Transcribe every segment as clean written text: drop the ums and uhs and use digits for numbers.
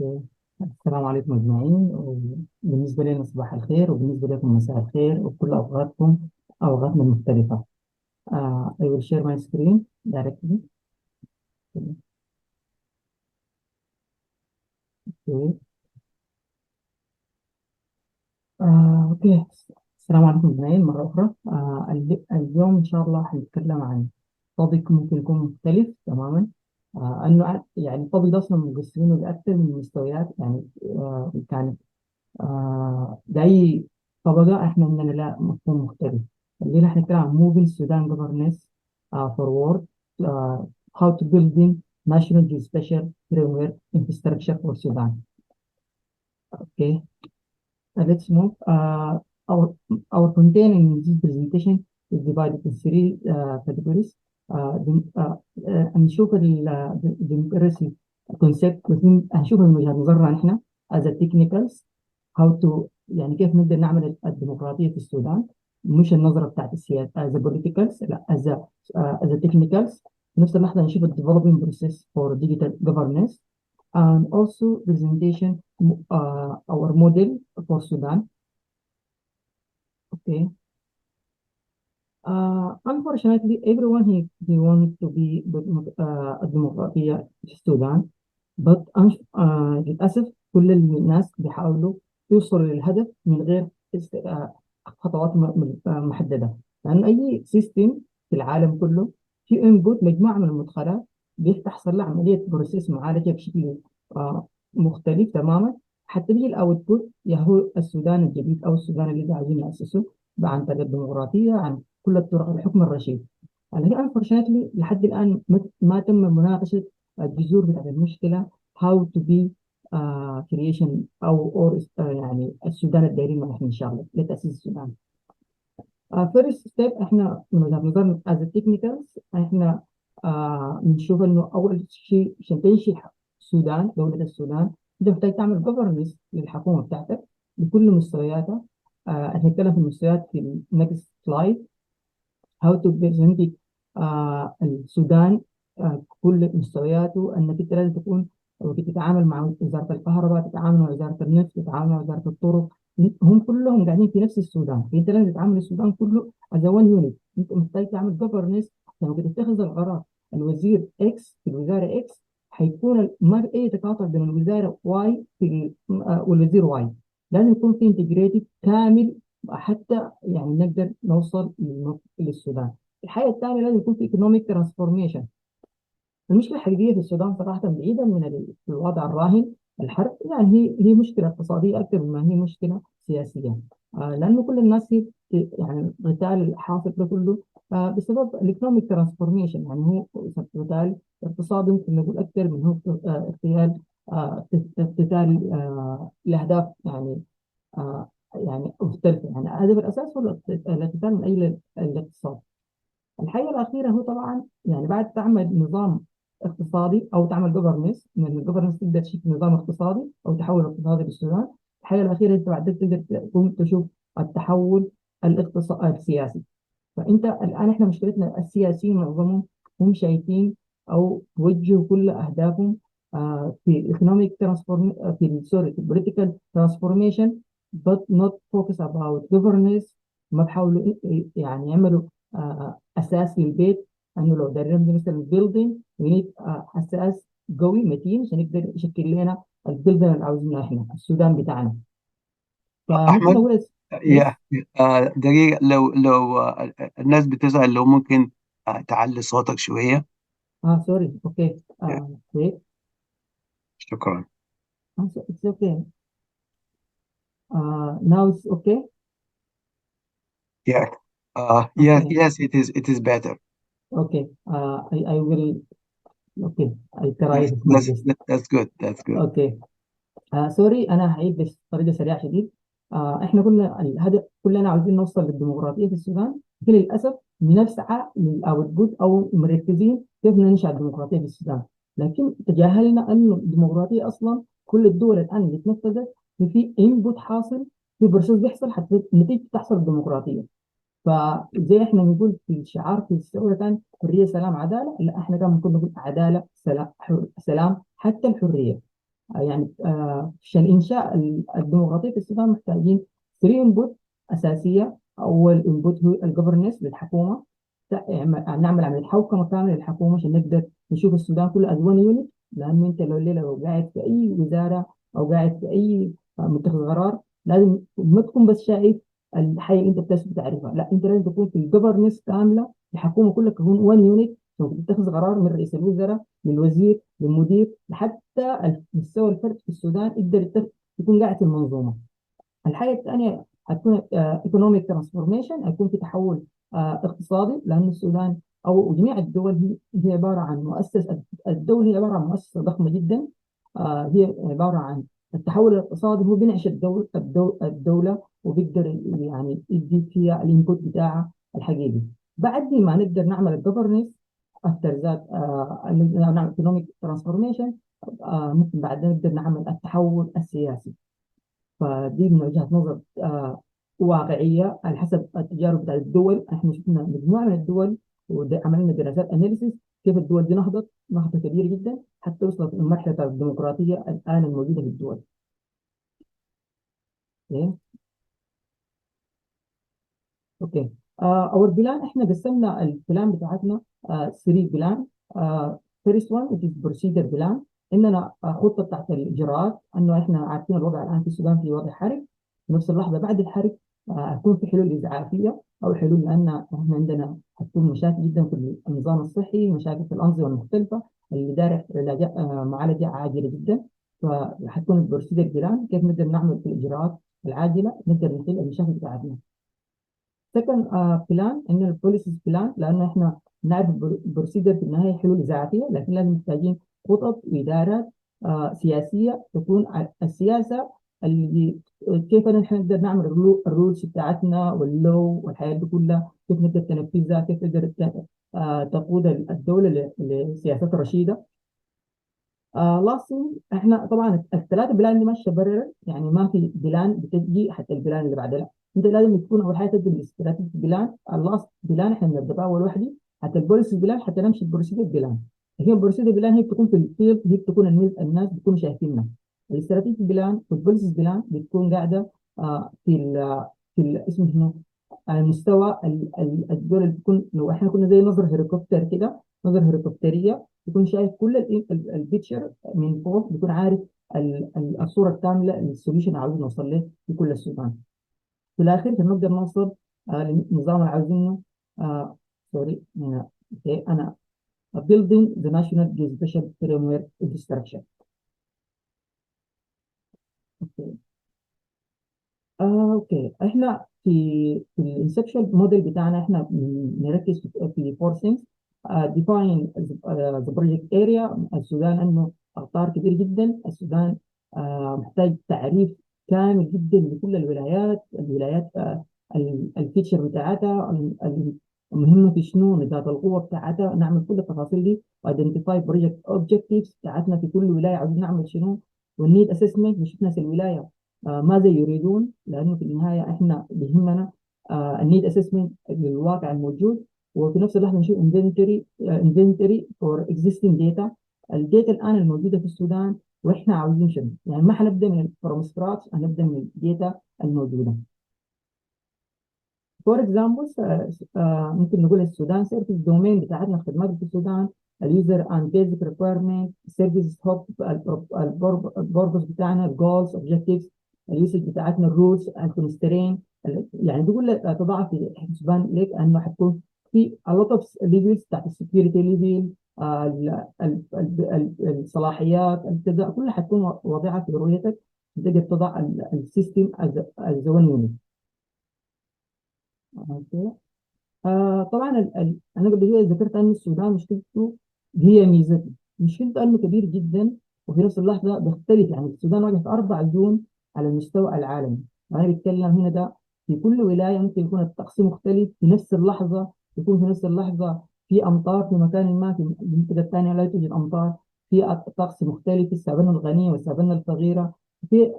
أوكي. السلام عليكم أجمعين، وبالنسبة لنا صباح الخير، وبالنسبة لكم مساء الخير، وكل أوقاتكم أوقاتنا المختلفة. I will share my screen directly. أوكي. أوكي. السلام عليكم أجمعين مرة أخرى. اليوم إن شاء الله حنتكلم عن topic ممكن يكون مختلف تماما. أنه يعني الtopic ده أصلا مقسمينه لأكثر من مستويات، يعني كان بأي طبقة احنا عندنا لا مفهوم مختلف. اللي احنا نتكلم عن moving Sudan governance forward, uh, how to building national geospatial framework infrastructure for Sudan. Okay, let's move. Our our content in this presentation is divided in three categories. هنشوف democracy concept، هنشوف من وجهة نظرنا نحن as a technicals how to، يعني كيف نقدر نعمل الديمقراطية في السودان، مش النظرة بتاعت السياسة as a politicals، لا as a technicals. في نفس اللحظة نشوف ال developing process for digital governance and also presentation our model for Sudan. Okay. Unfortunately, everyone he wants to be الديمقراطية في السودان، but للأسف كل الناس بيحاولوا يوصلوا للهدف من غير خطوات محددة، لأن أي سيستم في العالم كله في انبوت مجموعة من المدخلات بتحصل لها عملية بروسيس معالجة بشكل مختلف تماما، حتى بيجي الاوتبوت يا هو السودان الجديد أو السودان اللي عايزين نأسسه عن طريق الديمقراطية، عن كل الطرق الحكم الرشيد. لكن unfortunately لحد الآن ما تم مناقشة الجذور بتاعت المشكلة، how to be creation أو يعني السودان الدائري ما احنا نشتغل لتأسيس السودان. فيرست ستيب احنا من وجهة نظرنا از تكنيكالز، احنا بنشوف انه اول شيء عشان تنشئ السودان، دولة السودان، انت محتاج تعمل جفرنس للحكومة بتاعتك بكل مستوياتها. هنتكلم في المستويات في النكست سلايد. how to present it. السودان كل مستوياته، انك انت لازم تكون بتتعامل مع وزاره الكهرباء، تتعامل مع وزاره النفط، تتعامل مع وزاره الطرق، هم كلهم قاعدين في نفس السودان، فانت لازم تتعامل السودان كله از وان يونت. انت محتاج تعمل جفرنس لما بتتخذ القرار. الوزير اكس في الوزاره اكس حيكون ما في اي تقاطع بين الوزاره واي والوزير واي، لازم يكون في انتجريتد كامل حتى يعني نقدر نوصل للسودان. الحاجة الثانية لازم يكون في ايكونوميك ترانسفورميشن. المشكلة الحقيقية في السودان صراحة بعيدا من الوضع الراهن الحرب، يعني هي مشكلة اقتصادية أكثر مما هي مشكلة سياسية. لأنه كل الناس هي يعني القتال الحاصل ده كله بسبب الايكونوميك ترانسفورميشن، يعني هو قتال اقتصادي ممكن نقول أكثر من هو اغتيال اغتيال الأهداف، يعني يعني مختلفة. يعني هذا بالأساس هو الاقتتال من أجل الاقتصاد. الحاجة الأخيرة هو طبعا يعني بعد تعمل نظام اقتصادي أو تعمل جوفرنس، من الجوفرنس تبدأ تشوف نظام اقتصادي أو تحول اقتصادي للسودان. الحاجة الأخيرة أنت بعد تقدر تقوم تشوف التحول الاقتصادي السياسي. فأنت الآن إحنا مشكلتنا السياسيين معظمهم هم شايفين أو وجهوا كل أهدافهم في ايكونوميك ترانسفورم، في سوري في political transformation but not focus about governance. ما بحاولوا يعني يعملوا أساس للبيت، أنه لو دارين نبني مثلا building we need أساس قوي متين عشان يقدر يشكل لنا البلدن اللي عاوزينها إحنا السودان بتاعنا. فممكن أحمد. أقول يا يس. دقيقة، لو الناس بتسأل، لو ممكن تعلي صوتك شوية. سوري أوكي. يا، wait. شكرا. It's okay. Now it's okay. يا yes, Okay. yes, it is better. Okay. I will. Okay. I That's tried my that's best. that's good. That's good. Okay. سوري أنا هعيد بس بطريقة سريعة شديد. إحنا قلنا الهدف كلنا عاوزين نوصل للديمقراطية في السودان، لكن للأسف بنسعى للأوتبوت أو مركزين كيف ننشأ الديمقراطية في السودان، لكن تجاهلنا أنه الديمقراطية أصلا كل الدول الآن اللي اتنفذت في انبوت حاصل، في بروسيس بيحصل حتى نتيجة تحصل الديمقراطية. فزي احنا بنقول في الشعار في الثوره كان حريه سلام عداله، لا احنا كان ممكن نقول عداله سلام سلام حتى الحريه. يعني عشان إنشاء الديمقراطية في السودان محتاجين 3 انبوت أساسية. أول انبوت هو الجفرنس للحكومة، نعمل عملية حوكمة كاملة للحكومة عشان نقدر نشوف السودان كله از ون يونت. لأنه أنت لو الليلة لو قاعد في أي وزارة أو قاعد في أي متخذ قرار، لازم ما تكون بس شايف الحاجة اللي أنت بتثبت تعرفها، لا، أنت لازم تكون في الجفرنس كاملة. الحكومة كلها تكون ون يونت، تتخذ قرار من رئيس الوزراء للوزير للمدير لحد مستوى الفرد في السودان يقدر يكون قاعد في المنظومه. الحاجه الثانيه هتكون ايكونوميك ترانسفورميشن، هيكون في تحول اقتصادي، لان السودان او جميع الدول هي عباره عن مؤسسه. الدول هي عباره عن مؤسسه ضخمه جدا. هي عباره عن التحول الاقتصادي هو بينعش الدوله وبيقدر يعني يدي فيها الانبوت بتاعها الحقيقي. بعد ما نقدر نعمل الجفرنس افتر ذات نعمل ايكونوميك ترانسفورميشن، ممكن بعدين نقدر نعمل التحول السياسي. فدي من وجهة نظر واقعية على حسب التجارب بتاعت الدول. احنا شفنا مجموعة من الدول وعملنا دراسات اناليسيس كيف الدول دي نهضت نهضة كبيرة جدا حتى وصلت لمرحلة الديمقراطية الآن الموجودة في الدول. إيه؟ اوكي. اور بلان احنا قسمنا البلان بتاعتنا 3 بلان. فيرست وان which is بروسيدر بلان، اننا خطه تحت الاجراءات، انه احنا عارفين الوضع الان في السودان في وضع حرج. في نفس اللحظه بعد الحرج هتكون في حلول اسعافيه او حلول، لان احنا عندنا هتكون مشاكل جدا في النظام الصحي، مشاكل في الانظمه المختلفه اللي داير علاجات معالجه عاجله جدا. فحتكون البروسيدر بلان كيف نقدر نعمل في الاجراءات العاجله نقدر نحل المشاكل بتاعتنا. سكند بلان ان البوليسيز بلان، لانه احنا نعرف البروسيدر في النهايه حلول ذاتيه، لكن لازم محتاجين خطط وادارات سياسيه تكون السياسه اللي كيف نحن نقدر نعمل الرولز بتاعتنا واللو والحياه دي كلها، كيف نقدر تنفذها، كيف نقدر تقود الدوله لسياسات رشيده. لاسن احنا طبعا الثلاثه بلان دي ماشيه برر، يعني ما في بلان بتجي حتى البلان اللي بعدها، لا، انت لازم تكون اول حاجه تبدا بالاستراتيجي بلان. اللاست بلان احنا بنبدا اول وحده، حتى البوليسي بلان حتى نمشي البروسيدر بلان. هي البروسيدر بلان هي بتكون في الفيلد، هي بتكون الناس بتكونوا شايفينها. الاستراتيجي بلان والبوليسي بلان بتكون قاعده اسمه شنو، على مستوى الدول اللي بتكون، لو احنا كنا زي نظر هليكوبتر كده، نظر هليكوبتريه، يكون شايف كل البيكتشر من فوق، بيكون عارف الصوره الكامله للسوليوشن اللي عاوزين نوصل له في كل السودان. في الاخير عشان نقدر نوصل للنظام اللي عاوزينه. سوري هنا. اوكي انا building the national geospatial framework infrastructure. اوكي. اوكي احنا في الانسبشن موديل بتاعنا احنا بنركز في فور ثينجز. define the project area. السودان انه اقطار كبير جدا. السودان محتاج تعريف كامل جدا لكل الولايات الفيتشر بتاعتها، المهمه في شنو، نقاط القوه بتاعتها، نعمل كل التفاصيل دي، وايدنتيفاي بروجكت اوبجكتيفز بتاعتنا في كل ولايه عاوزين نعمل شنو، والنيد اسسمنت نشوف ناس الولايه ماذا يريدون، لانه في النهايه احنا بيهمنا النيد اسسمنت للواقع الموجود. وفي نفس اللحظه نشوف انفنتوري فور اكزيستنج داتا، الداتا الان الموجوده في السودان، واحنا عاوزين شنو. يعني ما حنبدا من فروم سكراتش، هنبدا من الداتا الموجوده. فور اكزامبل ممكن نقول السودان سيرفيس دومين بتاعتنا، خدمات في السودان، اليوزر اند بيزك ريكويرمنت، سيرفيس هوب، البوربس بتاعنا، الجولز اوبجكتيفز، اليوسج بتاعتنا، الروتس، الكونسترين. يعني دي كلها تضاعف في حسبان ليك انه حتكون في a lot of levels تحت السكيورتي ليفل، الصلاحيات، الكذا كلها حتكون واضحه في رؤيتك، تقدر تضع السيستم از ون يونت. اوكي. طبعا انا قبل شويه ذكرت ان السودان مشكلته هي ميزته، مشكلته انه كبير جدا وفي نفس اللحظه بيختلف. يعني السودان واقع في 4 زون على المستوى العالمي، وانا بتكلم هنا ده في كل ولايه ممكن يكون الطقس مختلف في نفس اللحظه، يكون في نفس اللحظه في امطار في مكان ما، في المنطقه الثانيه لا توجد امطار، في الطقس مختلف في السافانا الغنيه والسافانا الصغيره، في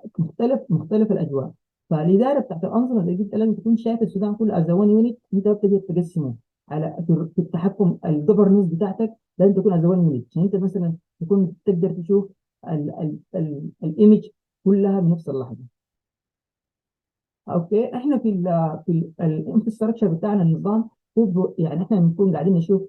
مختلف الاجواء. فالاداره بتاعت الانظمه زي دي لازم تكون شايف السودان كله از وان يونت، انت بتقدر تقسمه على في التحكم الجفرنس بتاعتك، لازم تكون از وان يونت عشان انت مثلا تكون تقدر تشوف الايمج كلها بنفس اللحظه. اوكي، احنا في الانفراستراكشر بتاعنا النظام هو يعني احنا بنكون قاعدين نشوف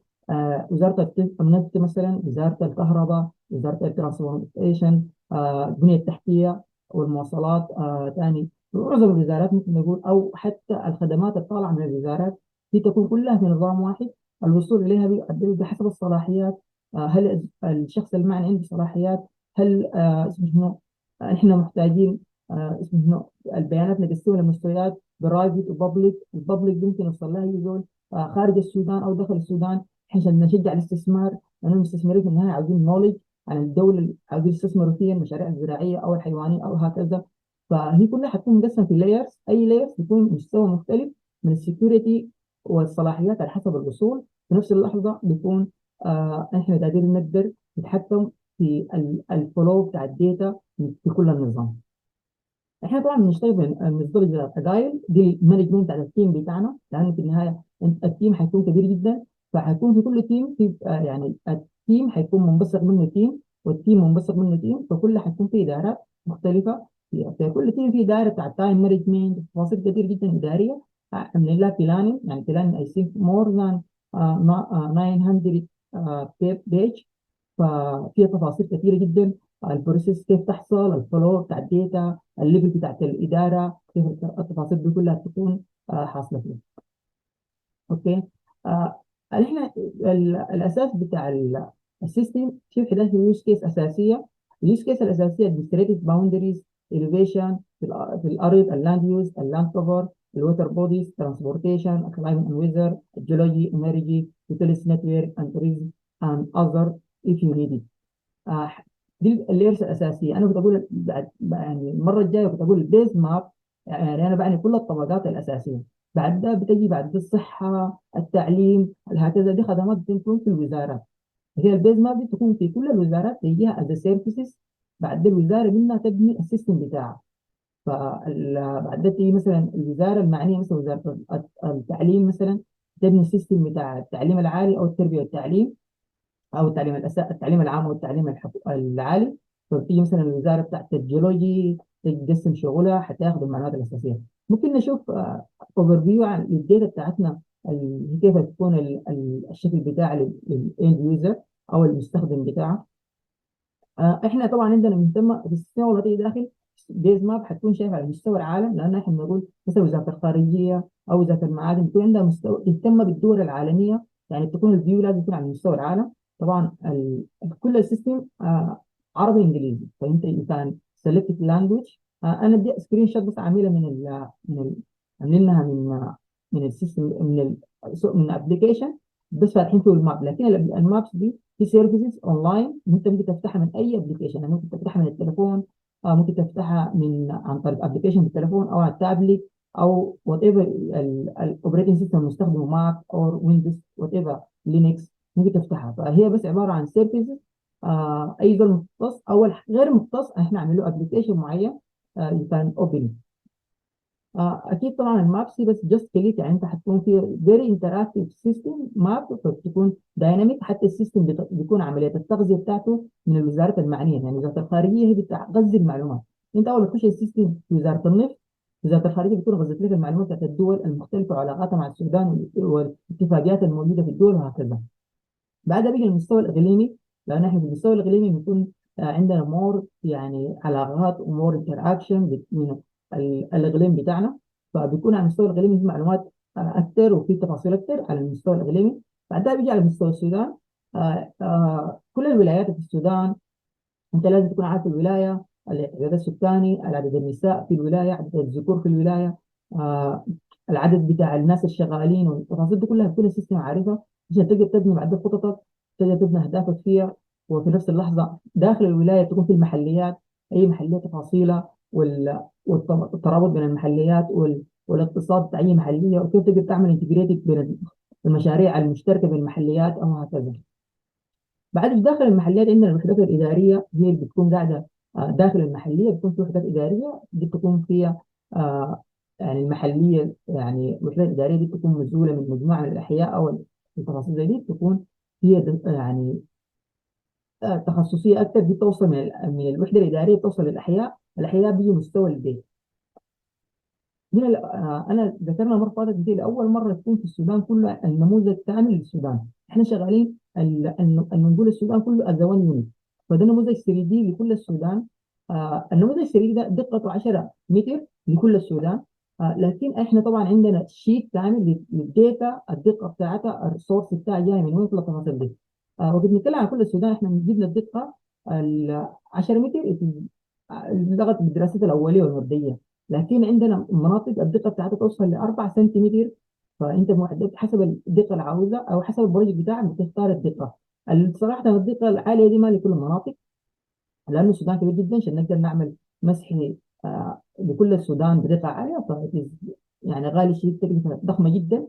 وزاره النفط مثلا، وزاره الكهرباء، وزاره الترانسبورتيشن، البنيه التحتيه والمواصلات، ثاني معظم الوزارات ممكن نقول، او حتى الخدمات الطالعه من الوزارات دي تكون كلها في نظام واحد. الوصول اليها بحسب الصلاحيات. هل الشخص المعني عنده صلاحيات؟ هل اسمه شنو، احنا محتاجين اسمه شنو البيانات نقسمها لمستويات برايفت وبابليك. البابليك دي ممكن يوصل لها يقول خارج السودان او داخل السودان، عشان نشجع الاستثمار، لان المستثمرين في النهايه عاوزين نولج عن الدوله اللي عاوزين يستثمروا فيها، المشاريع الزراعيه او الحيوانيه او هكذا. فهي كلها حتكون مقسمه في لايرز، اي لايرز بيكون مستوى مختلف من السكيورتي والصلاحيات على حسب الوصول. في نفس اللحظه بيكون احنا قادرين نقدر نتحكم في الفلو بتاع الداتا في كل النظام. احنا طبعا بنشتغل بنظام اجايل دي المانجمنت على التيم بتاعنا، لانه في النهايه التيم حيكون كبير جدا. فحيكون في كل تيم في يعني التيم حيكون منبثق منه تيم، والتيم منبثق منه تيم، فكل حيكون في ادارات مختلفه. في كل تيم في دائره بتاع تايم مانجمنت، تفاصيل كثير جدا اداريه عاملين لها بلاننج. يعني بلاننج اي ثينك مور ذان 900 بيج. ففيها تفاصيل كثيره جدا، البروسيس كيف تحصل، الفلو بتاع الداتا، الليفل بتاعت الاداره، كيف التفاصيل دي كلها تكون حاصله فيها. اوكي. احنا الاساس بتاع السيستم في 11 يوز كيس اساسيه. اليوز كيس الاساسيه administrative boundaries, elevation في الارض، اللاند يوز، اللاند كفر، الووتر بوديز، ترانسبورتيشن، climate and weather, geology, energy, utilities network and tourism and other if you need it. آه، دي الليرز الاساسيه. انا كنت اقول يعني المره الجايه كنت اقول البيز ماب، يعني انا بعني كل الطبقات الاساسيه. بعد ده بتجي بعد ده الصحه، التعليم، هكذا. دي خدمات بتكون في الوزارات. هي البيز ماب دي تكون في كل الوزارات، تجيها از سيرفيسز. بعد ده الوزاره منها تبني السيستم بتاعها. فبعد ده تيجي مثلا الوزاره المعنيه، مثلا وزاره التعليم مثلا، تبني السيستم بتاع التعليم العالي او التربيه والتعليم، او التعليم العام والتعليم العالي. فبتيجي مثلا الوزاره بتاعت الجيولوجي تقسم شغلها حتى ياخذ المعلومات الاساسيه. ممكن نشوف اوفر فيو عن الداتا بتاعتنا، كيف تكون الشكل بتاع للاند يوزر او المستخدم بتاعه. احنا طبعا عندنا مهتمه في السيستم الوطني داخل بيز ماب، حتكون شايفه على مستوى العالم، لان احنا بنقول مثلا وزاره الخارجيه او وزاره المعادن بتكون عندها مستوى تهتم بالدول العالميه. يعني تكون الفيو لازم يكون على مستوى العالم. طبعا كل السيستم عربي انجليزي، فانت كان سيلكت لانجوج. انا بدي سكرين شوت بس عاملها عاملينها من السيستم، من الابلكيشن، بس فاتحين فيه الماب. لكن المابس دي في سيرفيسز اونلاين انت ممكن تفتحها من اي ابلكيشن. يعني ممكن تفتحها من التليفون، ممكن تفتحها عن طريق ابلكيشن في التليفون او على التابلت، او وات ايفر الاوبريتنج سيستم المستخدم، ماك او ويندوز وات ايفر لينكس، ممكن تفتحها. فهي بس عباره عن سيرفيسز. اي زول مختص او غير مختص احنا عامل له ابلكيشن معين يو كان اوبن. اكيد طبعا المابس بس جاست كليك، يعني انت هتكون في فيري انتراكتيف سيستم ماب، فبتكون دايناميك. حتى السيستم بيكون عمليه التغذيه بتاعته من الوزارات المعنيه. يعني وزاره الخارجيه هي بتغذي المعلومات. انت اول ما تخش السيستم في وزاره النفط، وزاره الخارجيه بتكون غذت لك المعلومات بتاعت الدول المختلفه وعلاقاتها مع السودان والاتفاقيات الموجوده في الدول وهكذا. بعدها بيجي المستوى الاقليمي، لان احنا في المستوى الاقليمي بيكون عندنا مور يعني علاقات ومور انتراكشن من الاقليم بتاعنا. فبيكون على المستوى الاقليمي في معلومات اكثر وفي تفاصيل اكثر على المستوى الاقليمي. بعدها بيجي على مستوى السودان. كل الولايات في السودان انت لازم تكون عارف الولايه، العدد السكاني، عدد النساء في الولايه، عدد الذكور في الولايه، آه العدد بتاع الناس الشغالين، والتفاصيل دي كلها بتكون السيستم عارفها عشان تقدر تبني بعد خططك، تقدر تبني اهدافك فيها. وفي نفس اللحظه داخل الولايه تكون في المحليات، اي محليه تفاصيلها، والترابط بين المحليات والاقتصاد بتاع اي محليه، وكيف تقدر تعمل انتجريتد بين المشاريع المشتركه بين المحليات او هكذا. بعد داخل المحليات عندنا الوحدات الإدارية، هي اللي بتكون قاعدة داخل المحلية. بتكون في وحدات إدارية دي بتكون فيها يعني المحلية، يعني الوحدات الإدارية دي بتكون مسؤولة من مجموعة من الأحياء أو التفاصيل زي دي، بتكون هي يعني تخصصيه اكثر، دي توصل من الوحده الاداريه توصل للاحياء، الاحياء بيجي مستوى البيت. هنا انا ذكرنا مره فاتت دي لاول مره تكون في السودان كله النموذج كامل للسودان. احنا شغالين المنقول السودان كله از 1 يونت، فده نموذج 3 دي لكل السودان. النموذج 3 دي ده دقته 10 متر لكل السودان. لكن احنا طبعا عندنا شيت كامل للداتا، الدقه بتاعتها السورس بتاعها جاي من وين، كل التفاصيل دي. وقت بنتكلم عن كل السودان احنا جبنا الدقه ال 10 متر لغه بالدراسات الاوليه والمبدئيه. لكن عندنا مناطق الدقه بتاعتها توصل ل 4 سنتيمتر، فانت حسب الدقه اللي عاوزها او حسب البروجكت بتاعك بتختار الدقه. صراحه الدقه العاليه دي ما لكل المناطق، لانه السودان كبير جدا عشان نقدر نعمل مسح لكل السودان بدقه عاليه. يعني غالي شيء، تكلفه ضخمه جدا.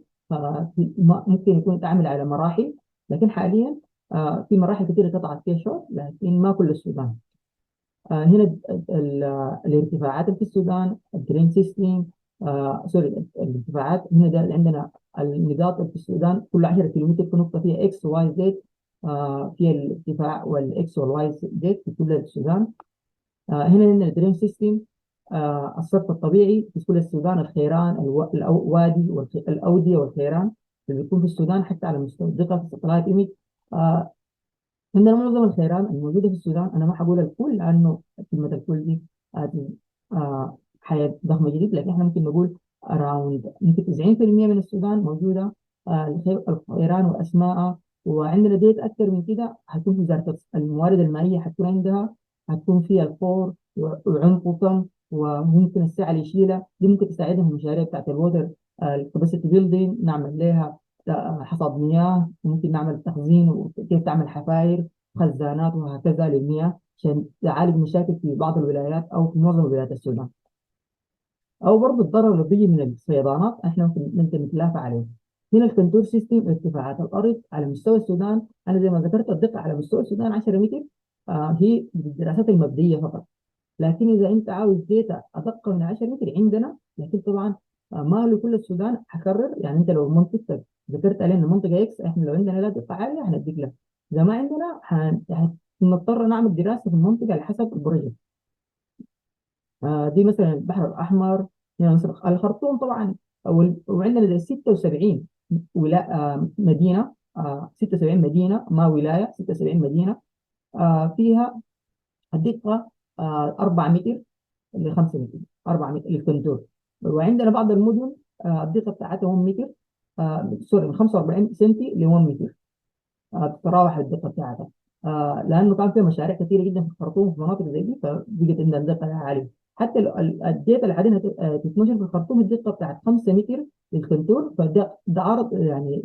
ممكن يكون يتعامل على مراحل، لكن حاليا في مراحل كثيره قطعت فيها شوط، لكن ما كل السودان. هنا الارتفاعات في السودان، الجرين سيستم، سوري الارتفاعات هنا ده اللي عندنا. النقاط في السودان كل 10 كيلومتر في نقطة فيها اكس واي زد، فيها الارتفاع والاكس والواي زد في كل السودان. هنا عندنا الجرين سيستم، الصرف الطبيعي في كل السودان، الخيران، الوادي الأودية والخيران اللي بيكون في السودان حتى على مستوى الدقة في الساتلايت ايمج. عندنا معظم الخيران الموجودة في السودان، أنا ما حقول الكل لأنه كلمة الكل دي آه، حياة ضخمة جدا، لكن احنا ممكن نقول أراوند ممكن 90% من السودان موجودة الخيران وأسماء. وعندنا ديت أكثر من كده هتكون في وزارة الموارد المائية، هتكون عندها، هتكون فيها الفور وعنقصا، وممكن السعة اللي يشيلها دي ممكن تساعدهم في المشاريع بتاعت الووتر الكباسيتي بيلدينج، نعمل لها حصاد مياه، وممكن نعمل تخزين وكيف تعمل حفاير خزانات وهكذا للمياه عشان تعالج مشاكل في بعض الولايات او في معظم ولايات السودان. او برضه الضرر اللي بيجي من الفيضانات احنا ممكن نتلافى عليه. هنا الكنتور سيستم، ارتفاعات الارض على مستوى السودان، انا زي ما ذكرت الدقه على مستوى السودان 10 متر، هي بالدراسات المبدئيه فقط. لكن اذا انت عاوز ديتا ادق من 10 متر عندنا، لكن طبعا ما لكل السودان حكرر. يعني انت لو منطقتك ذكرت علينا منطقه اكس، احنا لو عندنا لا دقه عاليه هنديك لك، اذا ما عندنا هنضطر نعمل دراسه في المنطقه على حسب البروجكت. دي مثلا البحر الاحمر، هنا مصر الخرطوم طبعا، وعندنا زي 76 مدينه، 76 مدينه ما ولايه، 76 مدينه فيها الدقه 4 متر ل 5 متر، 4 متر للكنتور. وعندنا بعض المدن الدقه بتاعتها 1 متر، سوري من 45 سنتي ل 1 متر، بتتراوح الدقه بتاعتها. لانه كان في مشاريع كثيره جدا في الخرطوم في مناطق زي دي، فبقت عندنا الدقه عاليه. حتى الداتا اللي قاعدين تتنشر في الخرطوم الدقه بتاعت 5 متر للكنتور، فده عرض يعني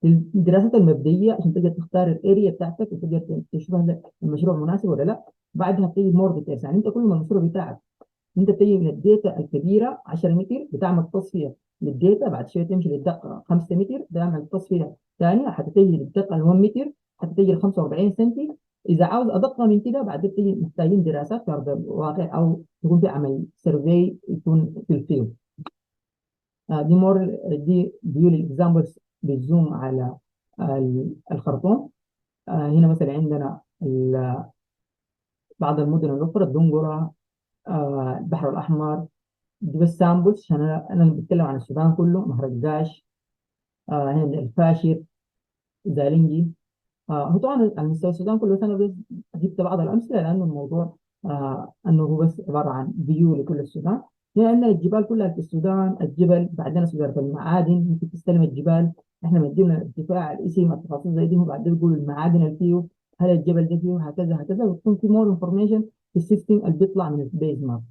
للدراسات المبدئيه عشان تقدر تختار الاريا بتاعتك وتقدر تشوف هل المشروع مناسب ولا لا. بعدها بتيجي مور ديتيلز، يعني انت كل ما المشروع بتاعك انت بتيجي من الداتا الكبيره 10 متر بتعمل تصفيه للداتا، بعد شويه تمشي للدقه 5 متر بتعمل تصفيه ثانيه حتى تيجي للدقه 1 متر حتى تيجي ل 45 سنتي. اذا عاوز ادق من كده بعد بتيجي محتاجين دراسات في ارض الواقع او يكون في عمل سيرفي يكون في الفيلد. دي مور، دي بيقول الاكزامبلز بالزوم على الخرطوم. هنا مثلا عندنا بعض المدن الاخرى، الدنقره، البحر الاحمر. دي بس سامبلز عشان انا بتكلم عن السودان كله، مهرج داش، هنا الفاشر، زالنجي. هو طبعا على مستوى السودان كله، بس انا بس جبت بعض الامثله لانه الموضوع انه هو بس عباره عن فيو لكل السودان. هنا عندنا الجبال كلها في السودان، الجبل بعدين وزاره المعادن ممكن تستلم الجبال، احنا مدينا ارتفاع الاسم التفاصيل زي دي، وبعدين بيقولوا المعادن اللي فيه، هل الجبل ده فيه، هكذا هكذا، وتكون في مور انفورميشن في السيستم اللي بيطلع من البيز ماب.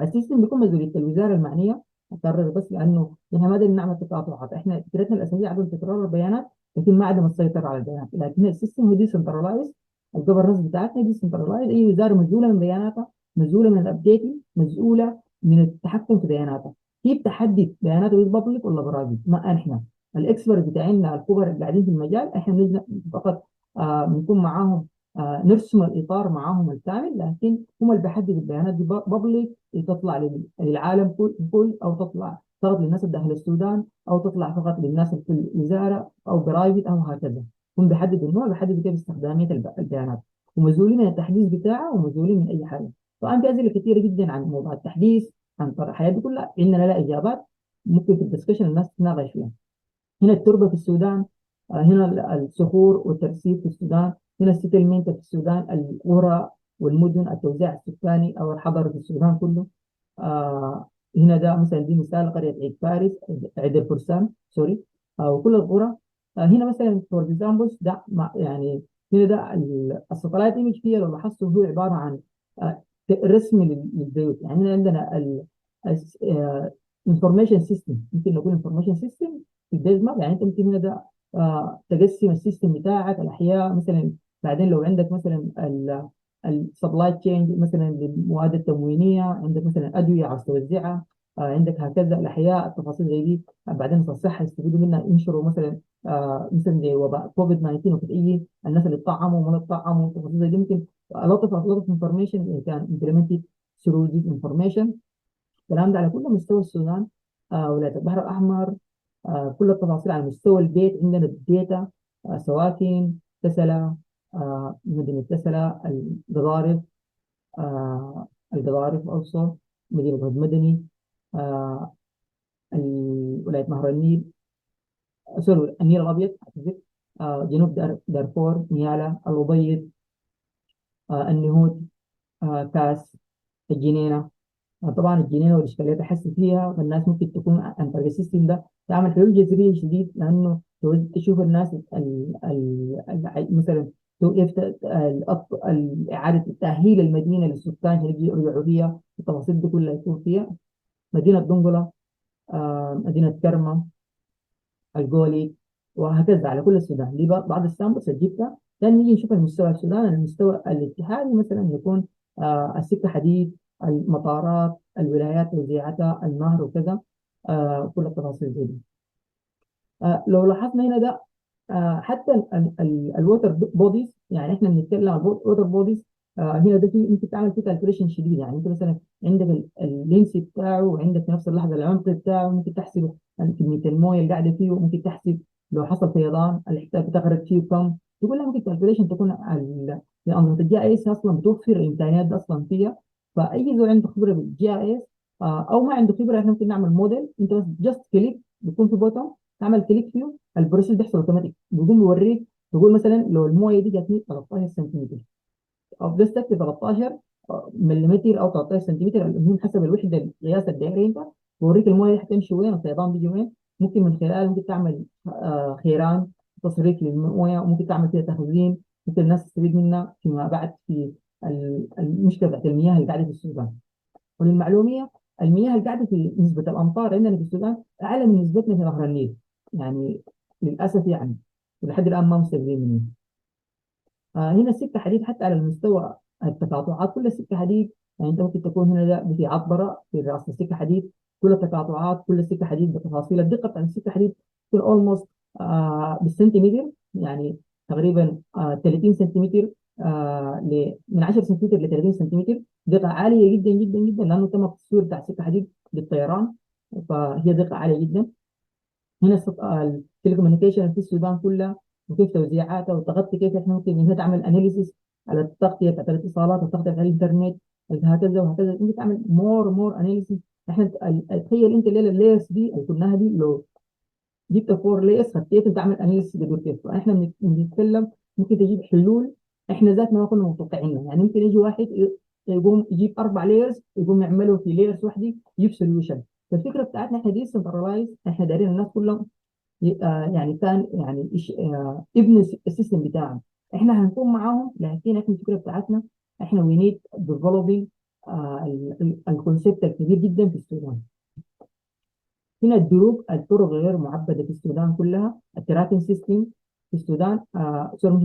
السيستم بيكون مسؤوليه الوزاره المعنيه. اكرر بس لانه احنا ما قدرنا نعمل تقاطعات، احنا فكرتنا الاساسيه عدم تكرار البيانات، لكن ما عدم السيطره على البيانات. لكن السيستم هو ديسنترلايز، الجفرنس بتاعتنا ديسنترلايز، اي وزاره مسؤوله من بياناتها، مسؤوله من الابديت، مسؤوله من التحكم في بياناتها. هي بتحدد بياناتها بابليك ولا برايفت، ما احنا الاكسبرت بتاعنا الخبراء اللي قاعدين في المجال، احنا فقط بنكون معاهم، نرسم الاطار معاهم الكامل، لكن هم اللي بيحددوا البيانات دي بابليك تطلع للعالم كل او تطلع فقط للناس اللي داخل السودان، او تطلع فقط للناس في الوزاره او برايفت او هكذا. هم بيحددوا النوع، بيحددوا كيف استخدامية البيانات، ومسؤولين من التحديث بتاعها، ومسؤولين من أي حاجة. طبعا في أسئلة كثيرة جدا عن موضوع التحديث، عن طريق الحياة دي كلها عندنا لها إجابات ممكن في الدسكشن الناس تتناقش فيها. هنا التربة في السودان، هنا الصخور والترسيب في السودان، هنا السيتلمنت في السودان، القرى والمدن، التوزيع السكاني أو الحضر في السودان كله. هنا ده مثلا دي مثال قرية عيد فارس، عيد الفرسان سوري، وكل القرى. هنا مثلا فور اكزامبل ده يعني هنا ده الساتلايت ايمج فيها لو لاحظتوا هو عبارة عن رسم للبيوت. يعني هنا عندنا انفورميشن سيستم، ممكن نقول انفورميشن سيستم في البيز ماب. يعني انت ممكن هنا ده تقسم السيستم بتاعك الاحياء مثلا. بعدين لو عندك مثلا السبلاي تشين مثلا للمواد التموينيه، عندك مثلا ادويه عاوز توزعها، عندك هكذا الاحياء التفاصيل زي دي. بعدين الصحه يستفيدوا منها، ينشروا مثلا مثلا زي وباء كوفيد 19 وكده، ايه الناس اللي اتطعموا وما اتطعموا، تفاصيل زي دي ممكن a lot of information can implemented through this information. الكلام ده على كل مستوى السودان، ولاية البحر الأحمر، كل التفاصيل على مستوى البيت. عندنا الداتا، سواكن، تسلا، مدينة تسلا، القضارف، القضارف also، مدينة غد مدني، آه، ولاية نهر النيل، سوري النيل الأبيض أعتذر، جنوب دارفور، نيالا، الأبيض، النهود، كاس، الجنينة. طبعا الجنين والاشكاليات احس فيها، فالناس ممكن تكون عن طريق السيستم ده تعمل حلول جذريه شديد، لانه لو تشوف الناس مثلا كيف اعاده تاهيل المدينه للسكان عشان يرجعوا فيها، التفاصيل دي كلها يكون فيها. مدينه دنقله، مدينه كرمه، الجولي، وهكذا على كل السودان. دي بعض السامبلز اللي جبتها. ثاني نيجي نشوف المستوى السوداني، المستوى الاتحادي مثلا يكون السكه حديد، المطارات، الولايات توزيعاتها، النهر وكذا، كل التفاصيل دي. لو لاحظنا هنا ده، حتى الووتر بوديز، يعني احنا بنتكلم عن الووتر بوديز. هنا ده في انت بتعمل فيه كالكوليشن شديد. يعني انت مثلا عندك اللينس بتاعه، وعندك في نفس اللحظه العمق بتاعه، ممكن تحسب كميه المويه اللي قاعده فيه، وممكن تحسب لو حصل فيضان الاحتياج تغرق فيه كم. دي كلها ممكن كالكوليشن تكون انظمه الجي اي اس اصلا بتوفر الامكانيات دي اصلا فيها. فاي زول عنده خبره بالجي اي اس او ما عنده خبره، احنا ممكن نعمل موديل. انت بس جاست كليك، بيكون في بوتون تعمل كليك فيه، البروسيس بيحصل اوتوماتيك، بيقوم بيوريك. بيقول مثلا لو المويه دي جاتني 13 سنتيمتر، او بس تكتب 13 مليمتر او 13 سنتيمتر، المهم حسب الوحده القياس الدائري انت، بوريك المويه دي حتمشي وين، الفيضان بيجي وين. ممكن من خلاله ممكن تعمل خيران، تصريف للمويه، وممكن تعمل فيها تخزين، ممكن الناس تستفيد منها فيما بعد في المشكله بتاعت المياه اللي قاعده في السودان. وللمعلوميه، المياه اللي قاعده في نسبه الامطار عندنا في السودان اعلى من نسبتنا في نهر النيل. يعني للاسف يعني ولحد الان ما مستفيدين منه. هنا السكه حديد حتى على المستوى التقاطعات، كل السكه حديد. يعني انت ممكن تكون هنا ده في عطبره في راس السكه حديد، كل التقاطعات كل السكه حديد بتفاصيل. الدقه بتاعت السكه حديد تكون اولموست بالسنتيمتر، يعني تقريبا 30 سنتيمتر، من 10 سنتيمتر ل 30 سنتيمتر. دقه عاليه جدا جدا جدا، لانه تم التصوير بتاع السكه حديد بالطيران، فهي دقه عاليه جدا. هنا التليكوميونيكيشن في السودان كلها، وكيف توزيعاتها وتغطي، كيف احنا ممكن هنا تعمل اناليسيس على التغطيه بتاعت الاتصالات، التغطيه بتاعت الانترنت، هكذا وهكذا. انت تعمل مور اناليسيس. احنا تخيل انت الليله اللايرز دي اللي قلناها دي، لو جبت فور لايرز خطيت تعمل اناليسيس بدور كيف. فاحنا بنتكلم ممكن تجيب حلول احنا ذاتنا ما كنا متوقعينها. يعني ممكن يجي واحد يقوم يجيب 4 لايرز، يقوم يعملوا في لايرز واحده، يجيب سوليوشن. فالفكره بتاعتنا احنا دي سنترلايز، احنا دايرين الناس كلهم يعني كان يعني ابن السيستم بتاعنا. احنا هنكون معاهم، لكن احنا الفكره بتاعتنا احنا وي نيد ديفلوبينج الكونسيبت الكبير جدا في السودان. هنا الدروب، الطرق غير معبده في السودان كلها، التراكن سيستم في السودان، سوري مش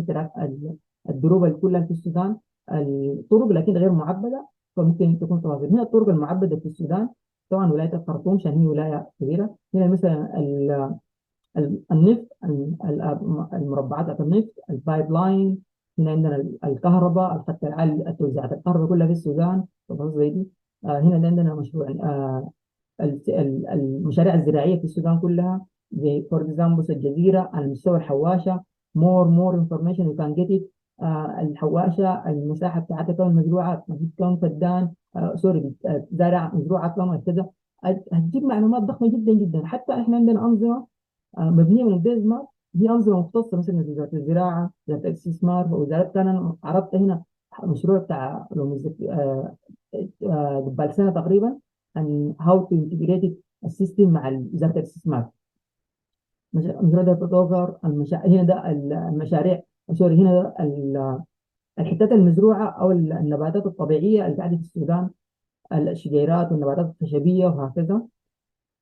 الدروب اللي كلها في السودان الطرق لكن غير معبده. فممكن تكون تواصل. هنا الطرق المعبده في السودان طبعا ولايه الخرطوم عشان هي ولايه كبيره. هنا مثلا النفط، المربعات بتاعت النفط، البايب لاين. هنا عندنا الكهرباء، الخط العالي، توزيعات الكهرباء كلها في السودان، تفاصيل زي دي. هنا عندنا مشروع المشاريع الزراعيه في السودان كلها، زي فور اكزامبل الجزيره على مستوى الحواشه. more information you can get it. الحواشة المساحة بتاعتها كم مزروعة، بتجيب كم فدان، سوري، زارع مزروعة كم كذا. هتجيب معلومات ضخمة جدا جدا. حتى احنا عندنا أنظمة مبنية من البيز ماب، دي أنظمة مختصة مثلا وزارة الزراعة، وزارة الاستثمار، وزارة كان أنا عرضت هنا مشروع بتاع لو قبل سنة تقريبا عن هاو تو انتجريت السيستم مع وزارة الاستثمار. المشروع ده تطور هنا ده المشاريع، سوري، هنا ده الحتات المزروعة أو النباتات الطبيعية اللي قاعدة في السودان، الشجيرات والنباتات الخشبية وهكذا.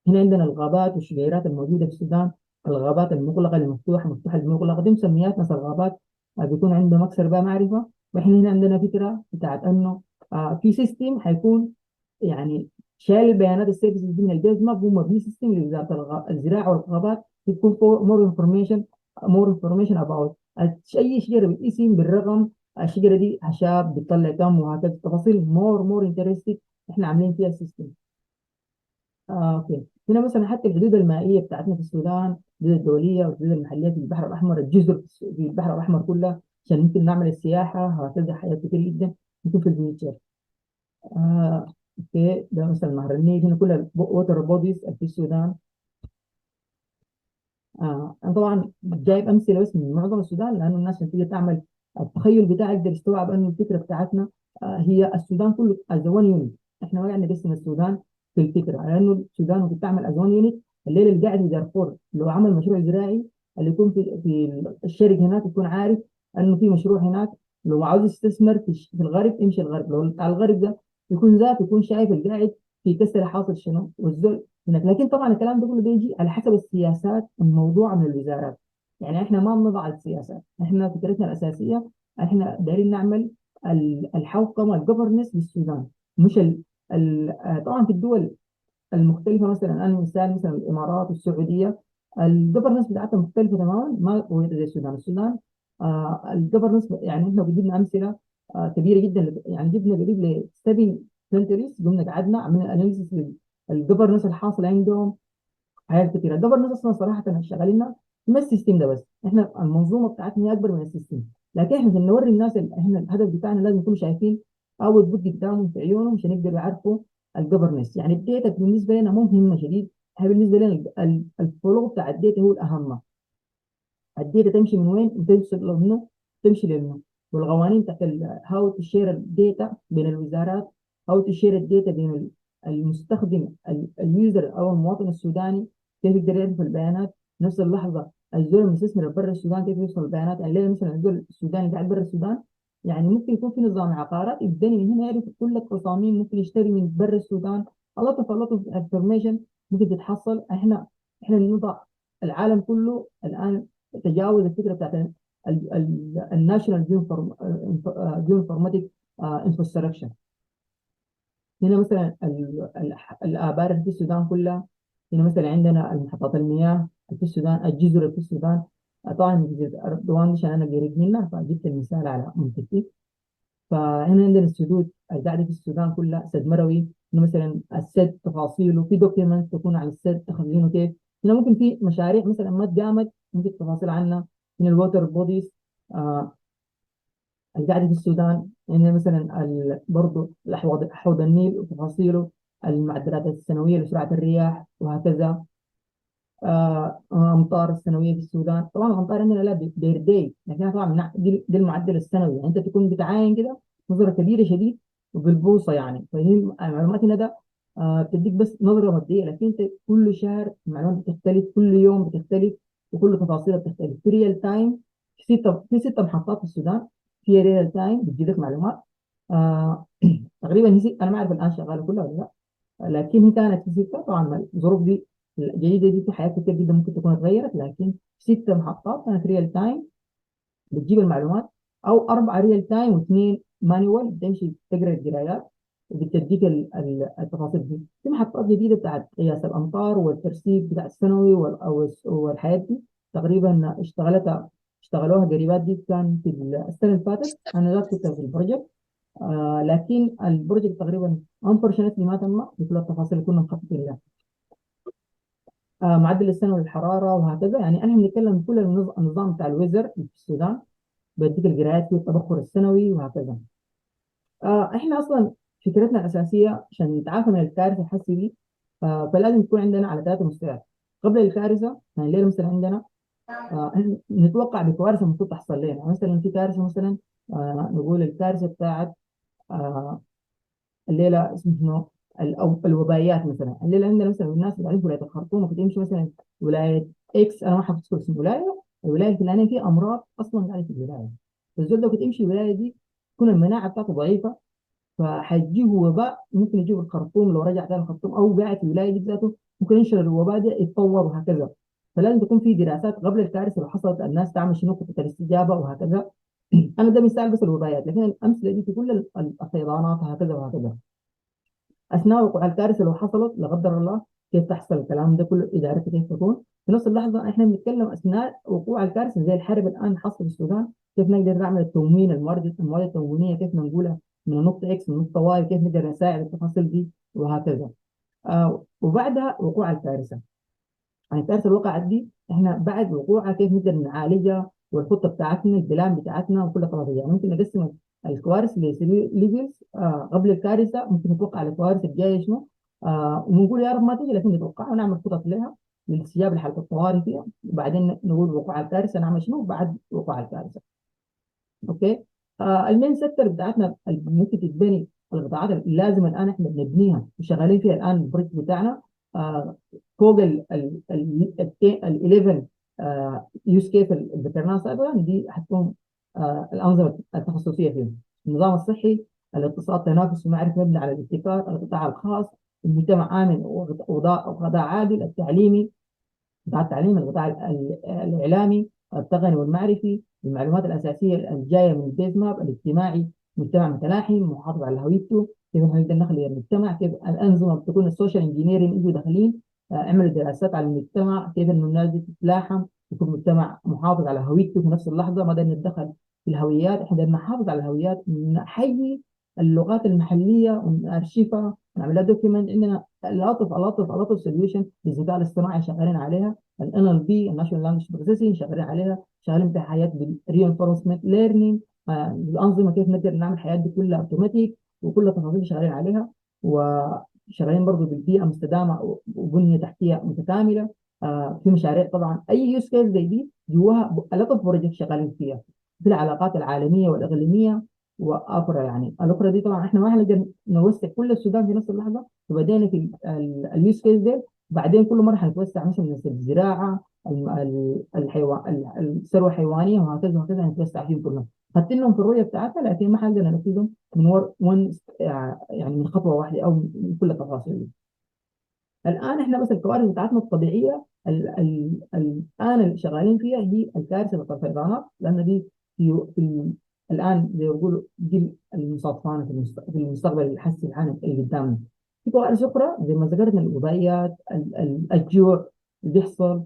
هنا عندنا الغابات والشجيرات الموجودة في السودان، الغابات المغلقة المفتوحة، مفتوحة المغلقة، دي مسميات ناس الغابات. بيكون عندهم أكثر بقى معرفة. وإحنا هنا عندنا فكرة بتاعت إنه في سيستم حيكون يعني شايل البيانات السيرفيسز دي من البيز ماب، هو مبني سيستم لوزارة الزراعة والغابات، يكون مور انفورميشن، مور انفورميشن اباوت أي شجرة بالاسم بالرقم، الشجرة دي حشاب بتطلع كم وهكذا، تفاصيل مور انترستد احنا عاملين فيها السيستم. اوكي. هنا مثلا حتى الحدود المائيه بتاعتنا في السودان، الحدود الدوليه والحدود المحليه في البحر الاحمر، الجزر في البحر الاحمر كلها، عشان ممكن نعمل السياحه وهكذا، حاجات كتير جدا ممكن في الفيوتشر. اوكي، ده مثلا نهر النيل، هنا كل الووتر بوديز في السودان. أنا طبعا جايب أمثلة بس من معظم السودان، لأنه الناس عشان تيجي تعمل التخيل بتاعك يقدر يستوعب أنه الفكرة بتاعتنا هي السودان كله از وان يونت. إحنا ما قاعد نقسم السودان في الفكرة، لأنه السودان وانت بتعمل از وان يونت. الليل اللي قاعد في دارفور لو عمل مشروع زراعي، اللي يكون في الشرق هناك يكون عارف أنه في مشروع هناك. لو عاوز يستثمر في الغرب يمشي الغرب، لو بتاع الغرب ده يكون ذات يكون شايف القاعد في كسر حاصل شنو والزول هناك. لكن طبعا الكلام ده كله بيجي على حسب السياسات الموضوعه من الوزارات. يعني احنا ما بنضع السياسات، احنا فكرتنا الاساسيه احنا دايرين نعمل الحوكمه الجفرنس للسودان، مش طبعا في الدول المختلفه، مثلا انا مثال مثلا الامارات والسعوديه، الجفرنس بتاعتها مختلفه تماما، ما هو زي السودان. الجفرنس يعني احنا جبنا امثله كبيره جدا، يعني جبنا قريب ل 7 سنتريز، قمنا قعدنا عملنا اناليسيس للجفرنس الحاصل عندهم، حاجات كتيره. الجفرنس اصلا صراحه احنا شغالين ما السيستم ده بس، احنا المنظومه بتاعتنا هي اكبر من السيستم. لكن احنا عشان نوري الناس احنا الهدف بتاعنا لازم يكونوا شايفين او البوت قدامهم في عيونهم عشان يقدروا يعرفوا الجفرنس. يعني الداتا بالنسبه لنا مو مهمه شديد، احنا بالنسبه لنا الفلو بتاع الداتا هو الاهم. الداتا تمشي من وين وتوصل لمنه، تمشي لمنه. والقوانين بتاعت هاو تشير الداتا بين الوزارات، هاو تشير الداتا بين المستخدم اليوزر او المواطن السوداني، كيف يقدر يعرف البيانات نفس اللحظه. الزول المستثمر برا السودان كيف يوصل البيانات، يعني ليه مثلا الزول السوداني قاعد برا السودان، يعني ممكن يكون في نظام عقارات يبتدي من هنا يعرف كل التصاميم، ممكن يشتري من برا السودان. الله انفورميشن ممكن تتحصل. احنا بنضع العالم كله الان تجاوز الفكره بتاعت الناشونال جيو انفورماتيك انفراستراكشر. هنا مثلا الآبار في السودان كلها، هنا مثلا عندنا المحطات المياه في السودان، الجزر في السودان. طبعا جزيرة أردوان عشان أنا قريب منها فجبت المثال على منطقتي. فهنا عندنا السدود القاعدة في السودان كلها، سد مروي، هنا مثلا السد تفاصيله في دوكيومنت تكون على السد تخزينه كيف. هنا ممكن في مشاريع مثلا ما تقامت ممكن تفاصيل عنها. هنا الووتر بوديز القاعدة في السودان، يعني مثلا برضه حوض النيل وتفاصيله، المعدلات السنوية لسرعة الرياح وهكذا. أمطار السنوية في السودان، طبعا الأمطار عندنا لا بير داي، لكن طبعا دي المعدل السنوي، يعني أنت تكون بتعاين كده نظرة كبيرة شديد وبالبوصة يعني. فهي المعلومات هنا ده بتديك بس نظرة مبدئية، لكن أنت كل شهر المعلومات بتختلف، كل يوم بتختلف، وكل تفاصيلها بتختلف في ريال تايم. في ستة محطات في السودان في ريال تايم بتجيب لك معلومات. آه تقريبا انا ما اعرف الان شغاله كلها ولا لا، لكن هي كانت في ستة. طبعا الظروف دي الجديدة دي في حاجات كتير جدا ممكن تكون اتغيرت، لكن 6 محطات كانت ريال تايم بتجيب المعلومات، أو 4 ريال تايم واثنين مانوال بتمشي تقرا القرايات وبتديك التفاصيل دي. في محطات جديدة بتاعت قياس الأمطار والترسيب بتاع السنوي والحياات دي تقريبا اشتغلوها قريبات دي، كان في السنة اللي فاتت أنا ذات كنت في البروجكت. لكن البروجكت تقريبا unfortunately ما تم بكل التفاصيل اللي كنا مخططين لها. معدل السنوي للحراره وهكذا. يعني احنا بنتكلم كل النظام بتاع الويزر في السودان، بديك القراءات فيه التبخر السنوي وهكذا. احنا اصلا فكرتنا الاساسيه عشان نتعافى من الكارثه الحاسه دي، فلازم يكون عندنا على ثلاثه مستويات قبل الكارثه. يعني الليله مثلا عندنا إحنا نتوقع بكوارث المفروض تحصل لنا. يعني مثلا في كارثه مثلا، نقول الكارثه بتاعت آه، الليله اسمه شنو، الوبائيات مثلا. الليله عندنا مثلا الناس اللي قاعدين في ولايه الخرطوم، ممكن تمشي مثلا ولايه اكس، انا ما حافظ اسم الولايه، الولايه الفلانيه في امراض اصلا قاعده في الولايه. فالزول ده كنت تمشي الولايه دي تكون المناعه بتاعته ضعيفه، فحيجيه وباء ممكن يجيه الخرطوم لو رجع تاني الخرطوم، او قاعد في الولايه دي ذاته ممكن ينشر الوباء ده يتطور وهكذا. فلازم تكون في دراسات قبل الكارثه لو حصلت الناس تعمل شنو خطه الاستجابه وهكذا. انا ده مثال بس الوبايات، لكن الامثله دي في كل الفيضانات وهكذا وهكذا. اثناء وقوع الكارثه لو حصلت لا قدر الله، كيف تحصل الكلام ده كله، ادارتها كيف تكون في نفس اللحظه. احنا بنتكلم اثناء وقوع الكارثه زي الحرب الان حصل في السودان، كيف نقدر نعمل التموين، المواد التموينيه كيف نقولها من النقطه اكس من النقطه واي، كيف نقدر نساعد التفاصيل دي وهكذا. وبعدها وقوع الكارثه، يعني الكارثه اللي وقعت دي احنا بعد وقوعها كيف نقدر نعالجها، والخطه بتاعتنا البلان بتاعتنا وكل تفاصيل. يعني ممكن نقسم الكوارث ليفلز. قبل الكارثه ممكن نتوقع على الكوارث الجايه شنو، ونقول يا رب ما تيجي، لكن نتوقعها ونعمل خطط لها للاستجابه لحاله الطوارئ فيها. وبعدين نقول وقوع الكارثه نعمل شنو بعد وقوع الكارثه. اوكي. المين سيكتور بتاعتنا اللي ممكن تتبني، القطاعات اللازمه الان احنا بنبنيها وشغالين فيها الان البروجكت بتاعنا، فوق ال 11 يوز كيس اللي ذكرناها سابقا، دي حتكون الانظمه التخصصيه فيهم: النظام الصحي، الاقتصاد التنافسي معرفي مبني على الابتكار، القطاع الخاص، المجتمع امن وغذاء عادل، التعليمي، قطاع التعليم، القطاع الإعلامي، التقني والمعرفي، المعلومات الأساسية الجاية من البيز ماب، الاجتماعي، مجتمع متلاحم محافظ على هويته، كيف نقدر نخلق المجتمع، كيف الأنظمة بتكون السوشيال انجينيرنج يجوا داخلين عملوا دراسات على المجتمع، كيف إنه الناس دي تتلاحم يكون مجتمع محافظ على هويته في نفس اللحظة، ما بدنا نتدخل في الهويات، احنا بدنا نحافظ على الهويات، نحيي اللغات المحلية ونأرشفها ونعمل لها دوكيمنت. عندنا الاطف سوليوشن بالذكاء الاصطناعي شغالين عليها، ال NLP الناشونال لانجوج بروسيسنج شغالين عليها، شغالين في حياه بالرينفورسمنت ليرنينج، الانظمه كيف نقدر نعمل الحياه دي كلها اوتوماتيك وكل التفاصيل شغالين عليها. وشغالين برضه بالبيئه مستدامه وبنيه تحتيه متكامله. في مشاريع طبعا اي يوز كيس زي دي جواها الاطف بروجكت شغالين فيها في العلاقات العالميه والاقليميه واخرى. يعني الاخرى دي طبعا احنا ما هنقدر نوسع كل السودان في نفس اللحظه، وبدينا في اليوز كيس دي، بعدين كل مره حنتوسع مثلا من الزراعه، الحيوان، الثروه الحيوانيه وهكذا وهكذا، هنتوسع فيهم كلهم. خدت لهم في الرؤيه بتاعتها، لكن ما حنقدر ننفذهم من يعني من خطوه واحده او من كل التفاصيل. الان احنا بس الكوارث بتاعتنا الطبيعيه الان اللي شغالين فيها هي الكارثه بتاعت الفيضانات، لان دي في الان زي ما بيقولوا دي المصادفات في المستقبل الحسي العام اللي قدامنا. في كوارث اخرى زي ما ذكرنا: الوبائيات، الجوع اللي بيحصل،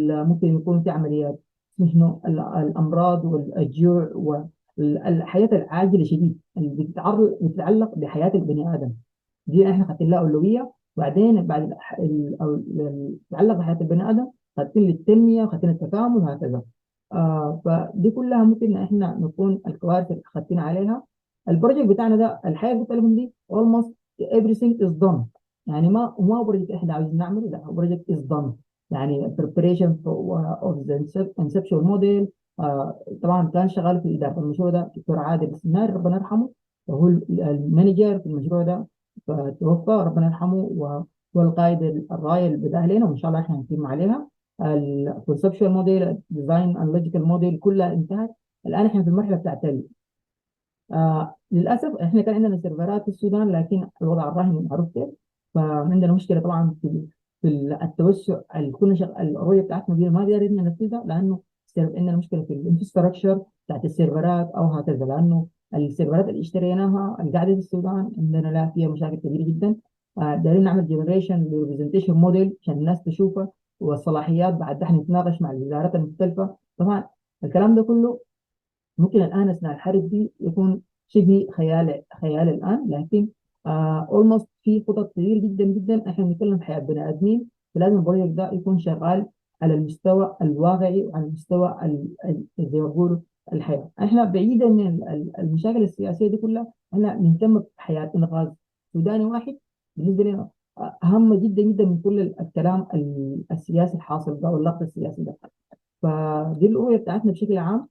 ممكن يكون في عمليات شنو الامراض والجوع والحياه العاجله شديد اللي بتتعلق بحياه البني ادم. دي احنا خدت لها اولويه. وبعدين بعد تتعلق بحياه البني ادم خدتين للتنميه وخدتين التكامل وهكذا. فدي كلها ممكن احنا نكون الكوارث اللي خدتين عليها. البروجكت بتاعنا ده الحياه اللي قلت لكم دي almost everything is done. يعني ما هو بروجكت احنا عاوزين نعمله، لا هو بروجكت is done. يعني preparation of the conceptual model. طبعا كان شغال في اداره المشروع ده دكتور عادل السناري ربنا يرحمه، وهو المانجر في المشروع ده، فتوفى ربنا يرحمه، وهو القائد الراي اللي بدأ لنا، وان شاء الله احنا هنتم عليها. الكونسبشوال موديل، الديزاين اللوجيكال موديل كلها انتهت. الان احنا في المرحله بتاعت للاسف احنا كان عندنا سيرفرات في السودان، لكن الوضع الراهن معروف كيف. فعندنا مشكله طبعا في التوسع. كنا الرؤيه بتاعتنا دي ما قدرنا ننفذها، لانه عندنا مشكله في الانفراستراكشر بتاعت السيرفرات او هكذا، لانه السيرفرات اللي اشتريناها اللي قاعده في السودان عندنا لا فيها مشاكل كبيره جدا. دايرين نعمل جنريشن للريبرزنتيشن موديل عشان الناس تشوفها، والصلاحيات بعد ده نتناقش مع الوزارات المختلفه. طبعا الكلام ده كله ممكن الآن أثناء الحرب دي يكون شبه خيال الآن، لكن اولموست في خطط كثير جدا جدا. احنا بنتكلم في حياة بني آدمين، فلازم البروجكت ده يكون شغال على المستوى الواقعي وعلى المستوى زي ما بيقولوا الحياة. احنا بعيدا من المشاكل السياسية دي كلها، احنا نهتم بحياة انقاذ سوداني واحد. بالنسبة لنا أهم جدا جدا من كل الكلام السياسي الحاصل ده واللغط السياسي ده. فدي الرؤية بتاعتنا بشكل عام.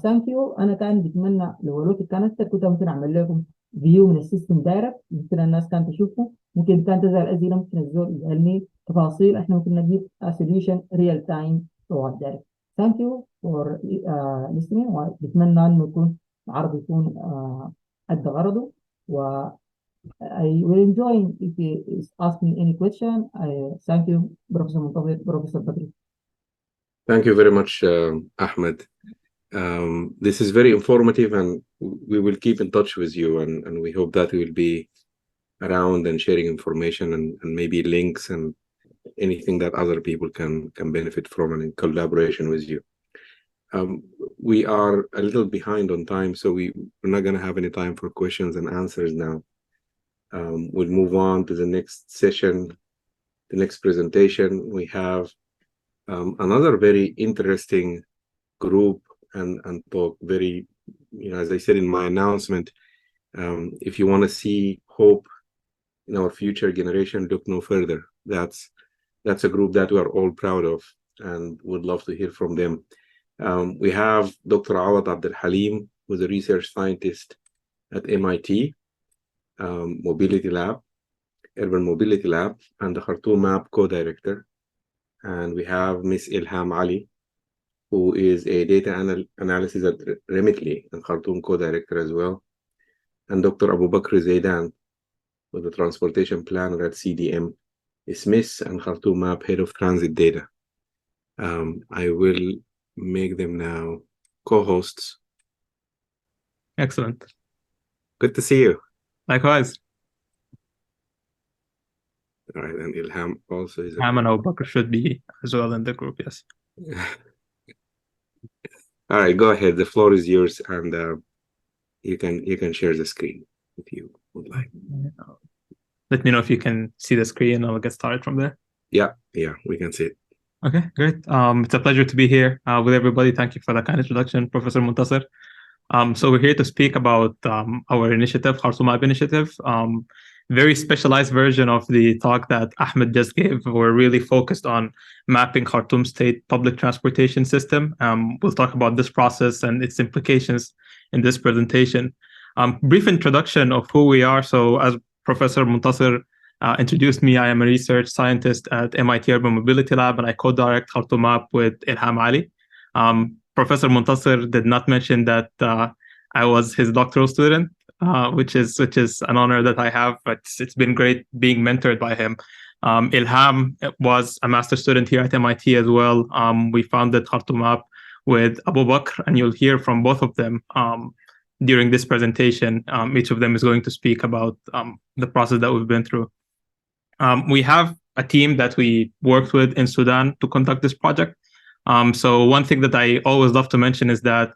ثانك يو. انا كان بتمنى لو الوقت كان اكثر كنت ممكن اعمل لكم فيو من السيستم دايركت، ممكن الناس كانت تشوفه، ممكن كانت تظهر اسئله، ممكن الزول يسالني تفاصيل، احنا ممكن نجيب سوليوشن ريال تايم تو دايركت. ثانك يو فور listening، وبتمنى انه يكون العرض يكون قد غرضه. و I will enjoy if you ask me any question. Thank you, Professor Muntaber, Professor Badri. Thank you very much, Ahmed. This is very informative, and we will keep in touch with you, and we hope that we will be around and sharing information and maybe links and anything that other people can benefit from, and in collaboration with you. We are a little behind on time, so we're not going to have any time for questions and answers now. We'll move on to the next session, the next presentation. We have another very interesting group and talk. Very, as I said in my announcement, if you want to see hope in our future generation, look no further. That's a group that we are all proud of and would love to hear from them. We have Dr. Awad Abdel Halim, who's a research scientist at MIT Mobility Lab, Urban Mobility Lab, and the Khartoum Map co-director. And we have Miss Ilham Ali, who is a data analysis at Remitly and Khartoum co-director as well. And Dr. Abu Bakr Zaidan, with the transportation planner at CDM, Smith and Khartoum Map head of transit data. I will make them now co-hosts. Excellent. Good to see you. Likewise. All right, and Ilham also is. Ilham and Abu Bakr should be as well in the group, yes. All right, go ahead. The floor is yours, and you can share the screen if you would like. Let me know if you can see the screen, and I'll get started from there. Yeah, we can see it. Okay, great. It's a pleasure to be here with everybody. Thank you for that kind introduction, Professor Muntasir. So we're here to speak about our initiative, Khartoum Map Initiative. Very specialized version of the talk that Ahmed just gave. We're really focused on mapping Khartoum State public transportation system. We'll talk about this process and its implications in this presentation. Brief introduction of who we are. So as Professor Muntasir introduced me, I am a research scientist at MIT Urban Mobility Lab, and I co-direct Khartoum Map with Ilham Ali. Professor Muntasir did not mention that I was his doctoral student, which is an honor that I have. It's been great being mentored by him. Ilham was a master's student here at MIT as well. We founded Khartoum Map with Abu Bakr, and you'll hear from both of them during this presentation. Each of them is going to speak about the process that we've been through. We have a team that we worked with in Sudan to conduct this project. So one thing that I always love to mention is that,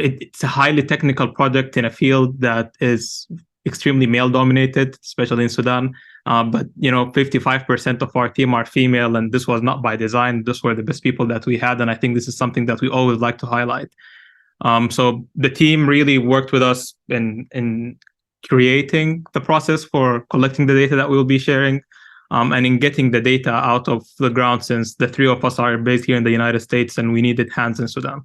it's a highly technical project in a field that is extremely male-dominated, especially in Sudan. But 55% of our team are female, and this was not by design. These were the best people that we had, and I think this is something that we always like to highlight. So the team really worked with us in creating the process for collecting the data that we will be sharing, and in getting the data out of the ground, since the three of us are based here in the United States and we needed hands in Sudan.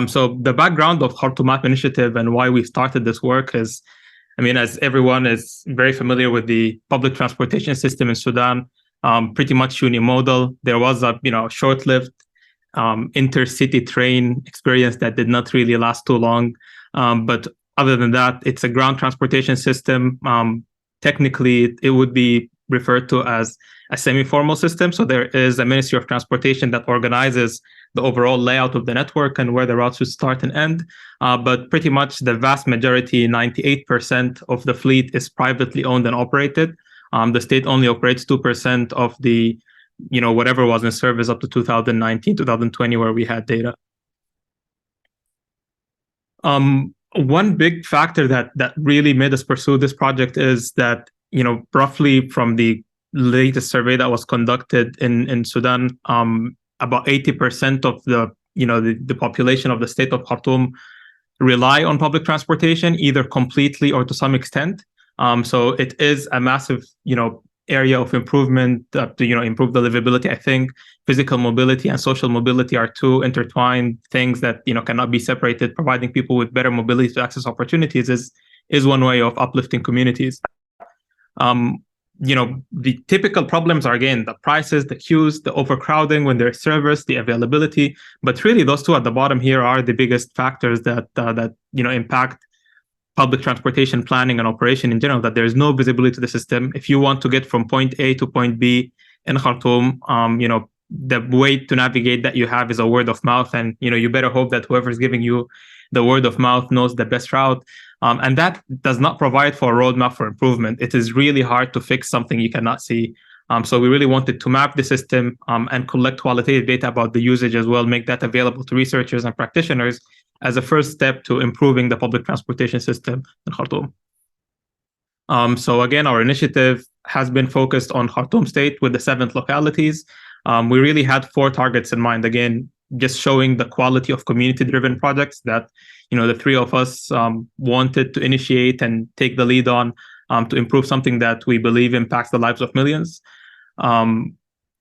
So the background of Khartoum Map Initiative and why we started this work is, as everyone is very familiar with the public transportation system in Sudan, pretty much unimodal. There was a short-lived intercity train experience that did not really last too long. But other than that, it's a ground transportation system. Technically, it would be referred to as a semi-formal system. So there is a Ministry of Transportation that organizes the overall layout of the network and where the routes should start and end. But pretty much the vast majority, 98% of the fleet is privately owned and operated. The state only operates 2% of the, whatever was in service up to 2019, 2020, where we had data. One big factor that really made us pursue this project is that, roughly from the latest survey that was conducted in Sudan, about 80% of the population of the state of Khartoum rely on public transportation, either completely or to some extent. So it is a massive, area of improvement to, improve the livability. I think physical mobility and social mobility are two intertwined things that, cannot be separated. Providing people with better mobility to access opportunities is one way of uplifting communities. The typical problems are, again, the prices, the queues, the overcrowding when there's service, the availability. But really, those two at the bottom here are the biggest factors that impact public transportation planning and operation in general, that there is no visibility to the system. If you want to get from point A to point B in Khartoum, the way to navigate that you have is a word of mouth. And, you better hope that whoever's giving you the word of mouth knows the best route. And that does not provide for a roadmap for improvement. It is really hard to fix something you cannot see. So we really wanted to map the system and collect qualitative data about the usage as well, make that available to researchers and practitioners as a first step to improving the public transportation system in Khartoum. So again, our initiative has been focused on Khartoum state with the 7 localities. We really had 4 targets in mind. Again, just showing the quality of community-driven projects that the 3 of us wanted to initiate and take the lead on to improve something that we believe impacts the lives of millions.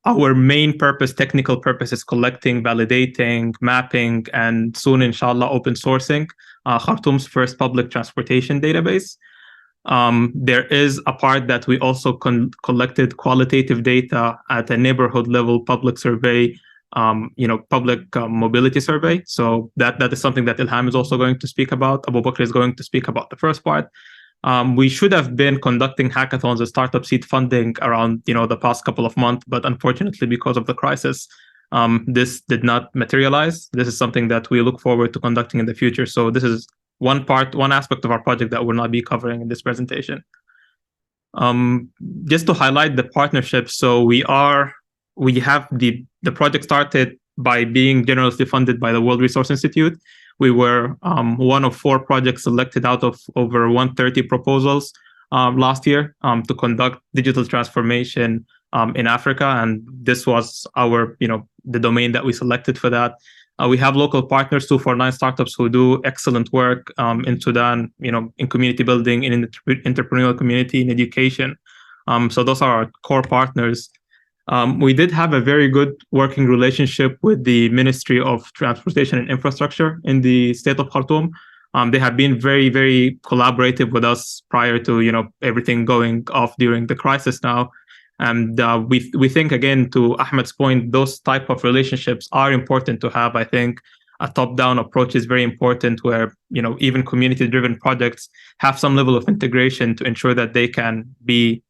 Our main purpose, technical purpose, is collecting, validating, mapping, and soon, inshallah, open sourcing Khartoum's first public transportation database. There is a part that we also collected qualitative data at a neighborhood level public survey, public mobility survey. So that is something that Ilham is also going to speak about. Abu Bakr is going to speak about the first part. We should have been conducting hackathons and startup seed funding around, the past couple of months, but unfortunately, because of the crisis, this did not materialize. This is something that we look forward to conducting in the future. So this is one aspect of our project that we'll not be covering in this presentation. Just to highlight the partnerships, so we have the project started by being generously funded by the World Resource Institute. We were one of 4 projects selected out of over 130 proposals last year to conduct digital transformation in Africa, and this was our, the domain that we selected for that. We have local partners, 249 startups, who do excellent work in Sudan, in community building, in the entrepreneurial community, in education. So those are our core partners. We did have a very good working relationship with the Ministry of Transportation and Infrastructure in the state of Khartoum. They have been very, very collaborative with us prior to, everything going off during the crisis now. And we think, again, to Ahmed's point, those type of relationships are important to have. I think a top-down approach is very important, where even community-driven projects have some level of integration to ensure that they can be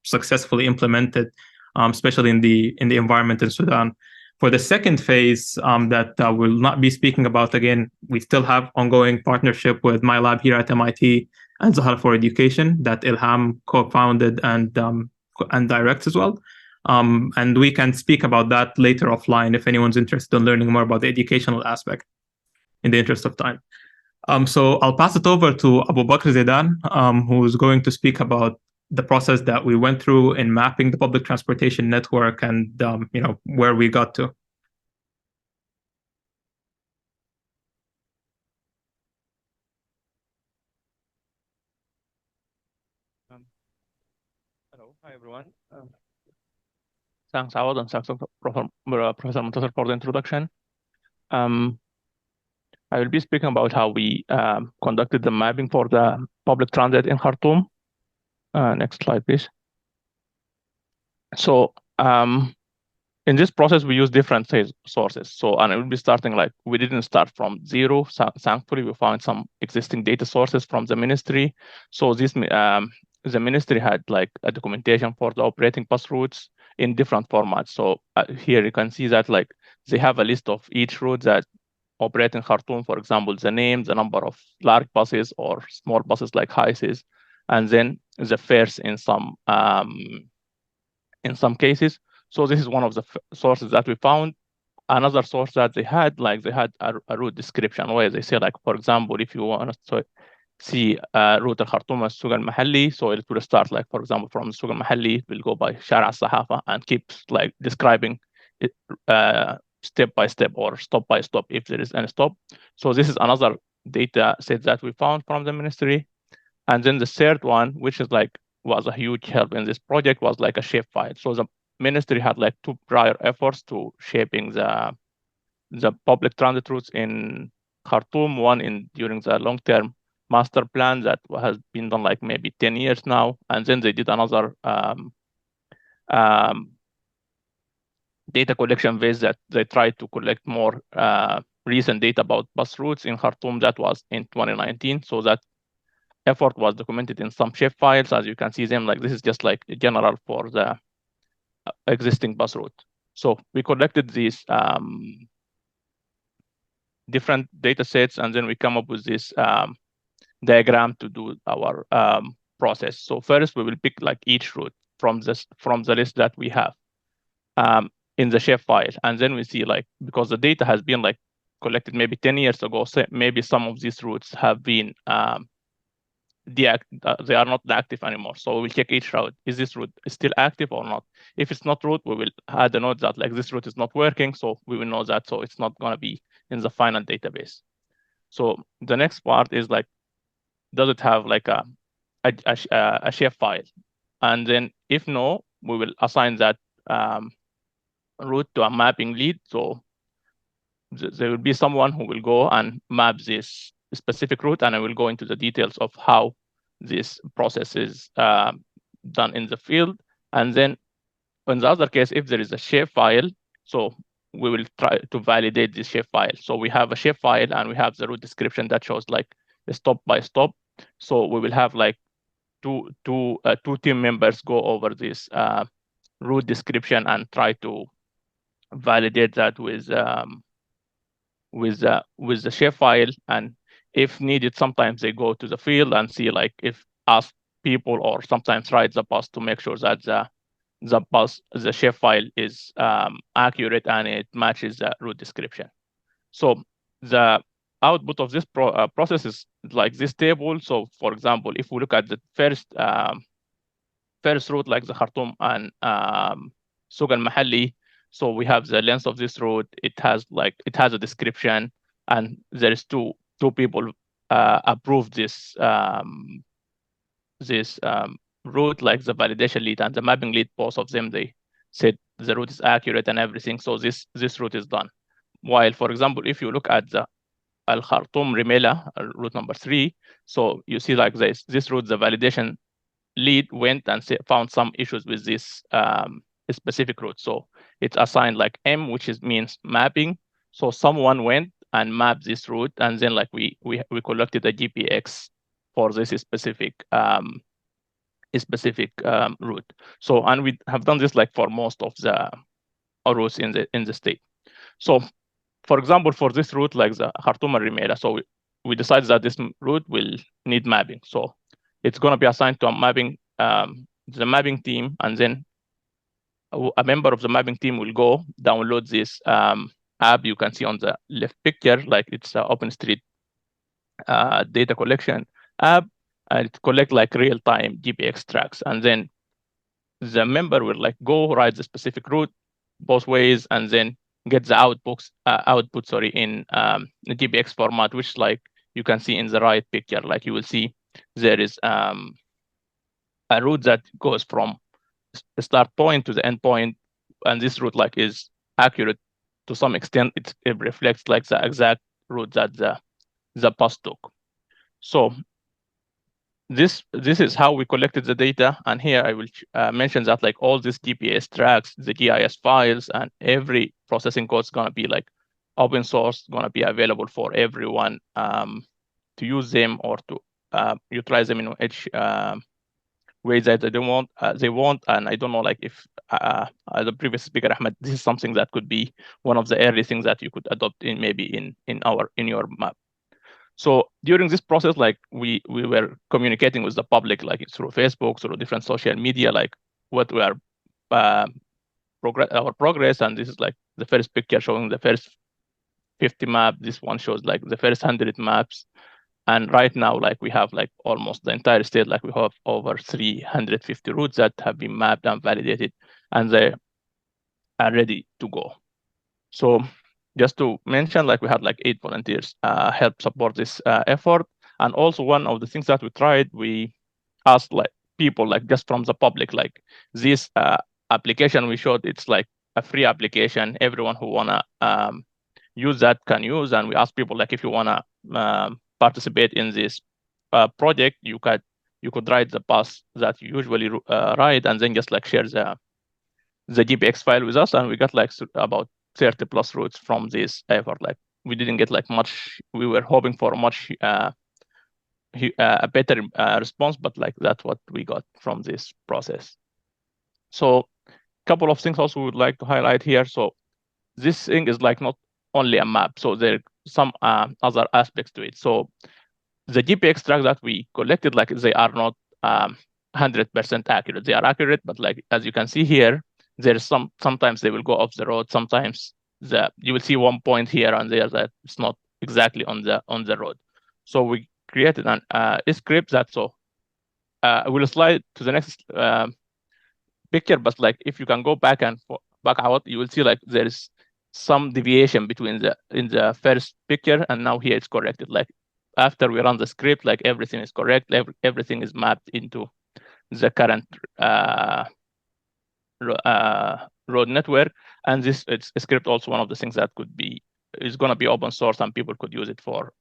successfully implemented, especially in the environment in Sudan. For the second phase that we'll not be speaking about, again, we still have ongoing partnership with my lab here at MIT and Zahra for Education that Ilham co-founded and directs as well. And we can speak about that later offline if anyone's interested in learning more about the educational aspect in the interest of time. So I'll pass it over to Abu Bakr Zaidan, who's going to speak about the process that we went through in mapping the public transportation network and where we got to. Hello, hi everyone. Thanks, Awad, and thanks, Professor Muntasser, for the introduction. I will be speaking about how we conducted the mapping for the public transit in Khartoum. Next slide, please. So in this process, we use different sources. So, and I will be starting we didn't start from zero. So, thankfully, we found some existing data sources from the ministry. So this the ministry had a documentation for the operating bus routes in different formats. So here you can see that they have a list of each route that operate in Khartoum, for example, the name, the number of large buses or small buses like HICEs, and then the fares in some cases. So this is one of the sources that we found. Another source that they had a route description where they say, for example, if you want to see route Al-Khartoum السوق المحلي. So it will start like, for example, from السوق المحلي, it will go by شارع الصحافة and keeps like describing it step by step or stop by stop if there is any stop. So this is another data set that we found from the ministry. And then the third one, which is like was a huge help in this project, was like a shape file. So the ministry had like 2 prior efforts to shaping the public transit routes in Khartoum, one during the long-term master plan that has been done like maybe 10 years now. And then they did another data collection phase that they tried to collect more recent data about bus routes in Khartoum. That was in 2019. So that effort was documented in some shape files. As you can see them, like this is just like general for the existing bus route. So we collected these different data sets, and then we come up with this diagram to do our process. So first we will pick like each route from the list that we have in the shape file. And then we see like, because the data has been like collected maybe 10 years ago, so maybe some of these routes have been they are not active anymore. So we'll check each route. Is this route still active or not? If it's not route, we will add a note that like this route is not working. So we will know that. So it's not going to be in the final database. So the next part is like, does it have like a shape file? And then if no, we will assign that route to a mapping lead. So there will be someone who will go and map this specific route, and I will go into the details of how this process is done in the field. And then in the other case, if there is a shape file, so we will try to validate this shape file. So we have a shape file and we have the route description that shows like a stop by stop. So we will have like two team members go over this route description and try to validate that with the shape file. And if needed, sometimes they go to the field and see like if ask people or sometimes ride the bus to make sure that the shape file is accurate and it matches the route description. So the output of this process is like this table. So for example, if we look at the first route, like the Khartoum and Suq al-Mahalli, so we have the length of this route. It has a description, and there is two people approved this route, like the validation lead and the mapping lead. Both of them, they said the route is accurate and everything. So this route is done. While, for example, if you look at the Al Khartoum Rimela route number 3, so you see like this route, the validation lead went and found some issues with this specific route. So it's assigned like M, which means mapping. So someone went and mapped this route, and then like we collected a GPX for this specific route. So, and we have done this like for most of the routes in the state. So for example, for this route, like the Khartoum Rimela, so we decided that this route will need mapping. So it's going to be assigned to a mapping, the mapping team, and then a member of the mapping team will go download this app you can see on the left picture, like it's an OpenStreet data collection app, and it collect like real-time GPX tracks. And then the member will like go ride the specific route both ways, and then get the output in the GPX format, which like you can see in the right picture. Like you will see there is a route that goes from the start point to the end point, and this route like is accurate to some extent. It reflects like the exact route that the bus took. So this is how we collected the data. And here I will mention that like all these GPS tracks, the GIS files, and every processing code is going to be like open source, going to be available for everyone to use them or to utilize them in which ways that they want. And I don't know, like if as the previous speaker Ahmed, this is something that could be one of the early things that you could adopt in maybe in your map. So during this process, like we were communicating with the public, like through Facebook, through different social media, like what we are our progress. And this is like the first picture showing the first 50 map. This one shows like the first 100 maps. And right now, like we have like almost the entire state, like we have over 350 routes that have been mapped and validated, and they are ready to go. So just to mention, like we had like 8 volunteers help support this effort. And also one of the things that we tried, we asked like people like just from the public, like this application we showed, it's like a free application. Everyone who wanna use that can use. And we asked people like, if you wanna participate in this project, you could write the pass that you usually write, and then just like share the GPX file with us. And we got like about 30 plus routes from this effort. Like we didn't get like much. We were hoping for much a better response, but like that's what we got from this process. So a couple of things also we would like to highlight here. So this thing is like not only a map. So there are some other aspects to it. So the GPX tracks that we collected, like they are not 100% accurate. They are accurate, but like as you can see here, there's sometimes they will go off the road. Sometimes you will see one point here and there that it's not exactly on the road. So we created a script that we'll slide to the next picture, but like if you can go back out, you will see like there's some deviation between in the first picture and now here it's corrected. Like after we run the script, like everything is correct, everything is mapped into the current road network. And this script also one of the things that is going to be open source and people could use it for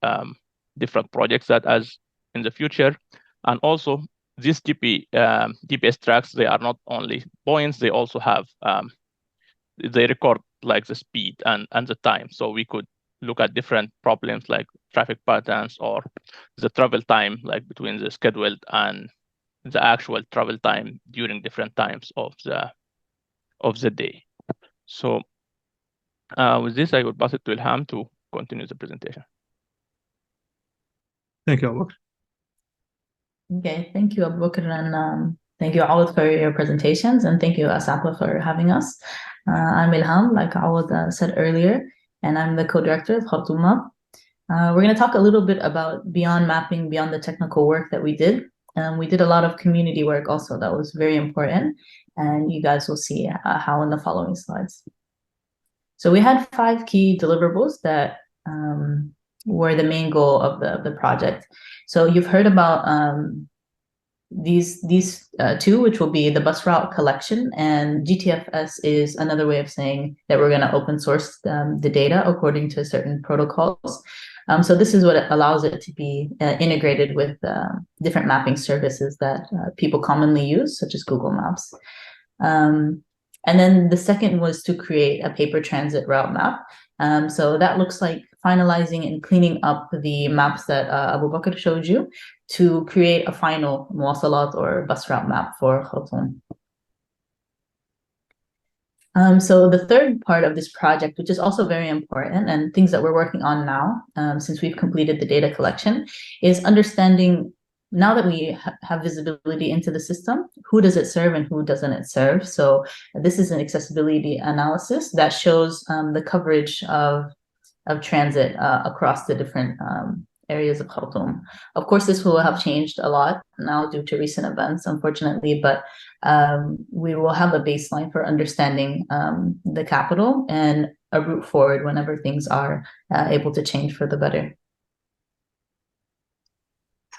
different projects that as in the future. And also these GPS tracks, they are not only points, they also have they record like the speed and the time. So we could look at different problems like traffic patterns or the travel time, like between the scheduled and the actual travel time during different times of the day. So with this, I would pass it to Ilham to continue the presentation. Thank you, Abubakar. Okay, thank you, Abubakar, and thank you, Awad, for your presentations, and thank you, ASAPA, for having us. I'm Ilham, like Awad said earlier, and I'm the co-director of Khartoum Map. We're going to talk a little bit about beyond mapping, beyond the technical work that we did. We did a lot of community work also that was very important, and you guys will see how in the following slides. So we had 5 key deliverables that were the main goal of the project. So you've heard about these 2, which will be the bus route collection, and GTFS is another way of saying that we're going to open source the data according to certain protocols. So this is what allows it to be integrated with different mapping services that people commonly use, such as Google Maps. And then the second was to create a paper transit route map. So that looks like finalizing and cleaning up the maps that Abubakar showed you to create a final muwasalat or bus route map for Khartoum. So the third part of this project, which is also very important and things that we're working on now, since we've completed the data collection, is understanding, now that we have visibility into the system, who does it serve and who doesn't it serve? So this is an accessibility analysis that shows the coverage of transit across the different areas of Khartoum. Of course, this will have changed a lot now due to recent events, unfortunately, but we will have a baseline for understanding the capital and a route forward whenever things are able to change for the better.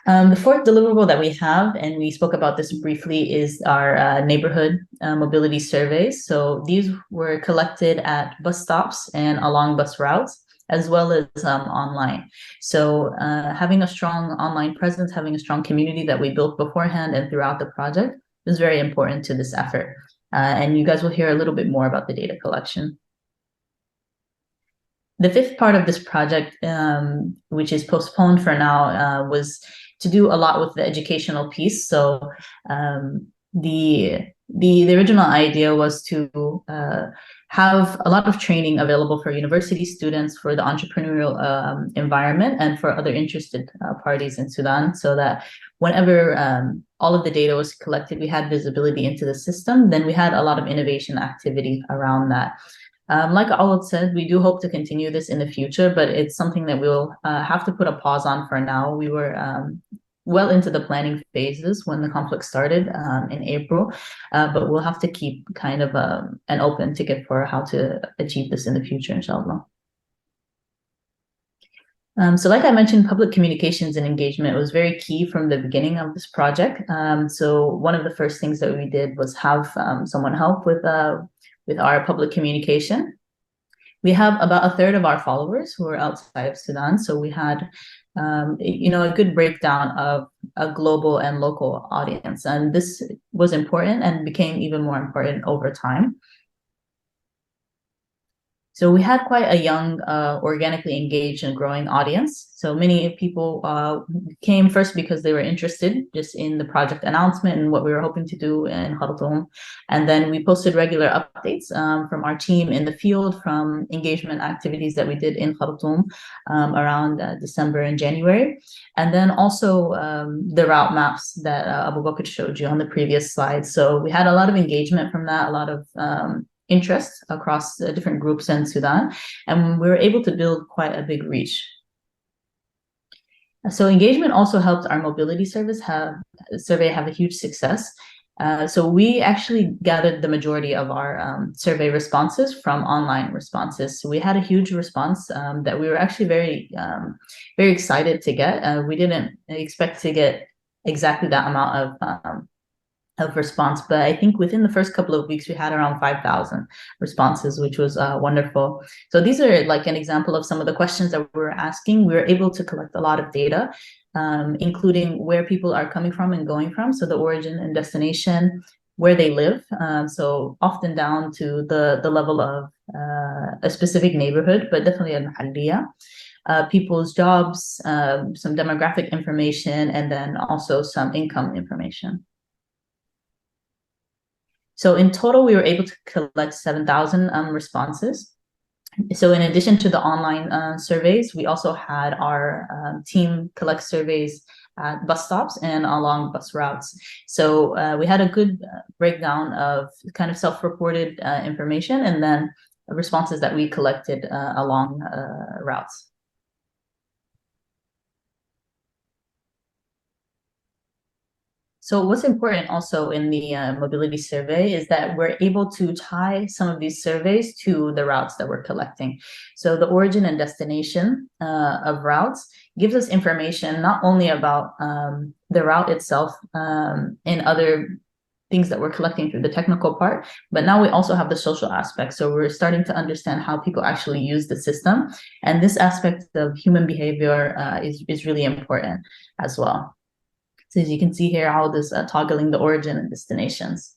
The fourth deliverable that we have, and we spoke about this briefly, is our neighborhood mobility surveys. So these were collected at bus stops and along bus routes, as well as online. So having a strong online presence, having a strong community that we built beforehand and throughout the project is very important to this effort. And you guys will hear a little bit more about the data collection. The fifth part of this project, which is postponed for now, was to do a lot with the educational piece. So the original idea was to have a lot of training available for university students, for the entrepreneurial environment, and for other interested parties in Sudan, so that whenever all of the data was collected, we had visibility into the system, then we had a lot of innovation activity around that. Like Awad said, we do hope to continue this in the future, but it's something that we'll have to put a pause on for now. We were well into the planning phases when the conflict started in April, but we'll have to keep kind of an open ticket for how to achieve this in the future, inshallah. So like I mentioned, public communications and engagement was very key from the beginning of this project. So one of the first things that we did was have someone help with our public communication. We have about a third of our followers who are outside of Sudan. So we had, a good breakdown of a global and local audience. And this was important and became even more important over time. So we had quite a young, organically engaged and growing audience. So many people came first because they were interested just in the project announcement and what we were hoping to do in Khartoum. And then we posted regular updates from our team in the field, from engagement activities that we did in Khartoum around December and January. And then also the route maps that Abu Bakr showed you on the previous slide. So we had a lot of engagement from that, a lot of interest across different groups in Sudan, and we were able to build quite a big reach. So engagement also helped our mobility survey have a huge success. So we actually gathered the majority of our survey responses from online responses. So we had a huge response that we were actually very excited to get. We didn't expect to get exactly that amount of response, but I think within the first couple of weeks we had around 5,000 responses, which was wonderful. So these are like an example of some of the questions that we were asking. We were able to collect a lot of data, including where people are coming from and going from, so the origin and destination, where they live, so often down to the level of a specific neighborhood, but definitely in Mahalliya. People's jobs, some demographic information, and then also some income information. So in total, we were able to collect 7,000 responses. So in addition to the online surveys, we also had our team collect surveys at bus stops and along bus routes. So we had a good breakdown of kind of self-reported information and then responses that we collected along routes. So what's important also in the mobility survey is that we're able to tie some of these surveys to the routes that we're collecting. So the origin and destination of routes gives us information not only about the route itself and other things that we're collecting through the technical part, but now we also have the social aspect. So we're starting to understand how people actually use the system. And this aspect of human behavior is really important as well. So as you can see here, how this toggling the origin and destinations.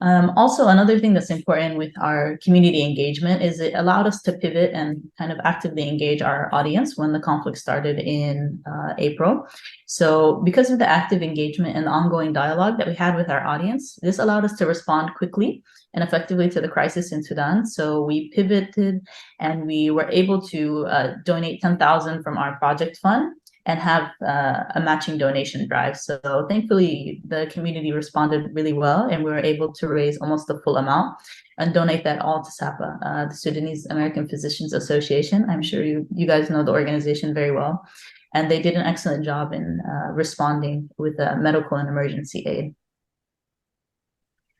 Also, another thing that's important with our community engagement is it allowed us to pivot and kind of actively engage our audience when the conflict started in April. So because of the active engagement and the ongoing dialogue that we had with our audience, this allowed us to respond quickly and effectively to the crisis in Sudan. So we pivoted and we were able to donate 10,000 from our project fund and have a matching donation drive. So thankfully, the community responded really well, and we were able to raise almost the full amount and donate that all to ASAPA, the Sudanese American Physicians Association. I'm sure you guys know the organization very well. And they did an excellent job in responding with medical and emergency aid.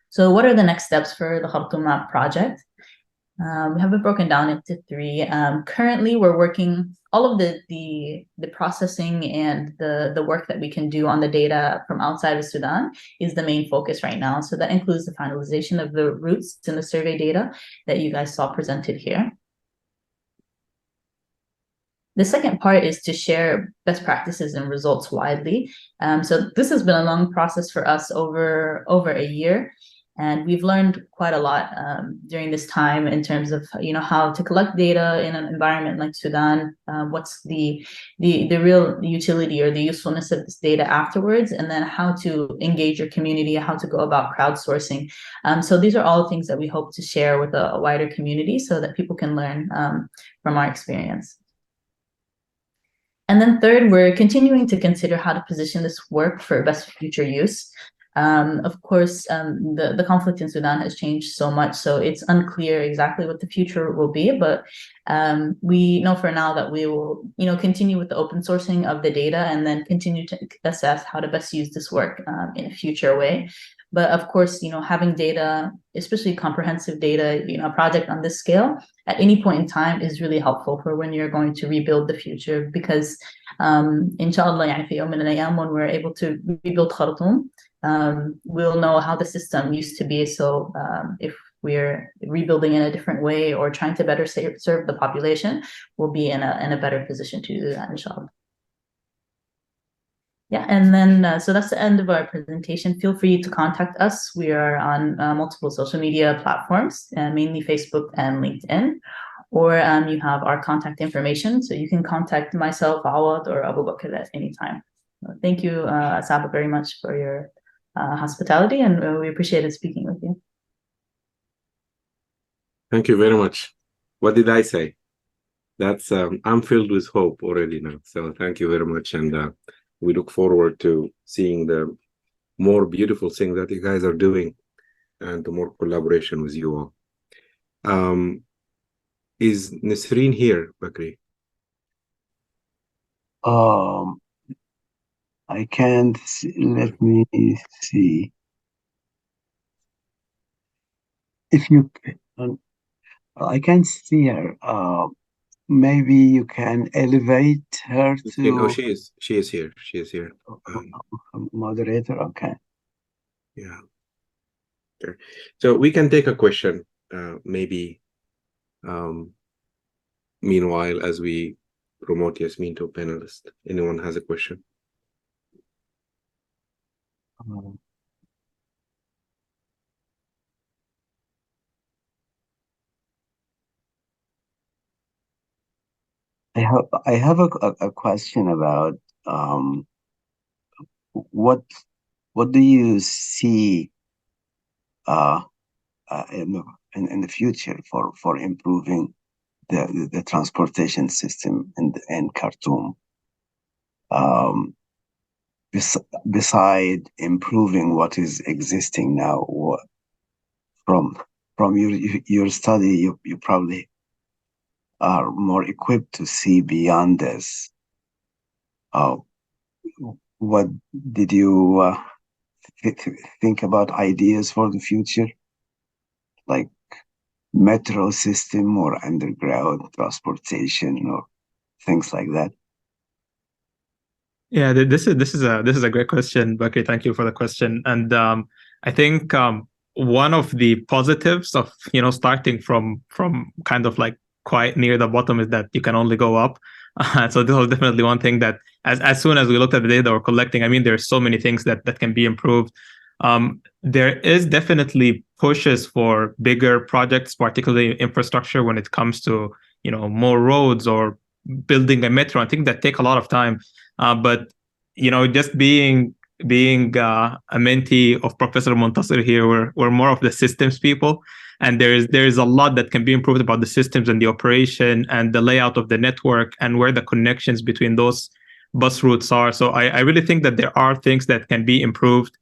So what are the next steps for the Khartoum Map project? We have it broken down into 3. Currently, we're working all of the processing and the work that we can do on the data from outside of Sudan is the main focus right now. So that includes the finalization of the routes and the survey data that you guys saw presented here. The second part is to share best practices and results widely. So this has been a long process for us over a year. And we've learned quite a lot during this time in terms of how to collect data in an environment like Sudan, what's the real utility or the usefulness of this data afterwards, and then how to engage your community, how to go about crowdsourcing. So these are all things that we hope to share with a wider community so that people can learn from our experience. And then third, we're continuing to consider how to position this work for best future use. Of course, the conflict in Sudan has changed so much, so it's unclear exactly what the future will be. But we know for now that we will, continue with the open sourcing of the data and then continue to assess how to best use this work in a future way. But of course, having data, especially comprehensive data, a project on this scale at any point in time is really helpful for when you're going to rebuild the future. Because inshallah, يعني في يوم من الأيام, when we're able to rebuild Khartoum, we'll know how the system used to be. So if we're rebuilding in a different way or trying to better serve the population, we'll be in a better position to do that, inshallah. Yeah, and then so that's the end of our presentation. Feel free to contact us. We are on multiple social media platforms, mainly Facebook and LinkedIn, or you have our contact information, so you can contact myself, Awad, or Abu Bakr at any time. Thank you, ASAPA, very much for your hospitality, and we appreciated speaking with you. Thank you very much. What did I say? That's I'm filled with hope already now. So thank you very much, and we look forward to seeing the more beautiful things that you guys are doing and to more collaboration with you all. Is Nasreen here, Bakri? I can't see. Let me see. If you, I can't see her. Maybe you can elevate her to. Oh, she is here. She is here. Moderator. Okay. Yeah. Okay. So we can take a question, maybe. Meanwhile, as we promote Yasmin to a panelist, anyone has a question? I have a question about what do you see in the future for improving the transportation system in Khartoum, beside improving what is existing now? From your study, you probably are more equipped to see beyond this. What did you think about ideas for the future, like metro system or underground transportation or things like that? Yeah, this is a great question, Bakri. Thank you for the question. And I think one of the positives of starting from kind of like quite near the bottom is that you can only go up. So this was definitely one thing that as soon as we looked at the data we're collecting, I mean, there's so many things that can be improved. There is definitely pushes for bigger projects, particularly infrastructure, when it comes to more roads or building a metro. I think that take a lot of time. But just being a mentee of Professor Montasser here, we're more of the systems people, and there's a lot that can be improved about the systems and the operation and the layout of the network and where the connections between those bus routes are. So I really think that there are things that can be improved,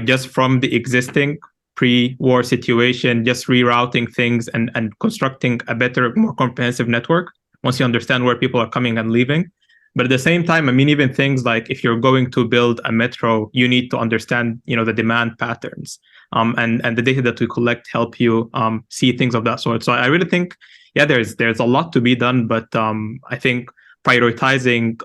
just from the existing pre-war situation, just rerouting things and constructing a better, more comprehensive network once you understand where people are coming and leaving. But at the same time, I mean, even things like if you're going to build a metro, you need to understand, the demand patterns, and the data that we collect help you see things of that sort. So I really think, yeah, there's a lot to be done, but I think prioritizing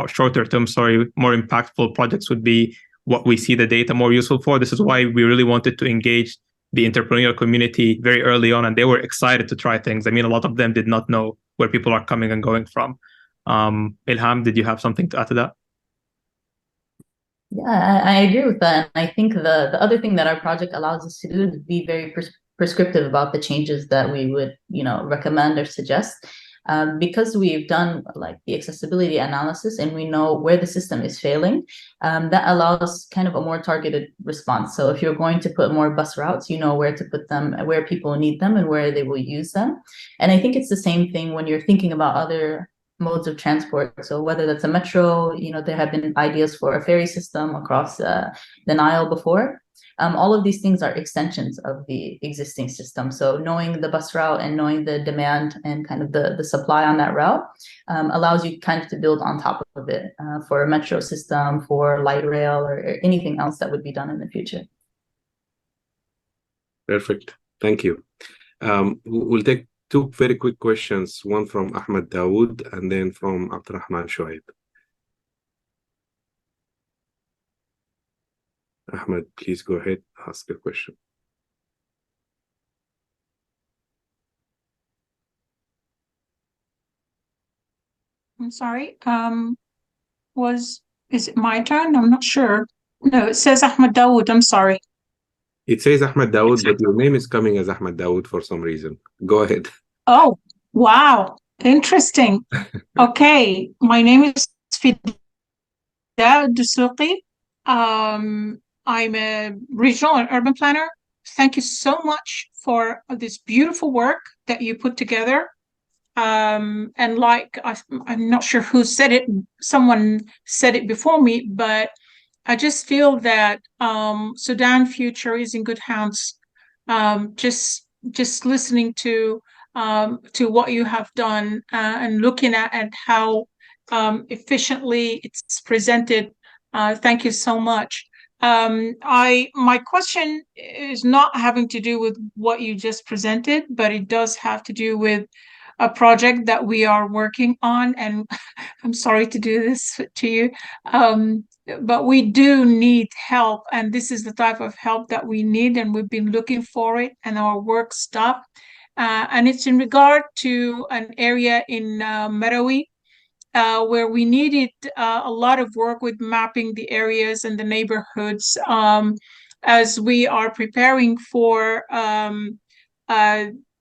shorter term, more impactful projects would be what we see the data more useful for. This is why we really wanted to engage the entrepreneurial community very early on, and they were excited to try things. I mean, a lot of them did not know where people are coming and going from. Ilham, did you have something to add to that? Yeah, I agree with that. And I think the other thing that our project allows us to do is be very prescriptive about the changes that we would, recommend or suggest. Because we've done like the accessibility analysis and we know where the system is failing, that allows kind of a more targeted response. So if you're going to put more bus routes, you know where to put them, where people need them and where they will use them. And I think it's the same thing when you're thinking about other modes of transport. So whether that's a metro, there have been ideas for a ferry system across the Nile before. All of these things are extensions of the existing system. So knowing the bus route and knowing the demand and kind of the supply on that route allows you kind of to build on top of it for a metro system, for light rail, or anything else that would be done in the future. Perfect. Thank you. We'll take two very quick questions, one from Ahmed Dawood and then from Abdurrahman Shoaib. Ahmed, please go ahead, ask your question. I'm sorry. Is it my turn? I'm not sure. No, it says Ahmed Dawood. I'm sorry. It says Ahmed Dawood, but your name is coming as Ahmed Dawood for some reason. Go ahead. Oh, wow. Interesting. Okay. My name is Fida Dusuqi. I'm a regional and urban planner. Thank you so much for this beautiful work that you put together. And like, I'm not sure who said it. Someone said it before me, but I just feel that Sudan future is in good hands. Just listening to what you have done and looking at how efficiently it's presented. Thank you so much. My question is not having to do with what you just presented, but it does have to do with a project that we are working on, and I'm sorry to do this to you, but we do need help, and this is the type of help that we need, and we've been looking for it, and our work stopped. And it's in regard to an area in Marawi, where we needed a lot of work with mapping the areas and the neighborhoods as we are preparing for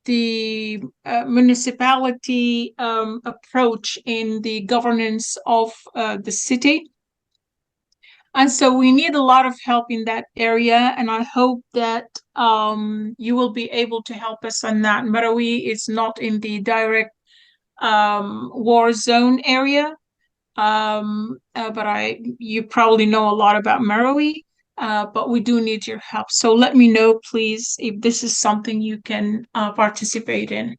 the municipality approach in the governance of the city. And so we need a lot of help in that area, and I hope that you will be able to help us on that. Marawi is not in the direct war zone area, but you probably know a lot about Marawi. But we do need your help. So let me know, please, if this is something you can participate in.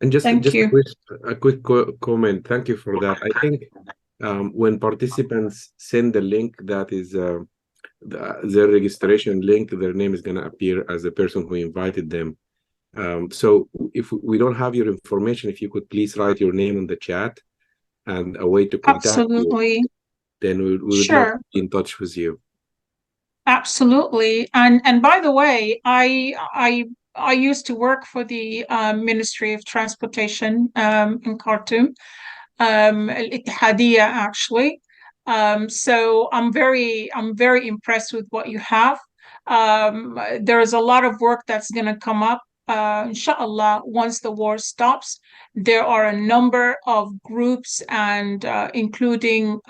And just Thank you. a quick comment. Thank you for that. I think when participants send the link that is their registration link, their name is going to appear as the person who invited them. So if we don't have your information, if you could please write your name in the chat and a way to contact Absolutely. you, then we would Sure. love to be in touch with you. Absolutely. And by the way, I used to work for the Ministry of Transportation in Khartoum, Al-Ittihadiyya, actually. So I'm very impressed with what you have. There's a lot of work that's going to come up, inshallah, once the war stops. There are a number of groups and including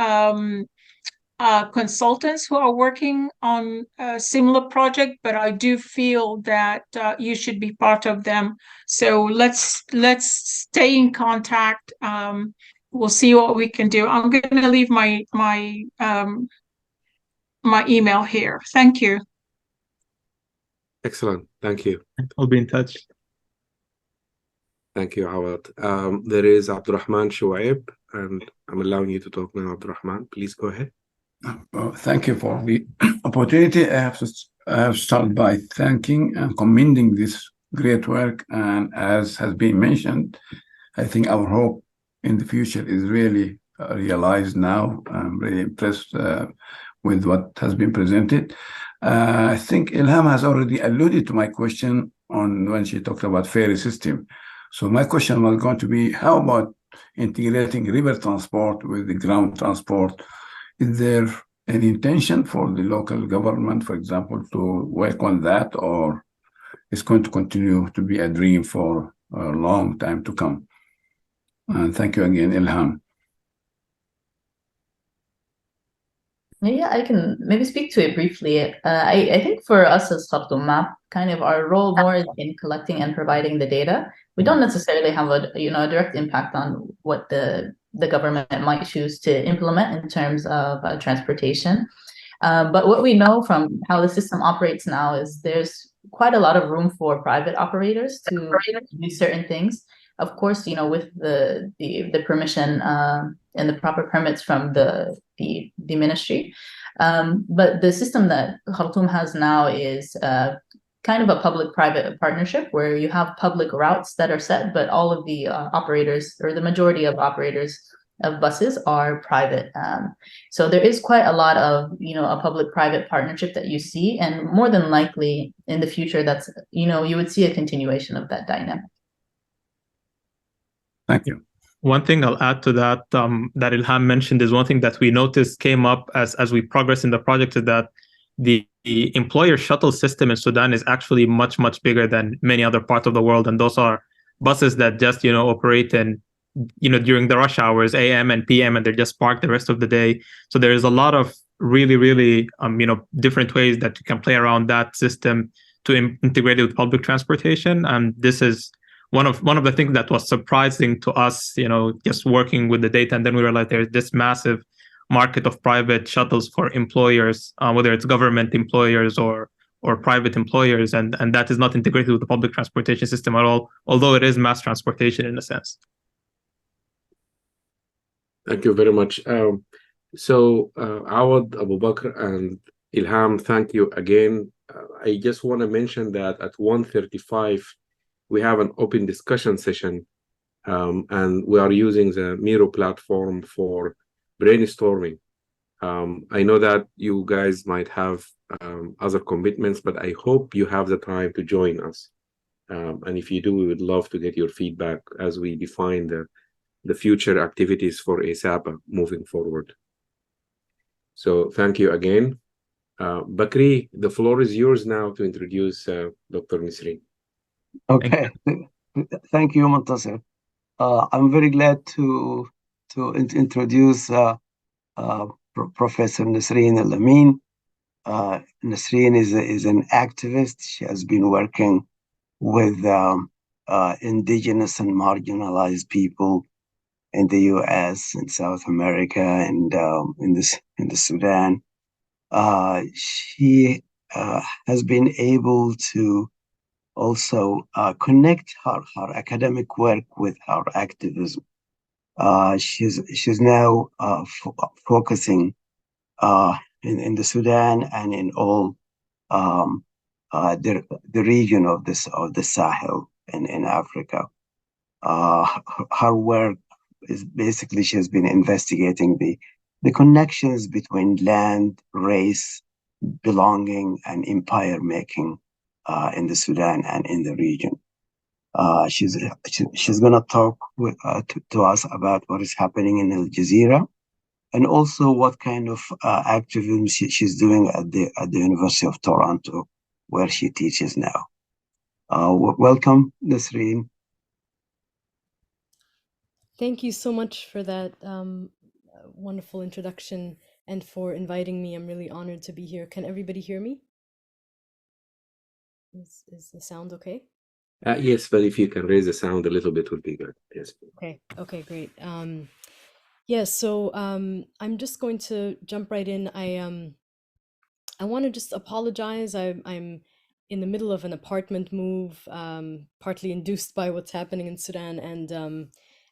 consultants who are working on a similar project, but I do feel that you should be part of them. So let's stay in contact. We'll see what we can do. I'm going to leave my email here. Thank you. Excellent. Thank you. I'll be in touch. Thank you, Awad. There is Abdurrahman Shoaib, and I'm allowing you to talk now, Abdurrahman. Please go ahead. Well, thank you for the opportunity. I have to start by thanking and commending this great work. And as has been mentioned, I think our hope in the future is really realized now. I'm really impressed with what has been presented. I think Ilham has already alluded to my question on when she talked about ferry system. So my question was going to be, how about integrating river transport with the ground transport? Is there an intention for the local government, for example, to work on that, or it's going to continue to be a dream for a long time to come? And thank you again, Ilham. Yeah, I can maybe speak to it briefly. I think for us as Khartoum Map, kind of our role more is in collecting and providing the data. We don't necessarily have a direct impact on what the government might choose to implement in terms of transportation. But what we know from how the system operates now is there's quite a lot of room for private operators to do certain things. Of course, with the permission and the proper permits from the ministry. But the system that Khartoum has now is kind of a public-private partnership where you have public routes that are set, but all of the operators or the majority of operators of buses are private. So there is quite a lot of, a public-private partnership that you see, and more than likely in the future, that's, you would see a continuation of that dynamic. Thank you. One thing I'll add to that, that Ilham mentioned, is one thing that we noticed came up as we progress in the project, is that the employer shuttle system in Sudan is actually much, much bigger than many other parts of the world. And those are buses that just, operate in, during the rush hours, AM and PM, and they're just parked the rest of the day. So there is a lot of really, really, different ways that you can play around that system to integrate it with public transportation. And this is one of the things that was surprising to us, just working with the data, and then we realized there's this massive market of private shuttles for employers, whether it's government employers or private employers, and that is not integrated with the public transportation system at all, although it is mass transportation in a sense. Thank you very much. So Awad, Abu Bakr, and Ilham, thank you again. I just want to mention that at 1:35 we have an open discussion session, and we are using the Miro platform for brainstorming. I know that you guys might have other commitments, but I hope you have the time to join us. And if you do, we would love to get your feedback as we define the future activities for ASAPA moving forward. So thank you again. Bakri, the floor is yours now to introduce Dr. Nisreen. Okay, thank you, Muntasir. I'm very glad to introduce Professor Nisreen Al-Amin. Nisreen is an activist. She has been working with indigenous and marginalized people in the U.S. and South America and in the Sudan. She has been able to also connect her academic work with her activism. She's now focusing in the Sudan and in all the region of the Sahel in Africa. Her work is basically, she has been investigating the connections between land, race, belonging, and empire making in the Sudan and in the region. She's going to talk to us about what is happening in Al Jazeera, and also what kind of activism she's doing at the University of Toronto, where she teaches now. Welcome, Nisreen. Thank you so much for that wonderful introduction and for inviting me. I'm really honored to be here. Can everybody hear me? Is the sound okay? Yes, but if you can raise the sound a little bit would be good. Yes. Okay, great. Yeah, so I'm just going to jump right in. I want to just apologize. I'm in the middle of an apartment move, partly induced by what's happening in Sudan,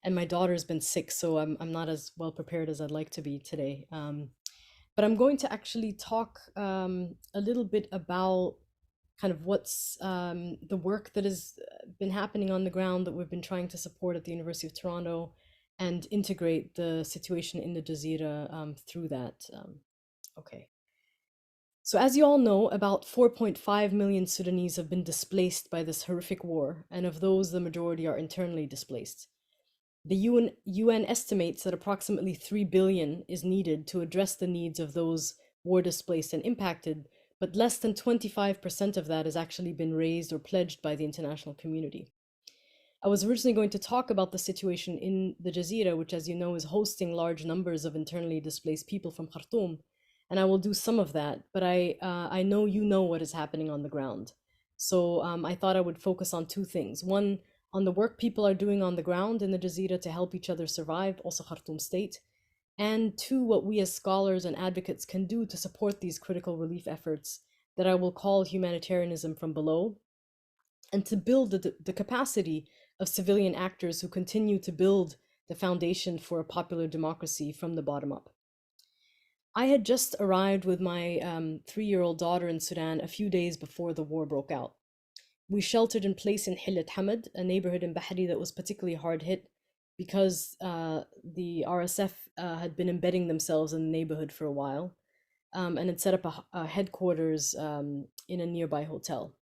and my daughter's been sick, so I'm not as well prepared as I'd like to be today. But I'm going to actually talk a little bit about kind of what's the work that has been happening on the ground that we've been trying to support at the University of Toronto, and integrate the situation in the Jazeera through that. Okay. So as you all know, about 4.5 million Sudanese have been displaced by this horrific war, and of those, the majority are internally displaced. The UN estimates that approximately 3 billion is needed to address the needs of those war displaced and impacted, but less than 25% of that has actually been raised or pledged by the international community. I was originally going to talk about the situation in the Jazeera, which, as you know, is hosting large numbers of internally displaced people from Khartoum. and I will do some of that, but I know you know what is happening on the ground. So I thought I would focus on two things. One, on the work people are doing on the ground in the Jazeera to help each other survive, also Khartoum State, and two, what we as scholars and advocates can do to support these critical relief efforts that I will call humanitarianism from below, and to build the capacity of civilian actors who continue to build the foundation for a popular democracy from the bottom up. I had just arrived with my 3-year-old daughter in Sudan a few days before the war broke out. We sheltered in place in Hillet Hamad, a neighborhood in Bahri that was particularly hard hit because the RSF had been embedding themselves in the neighborhood for a while, and had set up a headquarters in a nearby hotel,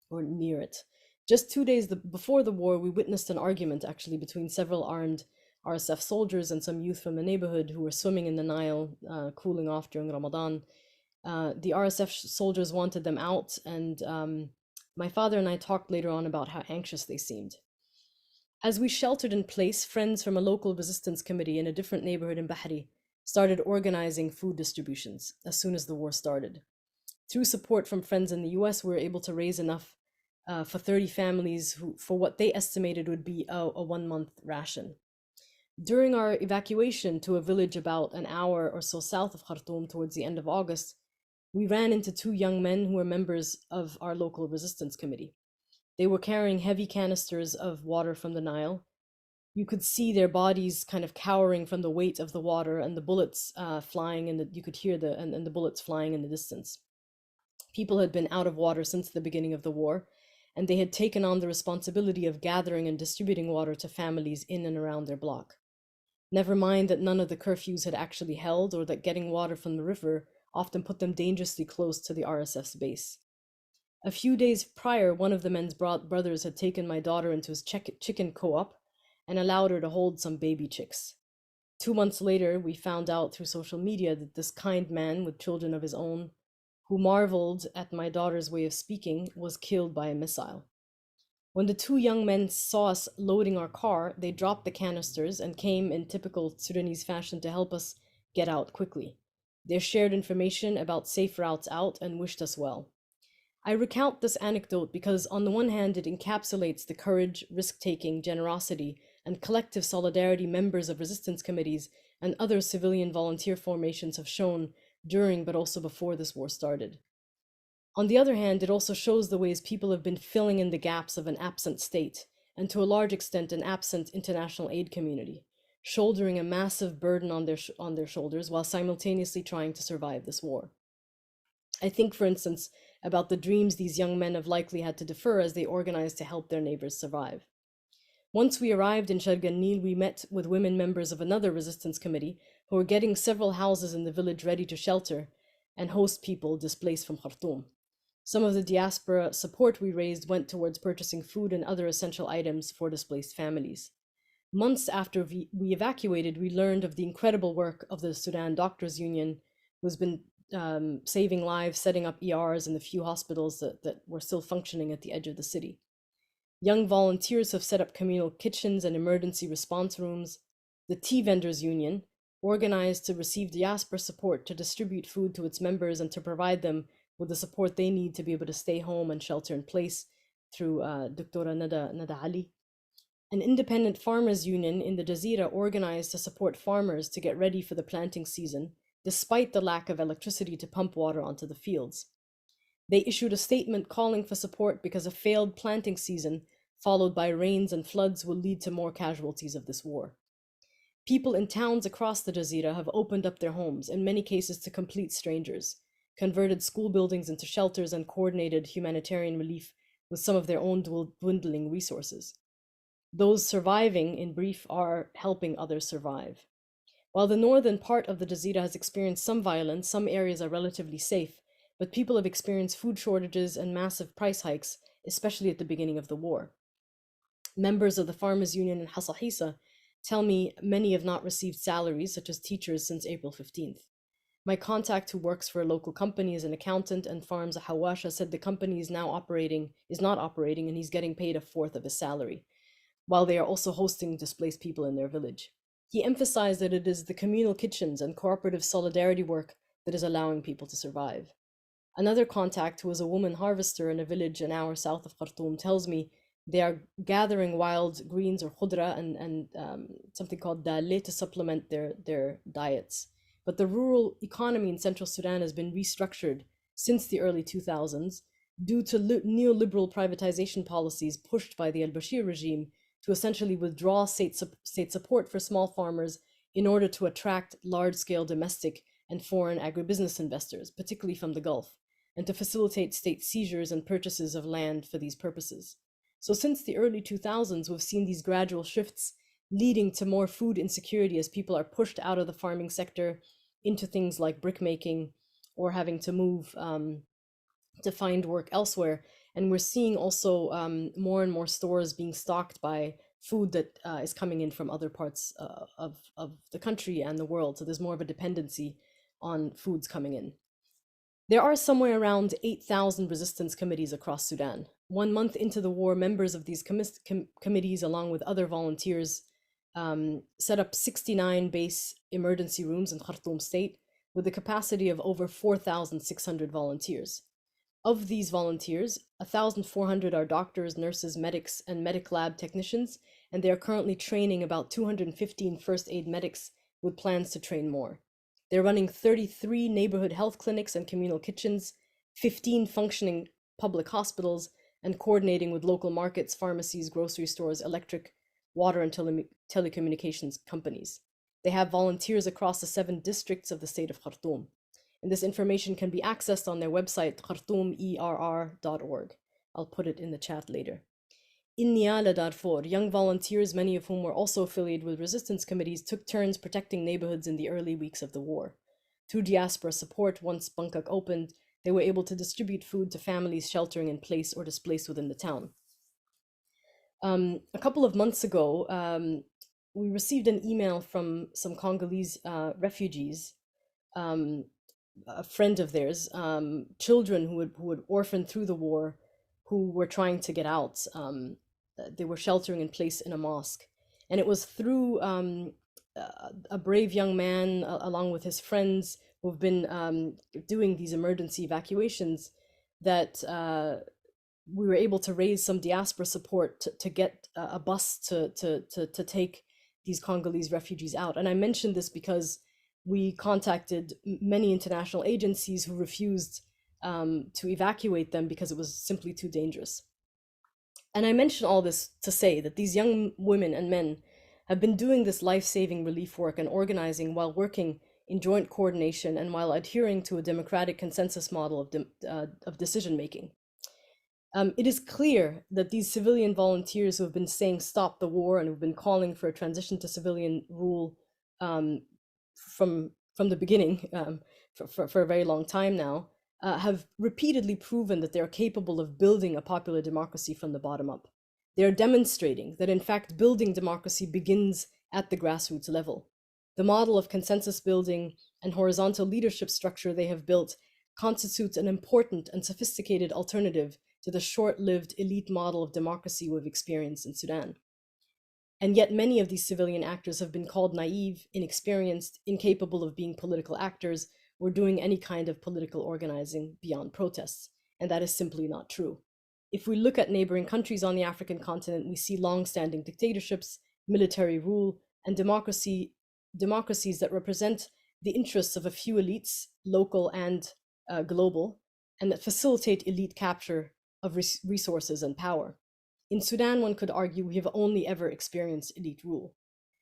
or near it. Just 2 days before the war, we witnessed an argument actually between several armed RSF soldiers and some youth from the neighborhood who were swimming in the Nile, cooling off during Ramadan. The RSF soldiers wanted them out, and my father and I talked later on about how anxious they seemed. As we sheltered in place, friends from a local resistance committee in a different neighborhood in Bahri started organizing food distributions as soon as the war started. Through support from friends in the US, we were able to raise enough for 30 families for what they estimated would be a 1-month ration. During our evacuation to a village about an hour or so south of Khartoum towards the end of August, we ran into 2 young men who were members of our local resistance committee. They were carrying heavy canisters of water from the Nile. You could see their bodies kind of cowering from the weight of the water and the bullets flying, and you could hear the bullets flying in the distance. People had been out of water since the beginning of the war, and they had taken on the responsibility of gathering and distributing water to families in and around their block. Never mind that none of the curfews had actually held, or that getting water from the river often put them dangerously close to the RSF's base. A few days prior, one of the men's brothers had taken my daughter into his chicken co-op and allowed her to hold some baby chicks. 2 months later, we found out through social media that this kind man with children of his own, who marveled at my daughter's way of speaking, was killed by a missile. When the 2 young men saw us loading our car, they dropped the canisters and came in typical Sudanese fashion to help us get out quickly. They shared information about safe routes out and wished us well. I recount this anecdote because on the one hand, it encapsulates the courage, risk-taking, generosity, and collective solidarity members of resistance committees and other civilian volunteer formations have shown during but also before this war started. On the other hand, it also shows the ways people have been filling in the gaps of an absent state, and to a large extent an absent international aid community, shouldering a massive burden on their shoulders while simultaneously trying to survive this war. I think, for instance, about the dreams these young men have likely had to defer as they organized to help their neighbors survive. Once we arrived in Sharq al-Nil, we met with women members of another resistance committee who were getting several houses in the village ready to shelter and host people displaced from Khartoum. Some of the diaspora support we raised went towards purchasing food and other essential items for displaced families. Months after we evacuated, we learned of the incredible work of the Sudan Doctors Union, who's been saving lives, setting up ERs in the few hospitals that were still functioning at the edge of the city. Young volunteers have set up communal kitchens and emergency response rooms. The Tea Vendors Union organized to receive diaspora support to distribute food to its members and to provide them with the support they need to be able to stay home and shelter in place through Dr. Nada Ali. An independent farmers union in the Jazeera organized to support farmers to get ready for the planting season, despite the lack of electricity to pump water onto the fields. They issued a statement calling for support because a failed planting season, followed by rains and floods, will lead to more casualties of this war. People in towns across the Jazeera have opened up their homes, in many cases to complete strangers, converted school buildings into shelters, and coordinated humanitarian relief with some of their own dwindling resources. Those surviving, in brief, are helping others survive. While the northern part of the Jazeera has experienced some violence, some areas are relatively safe, but people have experienced food shortages and massive price hikes, especially at the beginning of the war. Members of the Farmers Union in Hasahisa tell me many have not received salaries, such as teachers, since April 15th. My contact who works for a local company is an accountant and farms a hawasha said the company is not operating, and he's getting paid a fourth of his salary, while they are also hosting displaced people in their village. He emphasized that it is the communal kitchens and cooperative solidarity work that is allowing people to survive. Another contact, who is a woman harvester in a village an hour south of Khartoum, tells me they are gathering wild greens or khudra and something called dalle to supplement their diets. But the rural economy in central Sudan has been restructured since the early 2000s due to neoliberal privatization policies pushed by the al-Bashir regime to essentially withdraw state support for small farmers in order to attract large-scale domestic and foreign agribusiness investors, particularly from the Gulf, and to facilitate state seizures and purchases of land for these purposes. So since the early 2000s, we've seen these gradual shifts leading to more food insecurity as people are pushed out of the farming sector into things like brickmaking or having to move to find work elsewhere. And we're seeing also more and more stores being stocked by food that is coming in from other parts of the country and the world. So there's more of a dependency on foods coming in. There are somewhere around 8,000 resistance committees across Sudan. 1 month into the war, members of these committees, along with other volunteers, set up 69 base emergency rooms in Khartoum state with a capacity of over 4,600 volunteers. Of these volunteers, 1,400 are doctors, nurses, medics, and medic lab technicians, and they are currently training about 215 first aid medics with plans to train more. They're running 33 neighborhood health clinics and communal kitchens, 15 functioning public hospitals, and coordinating with local markets, pharmacies, grocery stores, electric, water, and telecommunications companies. They have volunteers across the 7 districts of the state of Khartoum. And this information can be accessed on their website, khartoumerr.org. I'll put it in the chat later. In Niala, Darfur, young volunteers, many of whom were also affiliated with resistance committees, took turns protecting neighborhoods in the early weeks of the war. Through diaspora support, once Bangkok opened, they were able to distribute food to families sheltering in place or displaced within the town. A couple of months ago, we received an email from some Congolese refugees, a friend of theirs, children who had orphaned through the war, who were trying to get out. They were sheltering in place in a mosque. And it was through a brave young man, along with his friends, who've been doing these emergency evacuations, that we were able to raise some diaspora support to get a bus to take these Congolese refugees out. And I mentioned this because we contacted many international agencies who refused to evacuate them because it was simply too dangerous. And I mention all this to say that these young women and men have been doing this life-saving relief work and organizing while working in joint coordination and while adhering to a democratic consensus model of decision-making. It is clear that these civilian volunteers who have been saying stop the war and who've been calling for a transition to civilian rule from the beginning for a very long time now, have repeatedly proven that they are capable of building a popular democracy from the bottom up. They are demonstrating that, in fact, building democracy begins at the grassroots level. The model of consensus building and horizontal leadership structure they have built constitutes an important and sophisticated alternative to the short-lived elite model of democracy we've experienced in Sudan. And yet many of these civilian actors have been called naive, inexperienced, incapable of being political actors or doing any kind of political organizing beyond protests. And that is simply not true. If we look at neighboring countries on the African continent, we see long-standing dictatorships, military rule, and democracies that represent the interests of a few elites, local and global, and that facilitate elite capture of resources and power. In Sudan, one could argue we have only ever experienced elite rule.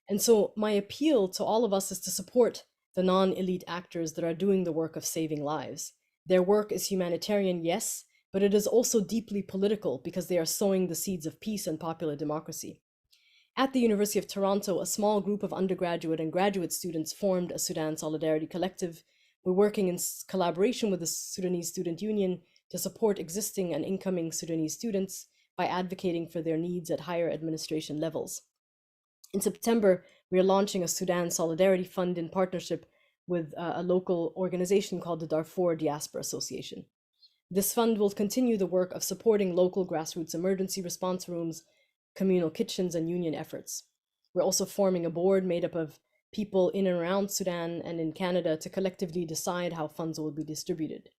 And so my appeal to all of us is to support the non-elite actors that are doing the work of saving lives. Their work is humanitarian, yes, but it is also deeply political because they are sowing the seeds of peace and popular democracy. At the University of Toronto, a small group of undergraduate and graduate students formed a Sudan Solidarity Collective. We're working in collaboration with the Sudanese Student Union to support existing and incoming Sudanese students by advocating for their needs at higher administration levels. In September, we are launching a Sudan Solidarity Fund in partnership with a local organization called the Darfur Diaspora Association. This fund will continue the work of supporting local grassroots emergency response rooms, communal kitchens, and union efforts. We're also forming a board made up of people in and around Sudan and in Canada to collectively decide how funds will be distributed.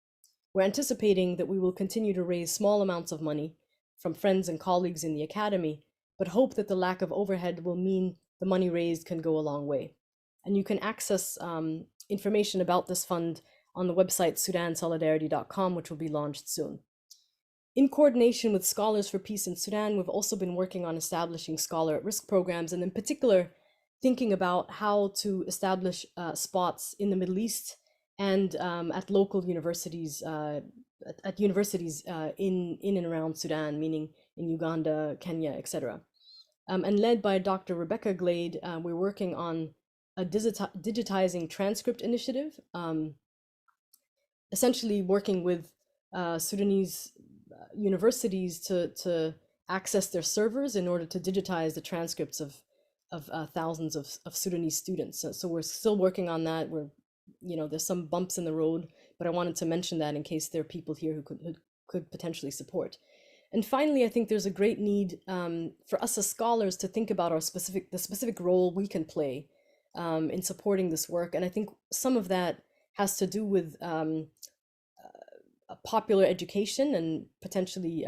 We're anticipating that we will continue to raise small amounts of money from friends and colleagues in the academy, but hope that the lack of overhead will mean the money raised can go a long way. And you can access information about this fund on the website sudansolidarity.com, which will be launched soon. In coordination with Scholars for Peace in Sudan, we've also been working on establishing scholar at risk programs, and in particular, thinking about how to establish spots in the Middle East and at local universities, at universities in and around Sudan, meaning in Uganda, Kenya, etc. And led by Dr. Rebecca Glade, we're working on a digitizing transcript initiative, essentially working with Sudanese universities to access their servers in order to digitize the transcripts of thousands of Sudanese students. So we're still working on that. There's some bumps in the road, but I wanted to mention that in case there are people here who could potentially support. And finally, I think there's a great need for us as scholars to think about the specific role we can play in supporting this work. And I think some of that has to do with popular education and potentially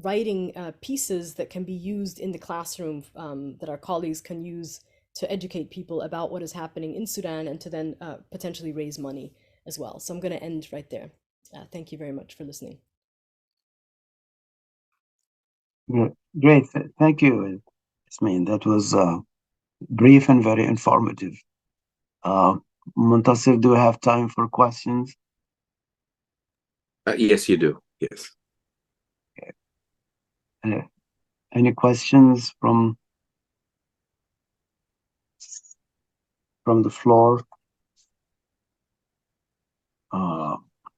writing pieces that can be used in the classroom that our colleagues can use to educate people about what is happening in Sudan and to then potentially raise money as well. So I'm going to end right there. Thank you very much for listening. Yeah, great. Thank you, Yasmin. That was brief and very informative. Muntasir, do we have time for questions? Yes, you do. Yes. Okay. Any questions from the floor?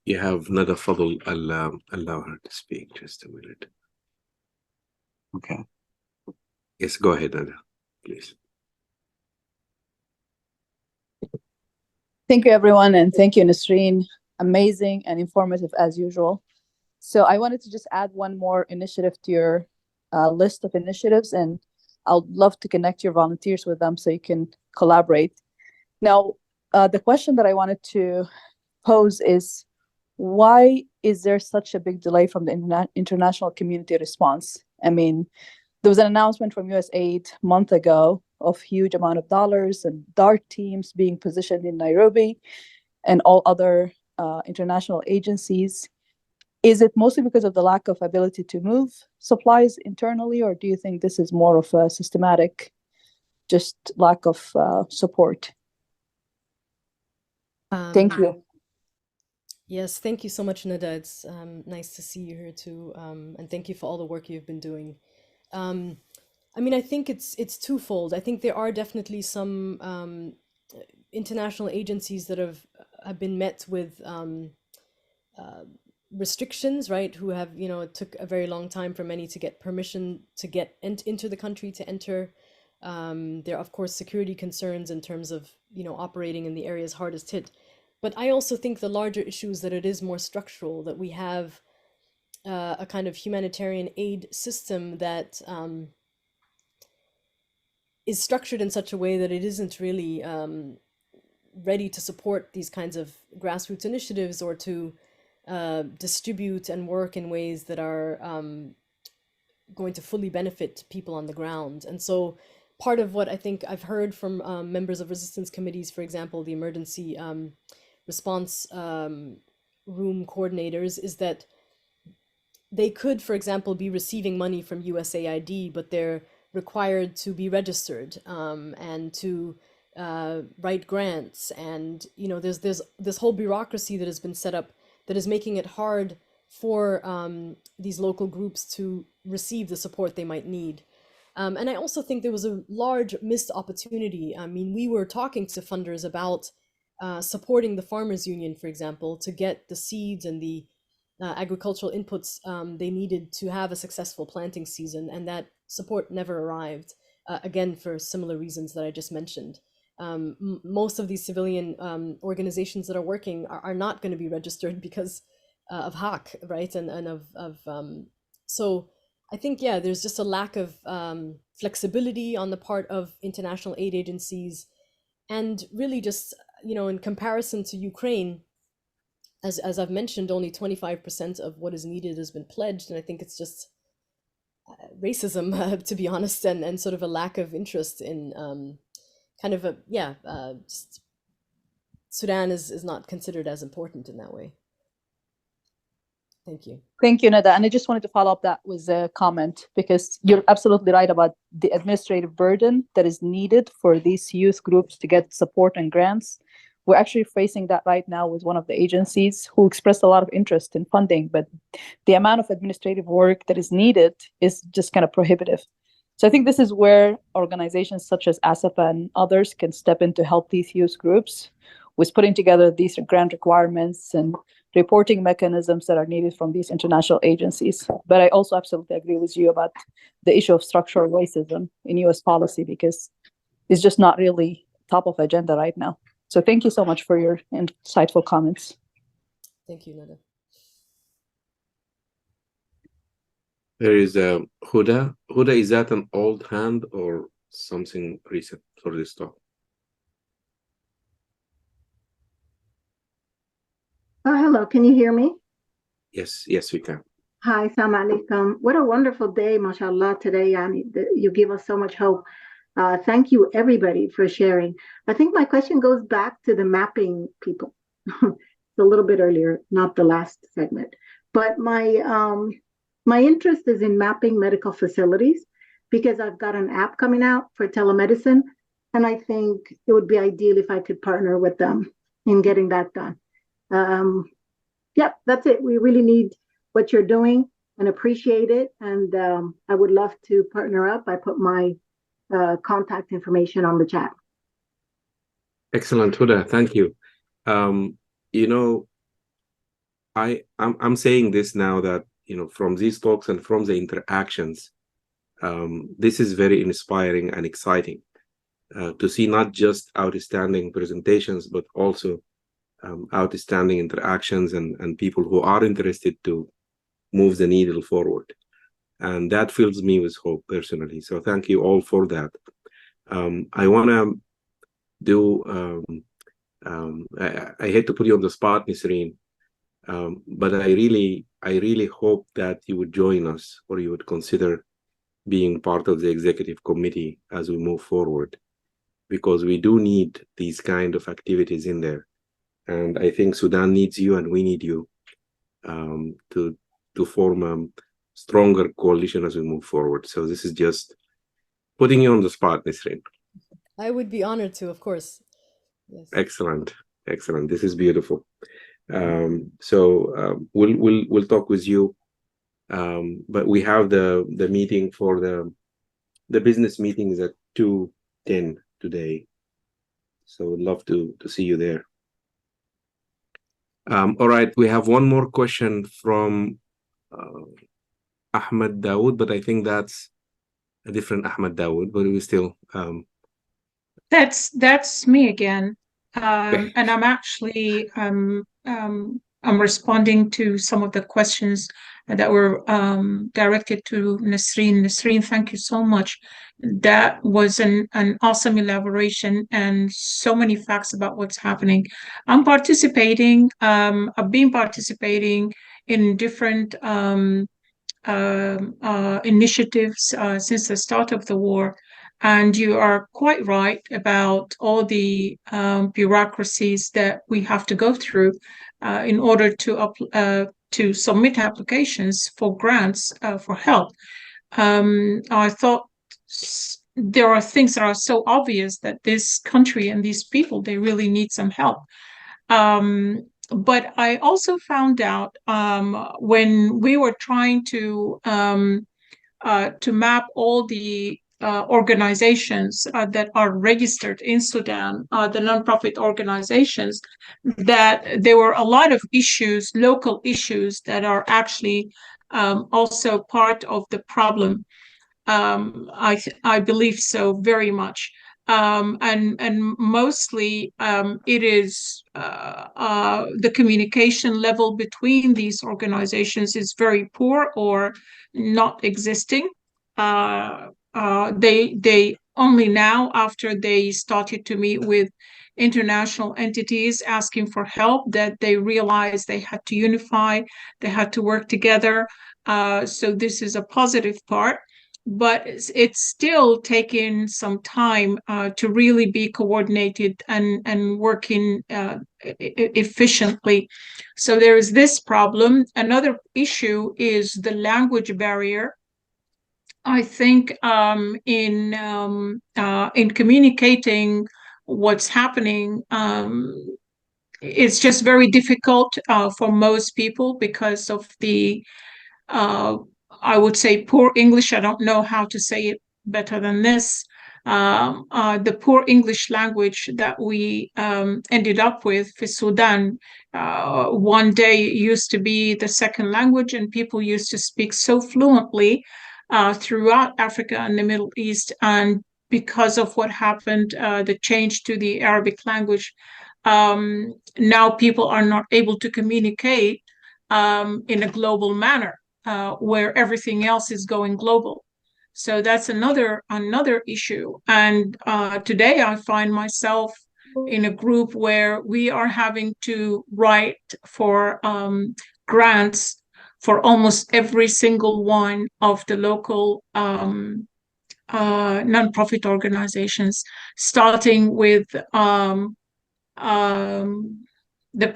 You have Nada Fadl. Allow her to speak just a minute. Okay. Yes, go ahead, Nada, please. Thank you, everyone, and thank you, Nasreen. Amazing and informative as usual. So I wanted to just add one more initiative to your list of initiatives, and I'd love to connect your volunteers with them so you can collaborate. Now, the question that I wanted to pose is, why is there such a big delay from the international community response? I mean, there was an announcement from USAID a month ago of huge amount of dollars and DART teams being positioned in Nairobi and all other international agencies. Is it mostly because of the lack of ability to move supplies internally, or do you think this is more of a systematic, just lack of support? Thank you. Yes, thank you so much, Nada. It's nice to see you here too, and thank you for all the work you've been doing. I mean, I think it's twofold. I think there are definitely some international agencies that have been met with restrictions, right? Who have, it took a very long time for many to get permission to get into the country to enter. There are, of course, security concerns in terms of, operating in the areas hardest hit. But I also think the larger issue is that it is more structural, that we have a kind of humanitarian aid system that is structured in such a way that it isn't really ready to support these kinds of grassroots initiatives or to distribute and work in ways that are going to fully benefit people on the ground. And so part of what I think I've heard from members of resistance committees, for example, the emergency response room coordinators, is that they could, for example, be receiving money from USAID, but they're required to be registered and to write grants. And, there's this whole bureaucracy that has been set up that is making it hard for these local groups to receive the support they might need. And I also think there was a large missed opportunity. I mean, we were talking to funders about supporting the Farmers Union, for example, to get the seeds and the agricultural inputs they needed to have a successful planting season, and that support never arrived, again, for similar reasons that I just mentioned. Most of these civilian organizations that are working are not going to be registered because of HAC, right? So I think, yeah, there's just a lack of flexibility on the part of international aid agencies. And really just, in comparison to Ukraine, as I've mentioned, only 25% of what is needed has been pledged. And I think it's just racism, to be honest, and sort of a lack of interest in kind of just Sudan is not considered as important in that way. Thank you. Thank you, Nada. And I just wanted to follow up that with a comment, because you're absolutely right about the administrative burden that is needed for these youth groups to get support and grants. We're actually facing that right now with one of the agencies who expressed a lot of interest in funding, but the amount of administrative work that is needed is just kind of prohibitive. So I think this is where organizations such as ASAPA and others can step in to help these youth groups with putting together these grant requirements and reporting mechanisms that are needed from these international agencies. But I also absolutely agree with you about the issue of structural racism in US policy, because it's just not really top of agenda right now. So thank you so much for your insightful comments. Thank you, Nada. There is a Huda. Huda, is that an old hand or something recent for this talk? Hello, can you hear me? Yes, we can. Hi, Assalamu alaikum. What a wonderful day, mashallah, today. You give us so much hope. Thank you, everybody, for sharing. I think my question goes back to the mapping people. It's a little bit earlier, not the last segment. But my interest is in mapping medical facilities, because I've got an app coming out for telemedicine, and I think it would be ideal if I could partner with them in getting that done. Yep, that's it. We really need what you're doing and appreciate it. And I would love to partner up. I put my contact information on the chat. Excellent, Huda. Thank you. I'm saying this now that, from these talks and from the interactions, this is very inspiring and exciting to see not just outstanding presentations, but also outstanding interactions and people who are interested to move the needle forward. And that fills me with hope personally. So thank you all for that. I want to do, I hate to put you on the spot, Nisreen, but I really hope that you would join us, or you would consider being part of the executive committee as we move forward, because we do need these kind of activities in there. And I think Sudan needs you, and we need you to form a stronger coalition as we move forward. So this is just putting you on the spot, Nisreen. I would be honored to, of course. Yes. Excellent. This is beautiful. So we'll talk with you. But we have the meeting for the business meeting is at 2:10 today. So we'd love to see you there. All right, we have one more question from Ahmed Dawood, but I think that's a different Ahmed Dawood, but we still That's me again. And I'm actually I'm responding to some of the questions that were directed to Nasreen. Nasreen, thank you so much. That was an awesome elaboration and so many facts about what's happening. I'm participating. I've been participating in different initiatives since the start of the war. And you are quite right about all the bureaucracies that we have to go through in order to submit applications for grants for help. I thought there are things that are so obvious that this country and these people, they really need some help. But I also found out when we were trying to map all the organizations that are registered in Sudan, the nonprofit organizations, that there were a lot of issues, local issues, that are actually also part of the problem. I believe so very much. and mostly it is the communication level between these organizations is very poor or not existing. They only now, after they started to meet with international entities asking for help, that they realized they had to unify, they had to work together. So this is a positive part, but it's still taking some time to really be coordinated and working efficiently. So there is this problem. Another issue is the language barrier. I think in communicating what's happening, it's just very difficult for most people because of the I would say poor English. I don't know how to say it better than this. The poor English language that we ended up with for Sudan. One day it used to be the second language, and people used to speak so fluently throughout Africa and the Middle East. And because of what happened, the change to the Arabic language, now people are not able to communicate in a global manner. Where everything else is going global. So that's another issue. And today I find myself in a group where we are having to write for grants for almost every single one of the local nonprofit organizations, starting with the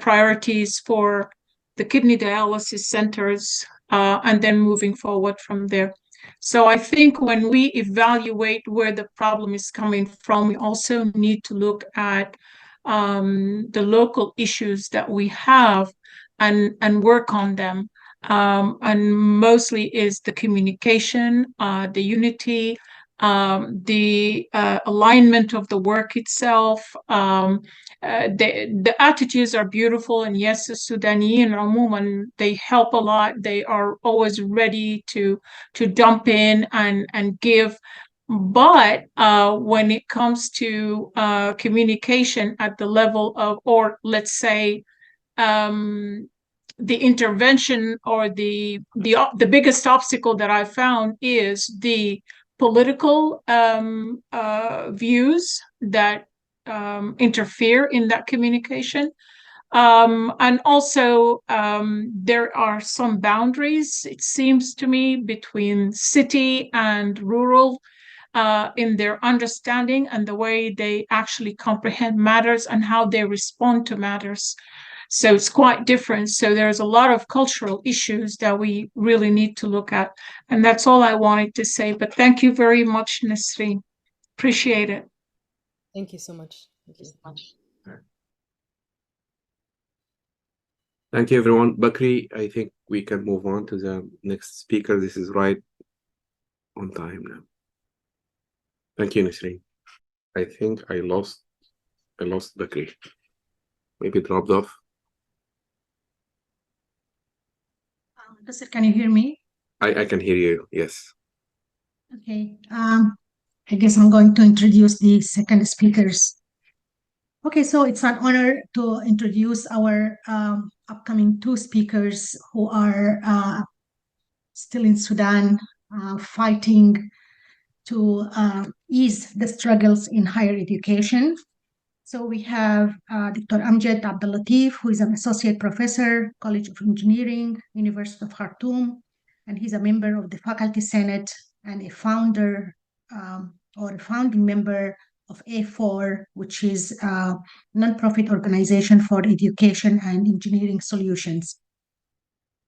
priorities for the kidney dialysis centers, and then moving forward from there. So I think when we evaluate where the problem is coming from, we also need to look at the local issues that we have and work on them. And mostly is the communication, the unity, the alignment of the work itself. The attitudes are beautiful, and yes, the Sudanese and they help a lot. They are always ready to dump in and give. But when it comes to communication at the level of, or let's say, the intervention or the biggest obstacle that I found is the political views that interfere in that communication. And also, there are some boundaries, it seems to me, between city and rural in their understanding and the way they actually comprehend matters and how they respond to matters. So it's quite different. So there's a lot of cultural issues that we really need to look at. And that's all I wanted to say. But thank you very much, Nasreen. Appreciate it. Thank you so much. Thank you, everyone. Bakri, I think we can move on to the next speaker. This is right on time now. Thank you, Nasreen. I think I lost Bakri. Maybe dropped off. Can you hear me? I can hear you, yes. Okay. I guess I'm going to introduce the second speakers. Okay, so it's an honor to introduce our upcoming two speakers who are still in Sudan, fighting to ease the struggles in higher education. So we have Dr. Amjad Abdellatif, who is an associate professor, College of Engineering, University of Khartoum, and he's a member of the Faculty Senate and a founder or a founding member of A4, which is a nonprofit organization for education and engineering solutions.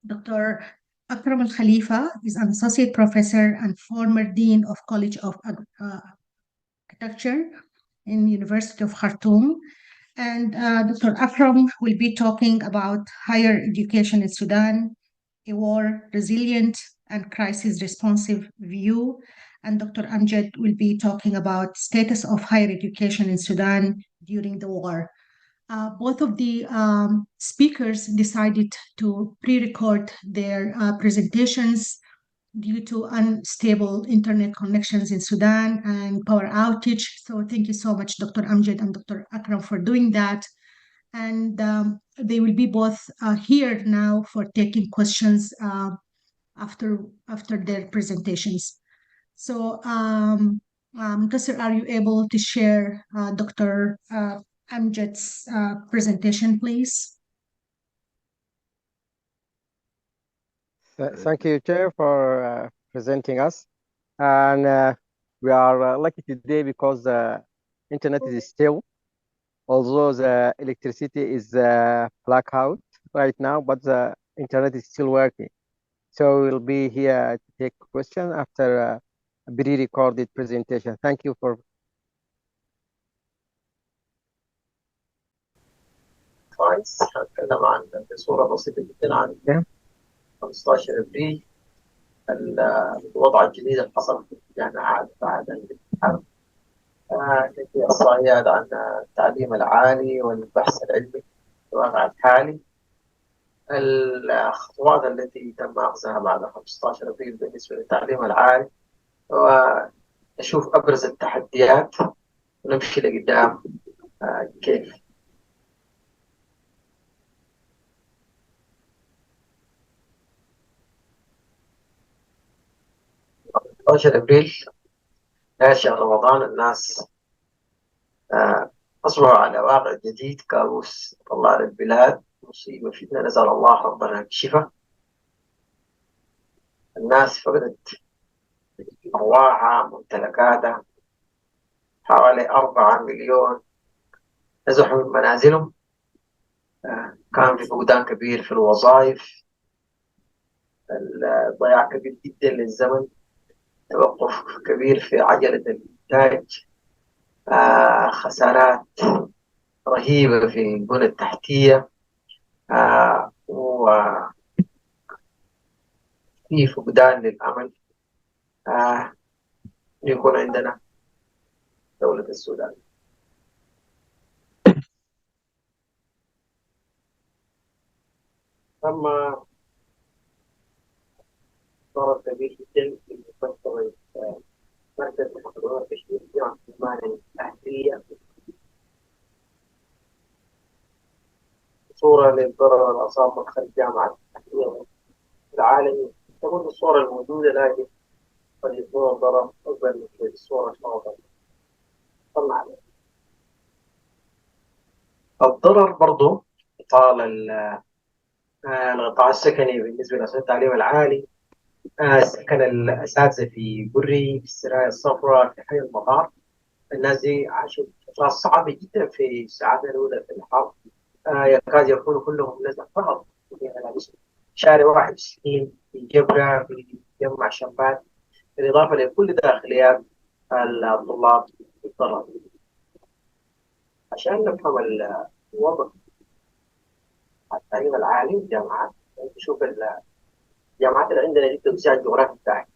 Dr. Akram Al Khalifa is an associate professor and former dean of College of Architecture in University of Khartoum. And Dr. Akram will be talking about higher education in Sudan, a war resilient and crisis responsive view. And Dr. Amjad will be talking about status of higher education in Sudan during the war. Both of the speakers decided to pre-record their presentations due to unstable internet connections in Sudan and power outage. So thank you so much, Dr. Amjad and Dr. Akram, for doing that. And they will be both here now for taking questions after their presentations. So, Mutasser, are you able to share Dr. Amjad's presentation, please? Thank you, Chair, for presenting us. And we are lucky today because the internet is stable, although the electricity is blackout right now, but the internet is still working. So we'll be here to take questions after a pre-recorded presentation. Thank you for. هتكلم عن بصورة بسيطة جدا عن 15 ابريل، الوضع الجديد اللي حصل في الجامعات بعد الامتحان. كيفية الصياد عن التعليم العالي والبحث العلمي في الوضع الحالي، الخطوات التي تم أخذها بعد 15 ابريل بالنسبة للتعليم العالي، ونشوف أبرز التحديات ونمشي لقدام كيف. 15 ابريل شهر رمضان، الناس أصبحوا على واقع جديد، كابوس طلع للبلاد، مصيبة فتنة نزل الله ربنا بشفاء. الناس فقدت أرواحها ممتلكاتها، حوالي 4 مليون نزحوا من منازلهم. كان في فقدان كبير في الوظائف، ضياع كبير جدا للزمن، توقف كبير في عجلة الإنتاج، خسارات رهيبة في البنى التحتية، وفي فقدان للأمل يكون عندنا دولة السودان. أما ضرر كبير جدا في مستوى مركز الحضور التشريعي عن المال الأهلية، صورة للضرر اللي أصاب مدخل جامعة الأهلية العالمي. تكون الصورة الموجودة، لكن قد يكون الضرر أكبر من الصورة الفاضلة. طلع الضرر برضو طال القطاع السكني بالنسبة للتعليم العالي. سكن الأساتذة في بري، في السرايا الصفراء، في حي المطار. الناس دي عاشوا فترات صعبة جدا في الساعات الأولى في الحرب، يكاد يكونوا كلهم نزل فقط في شارع 61 في جبرة، في مجمع شمبات، بالإضافة لكل داخليات الطلاب في الضرر. عشان نفهم الوضع التعليم العالي والجامعات، نشوف الجامعات اللي عندنا دي التوزيع الجغرافي بتاعها.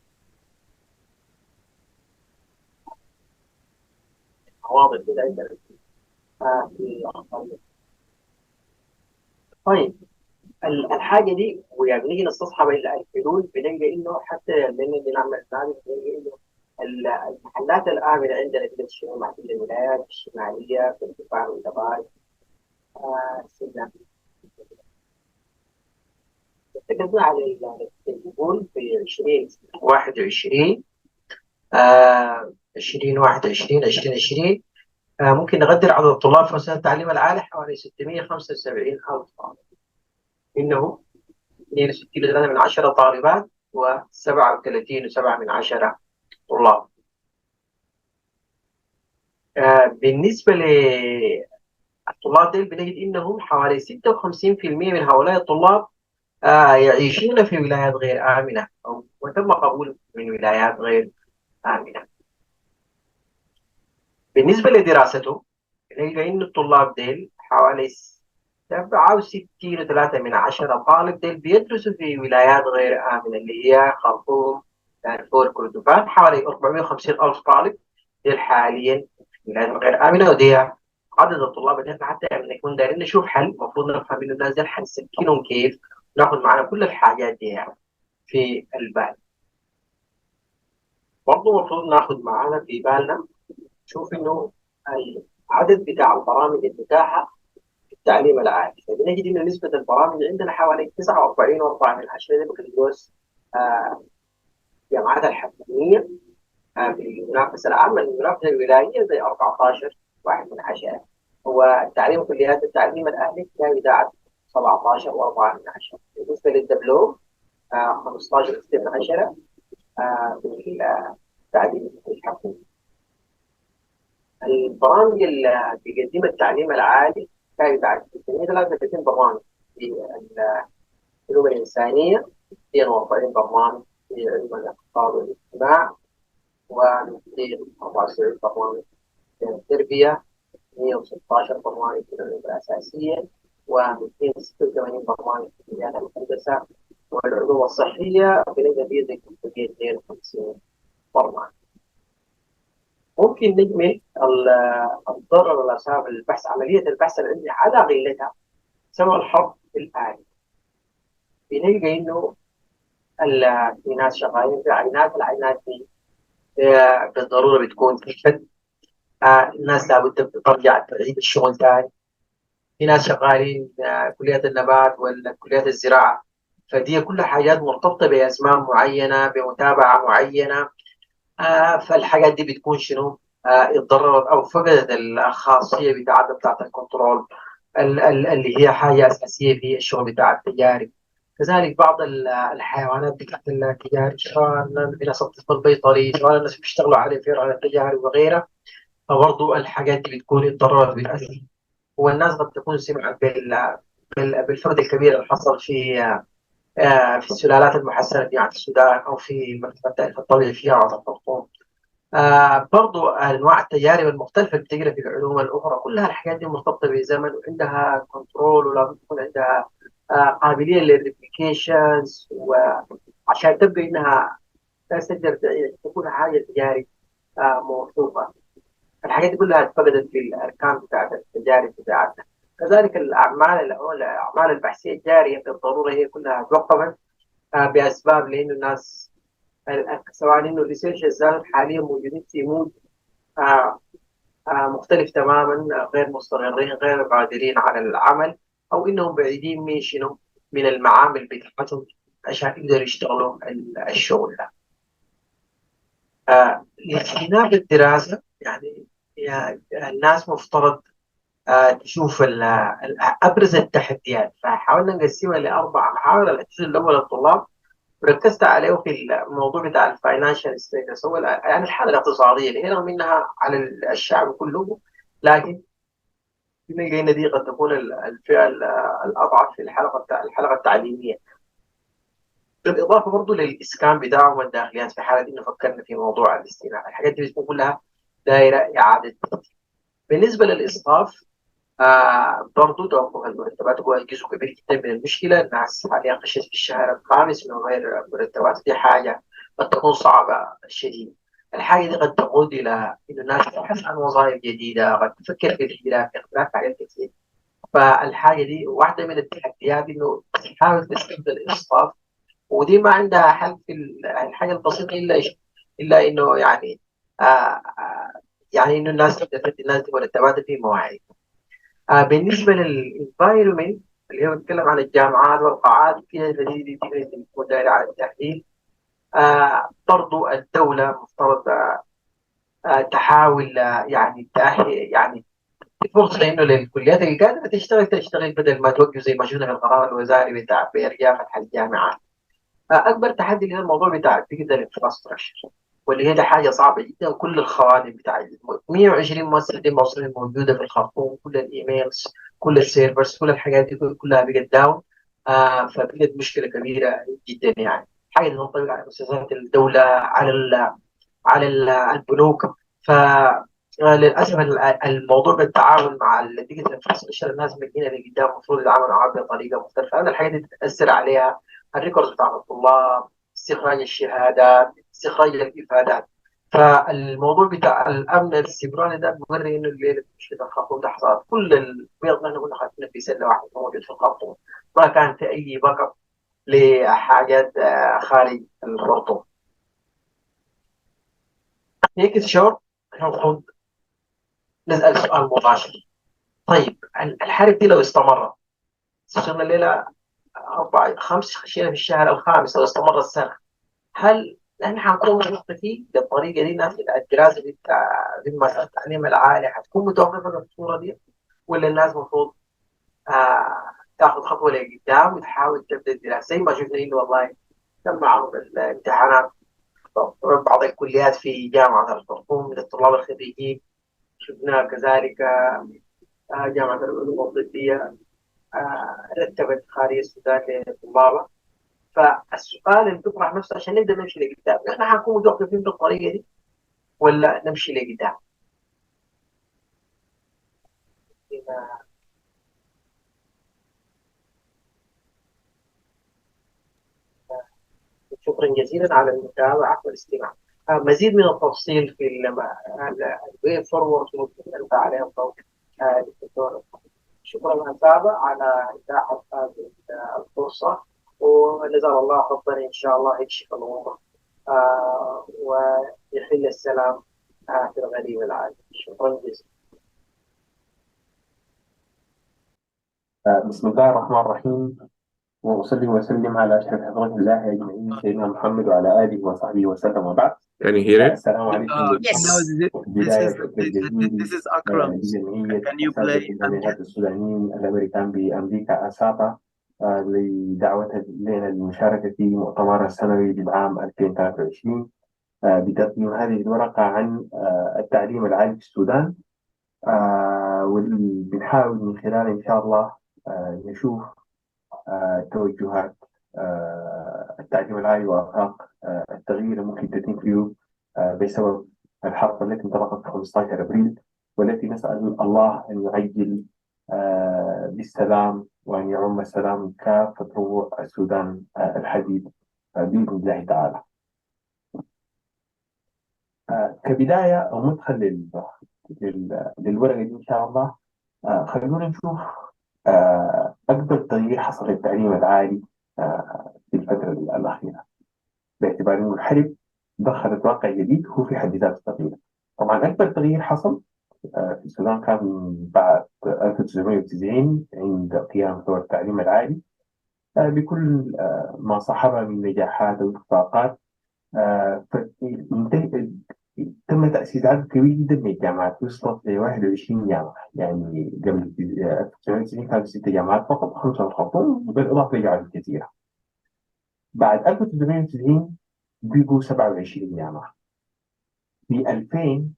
مواضع كده عندنا في طيب الحاجة دي، ويعني نيجي نستصحب الحلول، بنلقى إنه حتى لما نيجي نعمل أناليز بنلقى إنه المحلات الآمنة عندنا في الشمال، في الولايات الشمالية، في الدفاع والدبار، سنة. اتفقنا على التليفون في 2021 2020 ممكن نقدر عدد الطلاب في وسائل التعليم العالي حوالي 675,000 طالب، إنه 62.3 طالبات و37.7 طلاب. بالنسبة للطلاب دول بنجد إنهم حوالي 56% من هؤلاء الطلاب يعيشون في ولايات غير آمنة، أو وتم قبول من ولايات غير آمنة. بالنسبة لدراسته بنلقى إن الطلاب ديل حوالي 67.3 طالب ديل بيدرسوا في ولايات غير آمنة، اللي هي خرطوم، دارفور، كردفان. حوالي 450,000 طالب ديل حاليا في ولايات غير آمنة، ودي عدد الطلاب اللي احنا حتى يعني نكون دايرين نشوف حل. المفروض نفهم إنه الناس ديل حنسكنهم كيف، ناخذ معنا كل الحاجات دي يعني في البال. برضه المفروض ناخد معانا في بالنا، نشوف إنه العدد بتاع البرامج المتاحة في التعليم العالي، فبنجد إن نسبة البرامج عندنا حوالي 49.4 من بكالوريوس الجامعات الحكومية في المنافسة العامة. المنافسة الولاية زي 14.1. والتعليم كليات التعليم الأهلي كان يدعم 17.4. بالنسبة للدبلوم 15.6 في التعليم الحكومي. البرامج اللي بيقدمها التعليم العالي كان يدعم 330 برنامج في العلوم الإنسانية، 240 برنامج في علم الاقتصاد والاجتماع، و274 برنامج في التربية، 116 برنامج في العلوم الأساسية، و286 برنامج في كليات الهندسة والعلوم الصحية بنقدر فيه 52 برنامج. ممكن نجمل الضرر اللي أصاب البحث، عملية البحث العلمي على قلتها سبب الحرب الآلي. بنلقى إنه في ناس شغالين في عينات، العينات دي بالضرورة بتكون تلفت. الناس لابد ترجع تعيد الشغل تاني. في ناس شغالين كليات النبات ولا كليات الزراعة، فدي كلها حاجات مرتبطة بأزمان معينة بمتابعة معينة. فالحاجات دي بتكون شنو؟ اتضررت أو فقدت الخاصية بتاعت الكنترول اللي هي حاجة أساسية في الشغل بتاع التجارب. كذلك بعض الحيوانات بتاعت التجارب، سواء الناس الطب البيطري، سواء الناس بيشتغلوا على التجارب وغيرها، فبرضه الحاجات دي بتكون اتضررت بالأسف. والناس قد تكون سمعت بالفقد الكبير اللي حصل في السلالات المحسنة في السودان أو في المكتبات الطبيعي في الخرطوم. برضو أنواع التجارب المختلفة اللي بتجري في العلوم الأخرى، كلها الحاجات دي مرتبطة بزمن وعندها كنترول، ولازم تكون عندها قابلية للريبليكيشنز، وعشان تبقى إنها تقدر تكون حاجة تجارب موثوقة. الحاجات دي كلها اتفقدت في الأركان بتاعت التجارب بتاعتنا. كذلك الأعمال البحثية الجارية بالضرورة هي كلها توقفت بأسباب، لأنه الناس سواء إنه الريسيرشرز حاليا موجودين في مود مختلف تماما، غير مستقرين، غير قادرين على العمل، أو إنهم بعيدين من شنو، من المعامل بتاعتهم عشان يقدروا يشتغلوا الشغل ده. لاختلاف الدراسة يعني الناس مفترض تشوف أبرز التحديات، فحاولنا نقسمها لأربع محاور. الجزء الأول الطلاب، وركزت عليه في الموضوع بتاع الفاينانشال ستيتس، هو يعني الحالة الاقتصادية اللي هي رغم إنها على الشعب كله، لكن بنلقى دي قد تكون الفئة الأضعف في الحلقة التعليمية. بالإضافة برضه للإسكان بتاعهم والداخليات، في حالة إنه فكرنا في موضوع الاستيلاء، الحاجات دي بتكون كلها دائرة إعادة. بالنسبة للإسقاط، برضه توقف المرتبات هو جزء كبير جدا من المشكلة. الناس حاليا خشت في الشهر الخامس من غير مرتبات، دي حاجة قد تكون صعبة شديد. الحاجة دي قد تقود إلى إنه الناس تبحث عن وظائف جديدة، قد تفكر في اختلاف حاجات كثير. فالحاجة دي واحدة من التحديات، إنه تحاول تستبدل الإسقاط، ودي ما عندها حل في الحاجة البسيطة إلا إنه يعني إنه الناس تبدأ تدي الناس دي مرتبات في مواعيد. بالنسبة للانفايرمنت اللي هو بيتكلم عن الجامعات والقاعات، فيها دي بتكون دايرة على التحليل. برضو الدولة مفترض تحاول يعني تأهل، يعني فرصة إنه للكليات اللي قادرة تشتغل بدل ما توقف زي ما شفنا في القرار الوزاري بتاع بإرجاع فتح الجامعات. أكبر تحدي اللي هو الموضوع بتاع الديجيتال انفراستراكشر، واللي هي دي حاجة صعبة جدا. وكل الخوادم بتاع 120 مؤسسة دي موصلين موجودة في الخرطوم، كل الإيميلز، كل السيرفرز، كل الحاجات دي كلها بقت داون. فبقت مشكلة كبيرة جدا. يعني حاجة تنطبق على مؤسسات الدولة، على البنوك. فللاسف الموضوع بالتعاون مع الديجيتال انفراستراكشر، الناس من هنا لقدام المفروض يتعاملوا معاه بطريقه مختلفه. هذا الحاجات دي تاثر عليها الريكورد بتاع الطلاب، استخراج الشهادات، استخراج الافادات. فالموضوع بتاع الامن السيبراني ده بيوري انه الليله مشكله الخرطوم ده حصلت. كل البيض اللي كنا خاطفينه في سله واحده موجود في الخرطوم، ما كان في اي باك اب لحاجات خارج الخرطوم. هيك شعور المفروض نسأل سؤال مباشر. طيب الحرب دي لو استمرت، وصلنا الليلة 5 خشينا في الشهر الخامس، لو استمر السنة، هل نحن حنكون موقفين بالطريقة دي؟ الناس الدراسة دي ذمة التعليم العالي حتكون متوقفة بالصورة دي، ولا الناس المفروض تاخذ خطوة لقدام وتحاول تبدأ الدراسة زي ما شفنا إنه والله تم عرض الامتحانات بعض الكليات في جامعة الخرطوم للطلاب الخريجين، شفنا كذلك جامعة العلوم الطبية رتبت خارج السودان لطلابها. فالسؤال اللي بيطرح نفسه عشان نقدر نمشي لقدام، نحن حنكون متوقفين بالطريقة دي ولا نمشي لقدام؟ شكرا جزيلا على المتابعة والاستماع. مزيد من التفصيل في الوي فورورد ممكن نرفع عليه الضوء للدكتور. شكرا أسابة على إتاحة هذه الفرصة، ونزال الله ربنا إن شاء الله يكشف الأمور ويحل السلام في الغريب العالم. شكرا جزيلا. بسم الله الرحمن الرحيم، وأصلي وأسلم على أشرف خلق الله أجمعين سيدنا محمد وعلى آله وصحبه وسلم وبعد. Can you hear it? السلام عليكم. بداية شكر جزيل لجمعية أساتذة الجامعات السودانيين الأمريكان بأمريكا أسابا لدعوتها لنا للمشاركة في مؤتمر السنوي للعام 2023 بتقديم هذه الورقة عن التعليم العالي في السودان، واللي بنحاول من خلال إن شاء الله نشوف توجهات التعليم العالي وآفاق التغيير اللي ممكن تتم فيه بسبب الحرب التي انطلقت في 15 أبريل، والتي نسأل الله أن يعجل بالسلام وأن يعم السلام كافة ربوع السودان الحديد بإذن الله تعالى. كبداية أو مدخل للورقة دي إن شاء الله، خلونا نشوف أكبر تغيير حصل في التعليم العالي في الفترة الأخيرة، باعتبار أن الحرب دخلت واقع جديد هو في حد ذاته تغيير. طبعا أكبر تغيير حصل في السودان كان بعد 1990 عند قيام ثورة التعليم العالي بكل ما صاحبها من نجاحات وإخفاقات. تم تأسيس عدد كبير جدا من الجامعات، وصلت ل 21 جامعة. يعني قبل 1990 كانت 6 جامعات فقط، 5 الخرطوم بالإضافة لجامعات كثيرة. بعد 1990 بقوا 27 جامعة. في 2000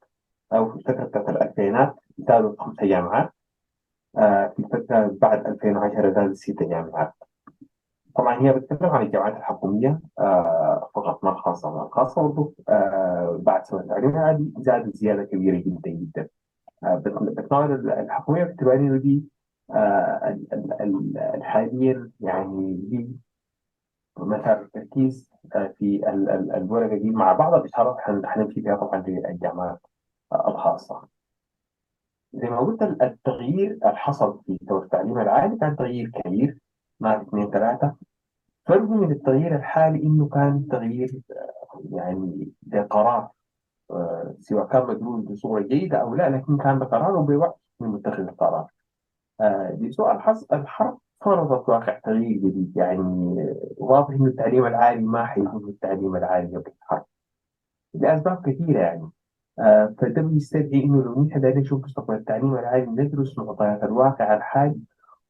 أو في الفترة بتاعت الألفينات زادوا 5 جامعات. في الفترة بعد 2010 زادوا 6 جامعات. طبعا هي بتتكلم عن الجامعات الحكومية فقط، ما الخاصة. الخاصة برضه بعد سنة التعليم العالي زادت زيادة كبيرة جدا جدا. بتناول الحكومية باعتبار إنه دي حاليا يعني دي مثلا التركيز في الورقة دي مع بعض الإشارات حنمشي فيها طبعا للجامعات الخاصة. زي ما قلت التغيير اللي حصل في التعليم العالي كان تغيير كبير، ما في 2 3. فرق من التغيير الحالي إنه كان تغيير يعني بقرار، سواء كان مدلول بصورة جيدة أو لا، لكن كان بقرار وبوعي من متخذ القرار. لسوء الحظ الحرب فرضت واقع تغيير جديد. يعني واضح إنه التعليم العالي ما حيكون التعليم العالي قبل الحرب لأسباب كثيرة. يعني فده بيستدعي إنه لو نحن بدنا نشوف مستقبل التعليم العالي ندرس معطيات الواقع الحالي،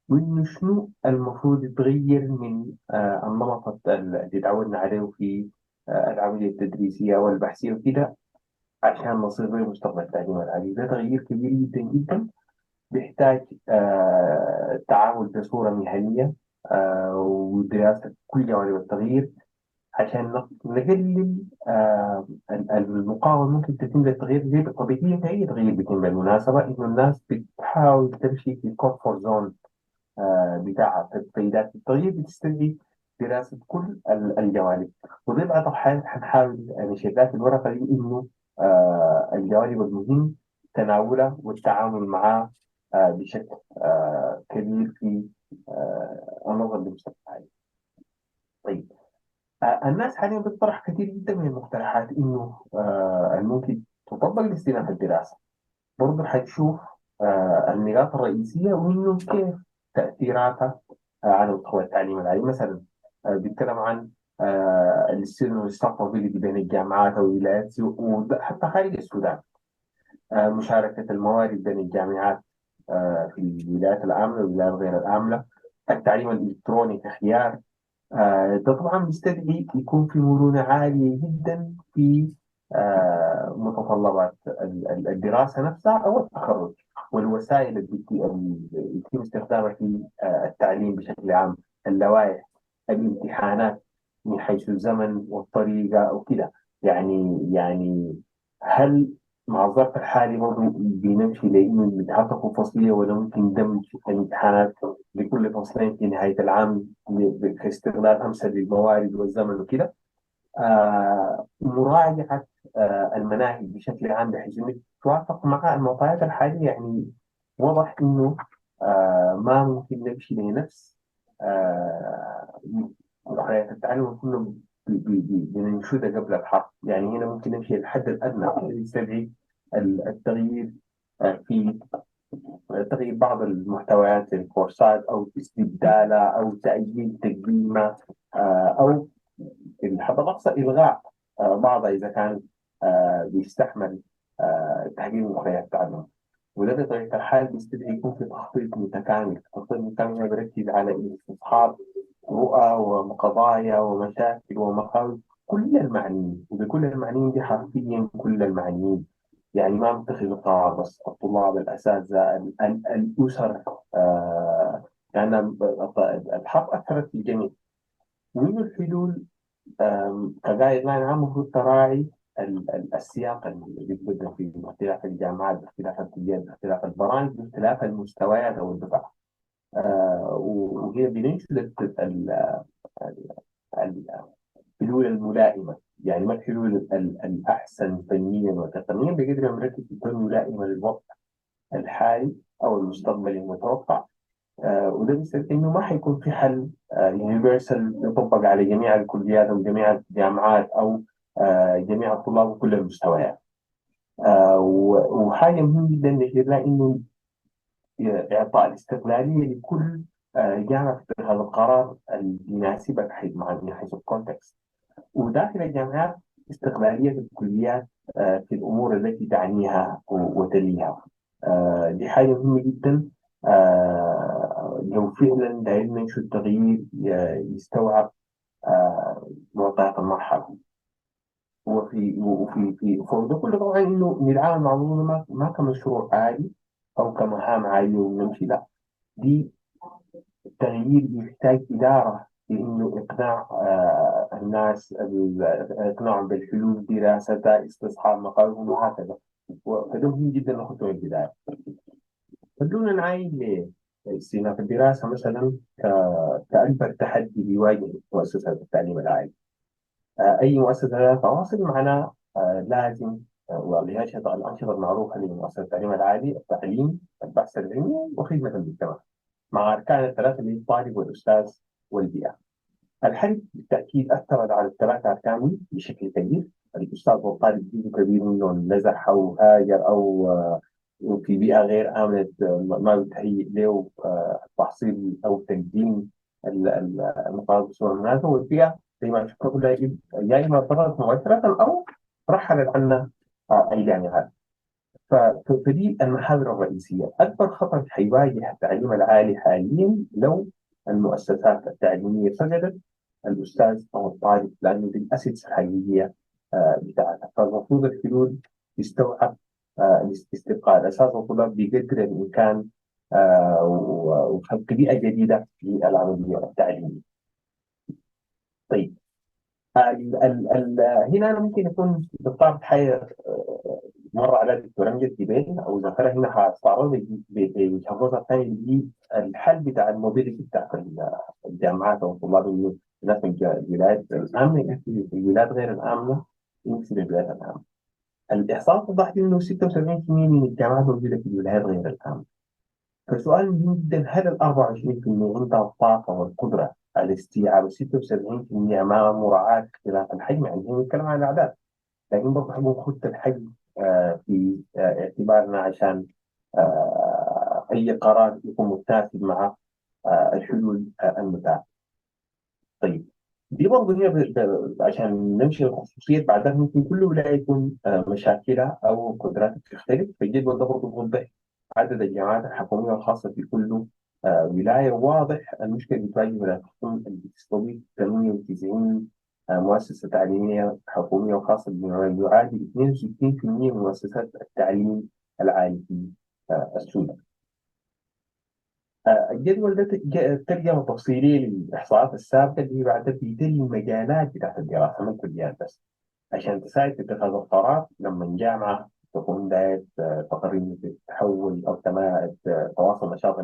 وإنه شنو المفروض يتغير من النمط اللي تعودنا عليه في العملية التدريسية والبحثية وكده عشان نصير زي مستقبل التعليم العالي. ده تغيير كبير جدا جدا بيحتاج تعامل بصورة مهنية ودراسة كل جوانب التغيير عشان نقلل المقاومة ممكن تتم للتغيير. زي طبيعيا أي تغيير بيتم بالمناسبة إنه الناس بتحاول تمشي في كومفورت زون بتاع التغييرات. التغيير بتستدعي دراسة كل الجوانب، وزي بعض الأحيان حنحاول نشير في الورقة دي إنه الجوانب المهم تناولها والتعامل معها بشكل كبير في النظر للمستقبل. طيب الناس حاليا بتطرح كثير جدا من المقترحات إنه ممكن تطبق لاستئناف الدراسة برضه حتشوف النقاط الرئيسية وإنه كيف تأثيراتها على مستوى التعليم العالي. مثلا بيتكلم عن الستودنت والستافابيلتي بين الجامعات والولايات وحتى خارج السودان، مشاركة الموارد بين الجامعات في الولايات الآمنة والولايات غير الآمنة، التعليم الإلكتروني كخيار. ده طبعا بيستدعي يكون في مرونة عالية جدا في متطلبات الدراسة نفسها أو التخرج، والوسائل اللي يتم استخدامها في التعليم بشكل عام، اللوائح، الامتحانات من حيث الزمن والطريقة وكده. يعني هل مع الظرف الحالي برضه بنمشي لأنه الامتحانات تكون فصلية، ولا ممكن دمج الامتحانات لكل فصلين في نهاية العام كاستغلال أمثل للموارد والزمن وكده؟ مراجعة المناهج بشكل عام بحيث إنك توافق مع المعطيات الحالية. يعني واضح إنه ما ممكن نمشي لنفس مخرجات التعلم كله بننشدها قبل الحرب. يعني هنا ممكن نمشي للحد الأدنى اللي يستدعي التغيير في تغيير بعض المحتويات في الكورسات أو استبدالها أو تأجيل تقديمها، أو في الحد الأقصى إلغاء بعضها إذا كان بيستحمل تحقيق مخرجات التعلم. وده بطبيعة الحال بيستدعي يكون في تخطيط متكامل. التخطيط المتكامل بيركز على استصحاب رؤى وقضايا ومشاكل ومخاوف كل المعنيين، وبكل المعنيين دي حرفيا كل المعنيين. يعني ما بتخذ قرار بس الطلاب، الأساتذة، الأسر، يعني الحرب أثرت في الجميع. ومن الحلول كجايد لاين عام المفروض تراعي السياق اللي بيبدأ فيه باختلاف الجامعات، باختلاف الكليات، باختلاف البرامج، باختلاف المستويات أو الدفع. وهي بننشد الحلول الملائمة. يعني ما الحلول الأحسن فنيا وتقنيا بقدر ما نركز في الحلول الملائمة للوضع الحالي أو المستقبلي المتوقع. وده بيصير إنه ما حيكون في حل يونيفرسال يطبق على جميع الكليات أو جميع الجامعات أو جميع الطلاب وكل المستويات. وحاجة مهمة جدا نشير لها إنه إعطاء الاستقلالية لكل جامعة في اتخاذ القرار اللي يناسبك من حيث الكونتكست. وداخل الجامعات استقلالية الكليات في الأمور التي تعنيها وتليها. دي حاجة مهمة جدا. لو فعلا دايما ننشر التغيير يستوعب معطيات المرحلة. وفي فوق كله طبعا إنه نتعامل مع الموضوع ما كمشروع عادي أو كمهام عادية ونمشي، لا، دي التغيير يحتاج إدارة في إنه إقناع الناس، إقناعهم بالحلول، دراستها، استصحاب مقالهم وهكذا. فده مهم جدا نخطوة البداية. خلونا نعاين لاستئناف الدراسة مثلا كأكبر تحدي بيواجه مؤسسات التعليم العالي. أي مؤسسة لها تواصل معنا لازم ولهذه الأنشطة المعروفة لمؤسسة التعليم العالي: التعليم، البحث العلمي، وخدمة المجتمع، مع أركان الثلاثة اللي الطالب والأستاذ والبيئة. الحرب بالتأكيد أثرت على الثلاثة أركان بشكل كبير. الأستاذ والطالب جزء كبير منهم نزح أو هاجر أو في بيئة غير آمنة ما بتهيئ له تحصيل أو تقديم المقارنة بصورة مناسبة. والبيئة زي ما شفنا كلها يا إما ضغطت مباشرة أو رحلت عنا أي جامعات. فدي المحاور الرئيسية. أكبر خطر حيواجه التعليم العالي حاليا لو المؤسسات التعليمية فقدت الأستاذ أو الطالب، لأنه دي الأسيتس الحقيقية بتاعتها. فالمفروض الحلول تستوعب استبقاء الأساس والطلاب بقدر الإمكان وخلق بيئة جديدة للعملية التعليمية. طيب، هنا أنا ممكن يكون بطبع حاجة مر على الدكتور أمجد جبال أو ذكرها هنا، هستعرض بجهازها الثاني دي الحل بتاع الموبيليتي بتاعت الجامعات أو الطلاب الناس من الولايات الآمنة في الولايات غير الآمنة يمكن الولايات الآمنة. الإحصاء وضح إنه 76% من الجامعات موجودة في الولايات غير الآمنة. فالسؤال مهم جدا: هل ال 24% عندها الطاقة والقدرة على استيعاب 76% مع مراعاة اختلاف الحجم؟ يعني هي نتكلم عن الأعداد، لكن برضه حنخد الحجم في اعتبارنا عشان أي قرار يكون متناسب مع الحلول المتاحة. طيب دي برضه هي عشان نمشي الخصوصيات بعدها ممكن كل ولاية يكون مشاكلها أو قدراتها تختلف، فالجدول ده برضه بيوضح عدد الجامعات الحكومية الخاصة في كل ولاية. واضح المشكلة اللي بتواجه ولاية الخرطوم اللي بتستضيف 98 مؤسسة تعليمية حكومية وخاصة بما يعادل 62% من مؤسسات التعليم العالي في السودان. الجدول ده ترجمة تفصيلية للإحصاءات السابقة اللي هي بعدها بتدي المجالات بتاعت الدراسة من كليات بس عشان تساعد في اتخاذ القرار لما الجامعة تكون داير تقريبا تحول أو تواصل نشاطها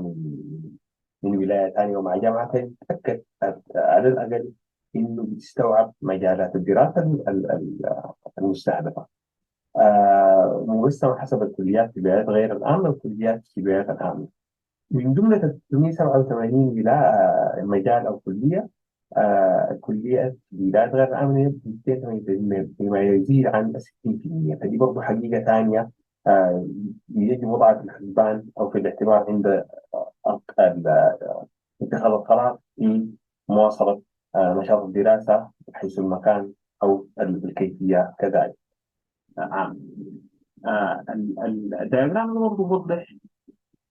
من ولاية ثانية ومع جامعة ثانية، تتأكد على الأقل إنه بتستوعب مجالات الدراسة المستهدفة. مقسمة حسب الكليات في الولايات غير الآمنة والكليات في الولايات الآمنة. من جملة 387 مجال أو كلية، الكليات في الولايات غير الآمنة 288 بما يزيد عن 60%. فدي برضه حقيقة ثانية يجب وضعها في الحسبان أو في الاعتبار عند اتخاذ القرار في مواصلة نشاط الدراسة حيث المكان أو الكيفية كذلك. الدياجرام برضه بيوضح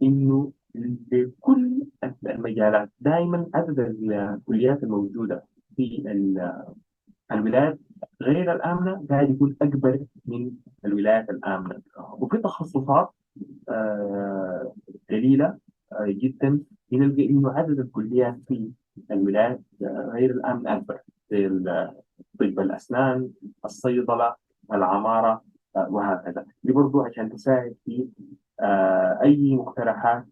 إنه لكل المجالات دائما عدد الكليات الموجودة في الولايات غير الآمنة قاعد يكون أكبر من الولايات الآمنة، وفي تخصصات قليلة جدا نلقى إنه عدد الكليات في الولايات غير الآمنة أكبر، زي طب الأسنان، الصيدلة، العمارة، وهكذا. دي برضو عشان تساعد في أي مقترحات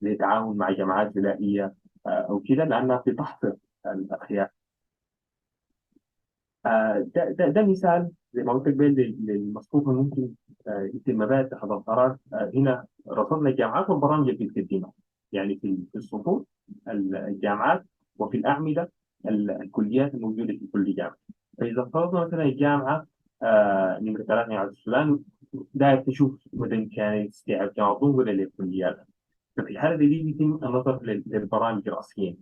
للتعاون مع جامعات غذائية أو كده، لأنها في تحصر الأخيار. ده مثال زي ما قلت قبل للمصفوفة ممكن يتم بها اتخاذ القرار. هنا رصدنا الجامعات والبرامج اللي بتقدمها، يعني في الصفوف الجامعات وفي الأعمدة الكليات الموجودة في كل جامعة. فإذا فرضنا مثلا الجامعة نمرة 3 جامعة السودان داير تشوف مدى إمكانية استيعاب جامعة ولا للكليات، ففي الحالة دي بيتم النظر للبرامج الرئيسية.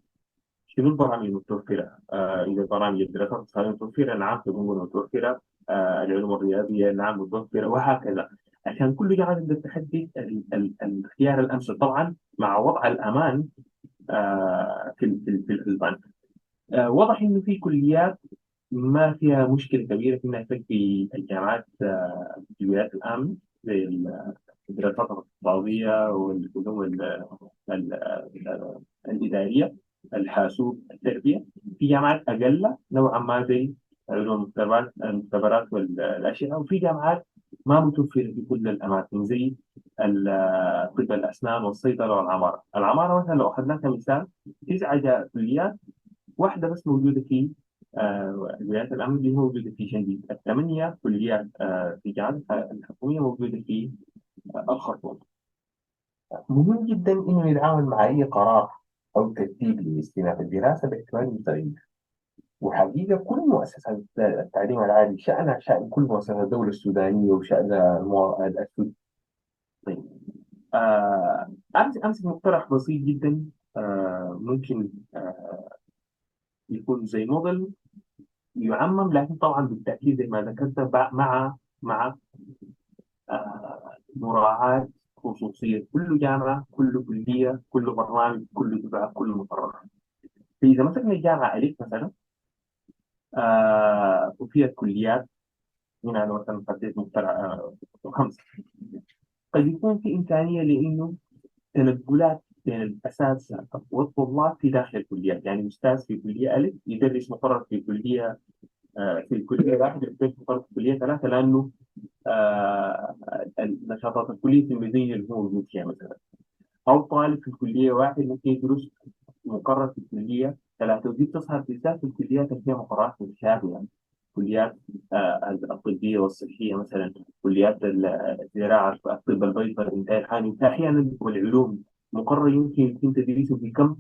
شنو البرامج المتوفرة؟ إذا برامج الدراسات الاقتصادية متوفرة، نعم تكون متوفرة. العلوم الرياضية نعم متوفرة، وهكذا، عشان كل جامعة تقدر تحدد الخيار الأمثل، طبعا مع وضع الأمان في الحسبان. واضح إنه في كليات ما فيها مشكلة كبيرة في إنها تكفي الجامعات في الولايات الآمنة، زي الدراسات الاقتصادية والعلوم الإدارية، الحاسوب، التربية. في جامعات أقل نوعا ما زي علوم المختبرات والأشعة، وفي جامعات ما متوفرة في كل الأماكن زي طب الأسنان والصيدلة والعمارة. العمارة مثلا لو أخذناها كمثال 9 كليات، واحدة بس موجودة في الولايات الأمن اللي موجودة في شنقيط. 8 كليات في جامعات الحكومية موجودة في الخرطوم. مهم جدا إنه يتعامل مع أي قرار أو ترتيب لاستئناف الدراسة باعتبار المتغير. وحقيقة كل مؤسسات التعليم العالي شأنها شأن كل مؤسسات الدولة السودانية وشأن السود. طيب أمسك مقترح بسيط جدا ممكن يكون زي موديل يعمم، لكن طبعا بالتأكيد زي ما ذكرت مع مراعاة خصوصية كل جامعة، كل كلية، كل برنامج، كل دفعة، كل مقرر. فإذا مسكنا الجامعة ألف مثلا وفيها كليات، هنا أنا مثلا حطيت مقترح 5، قد يكون في إمكانية لأنه تنقلات بين الأساتذة والطلاب في داخل الكليات، يعني أستاذ في كلية ألف يدرس مقرر في كلية واحدة، يدرس مقرر في كلية 3، لأنه النشاطات الكلية التلميذية اللي هو موجود فيها مثلا. أو طالب في كلية واحد ممكن يدرس مقرر في كلية 3، ودي بتظهر بالذات في الكليات اللي فيها مقررات متشابهة، يعني كليات الطبية والصحية مثلا، كليات الزراعة، الطب البيطري، الإنتاج الحاني، أحيانا والعلوم مقرر يمكن تدريسه في كم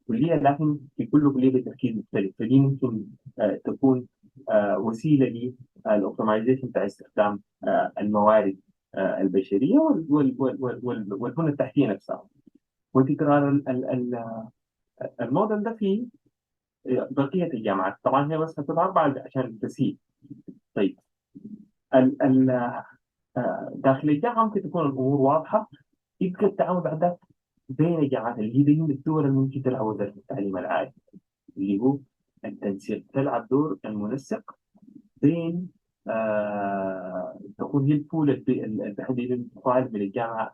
كلية، لكن في كل كلية بتركيز مختلف. فدي ممكن تكون وسيلة الاوبتمايزيشن بتاع استخدام الموارد البشريه والبنى التحتيه نفسها. وتكرار الموديل ده في بقيه الجامعات. طبعا هي بس هتبقى اربعه عشان التسهيل. طيب داخل الجامعه ممكن تكون الامور واضحه. يبقى التعاون بعد ذلك بين الجامعات اللي هي دي الدول اللي ممكن تلعب وزاره التعليم العالي، اللي هو التنسيق، تلعب دور المنسق بين تكون هي البول التحديد الطالب من الجامعة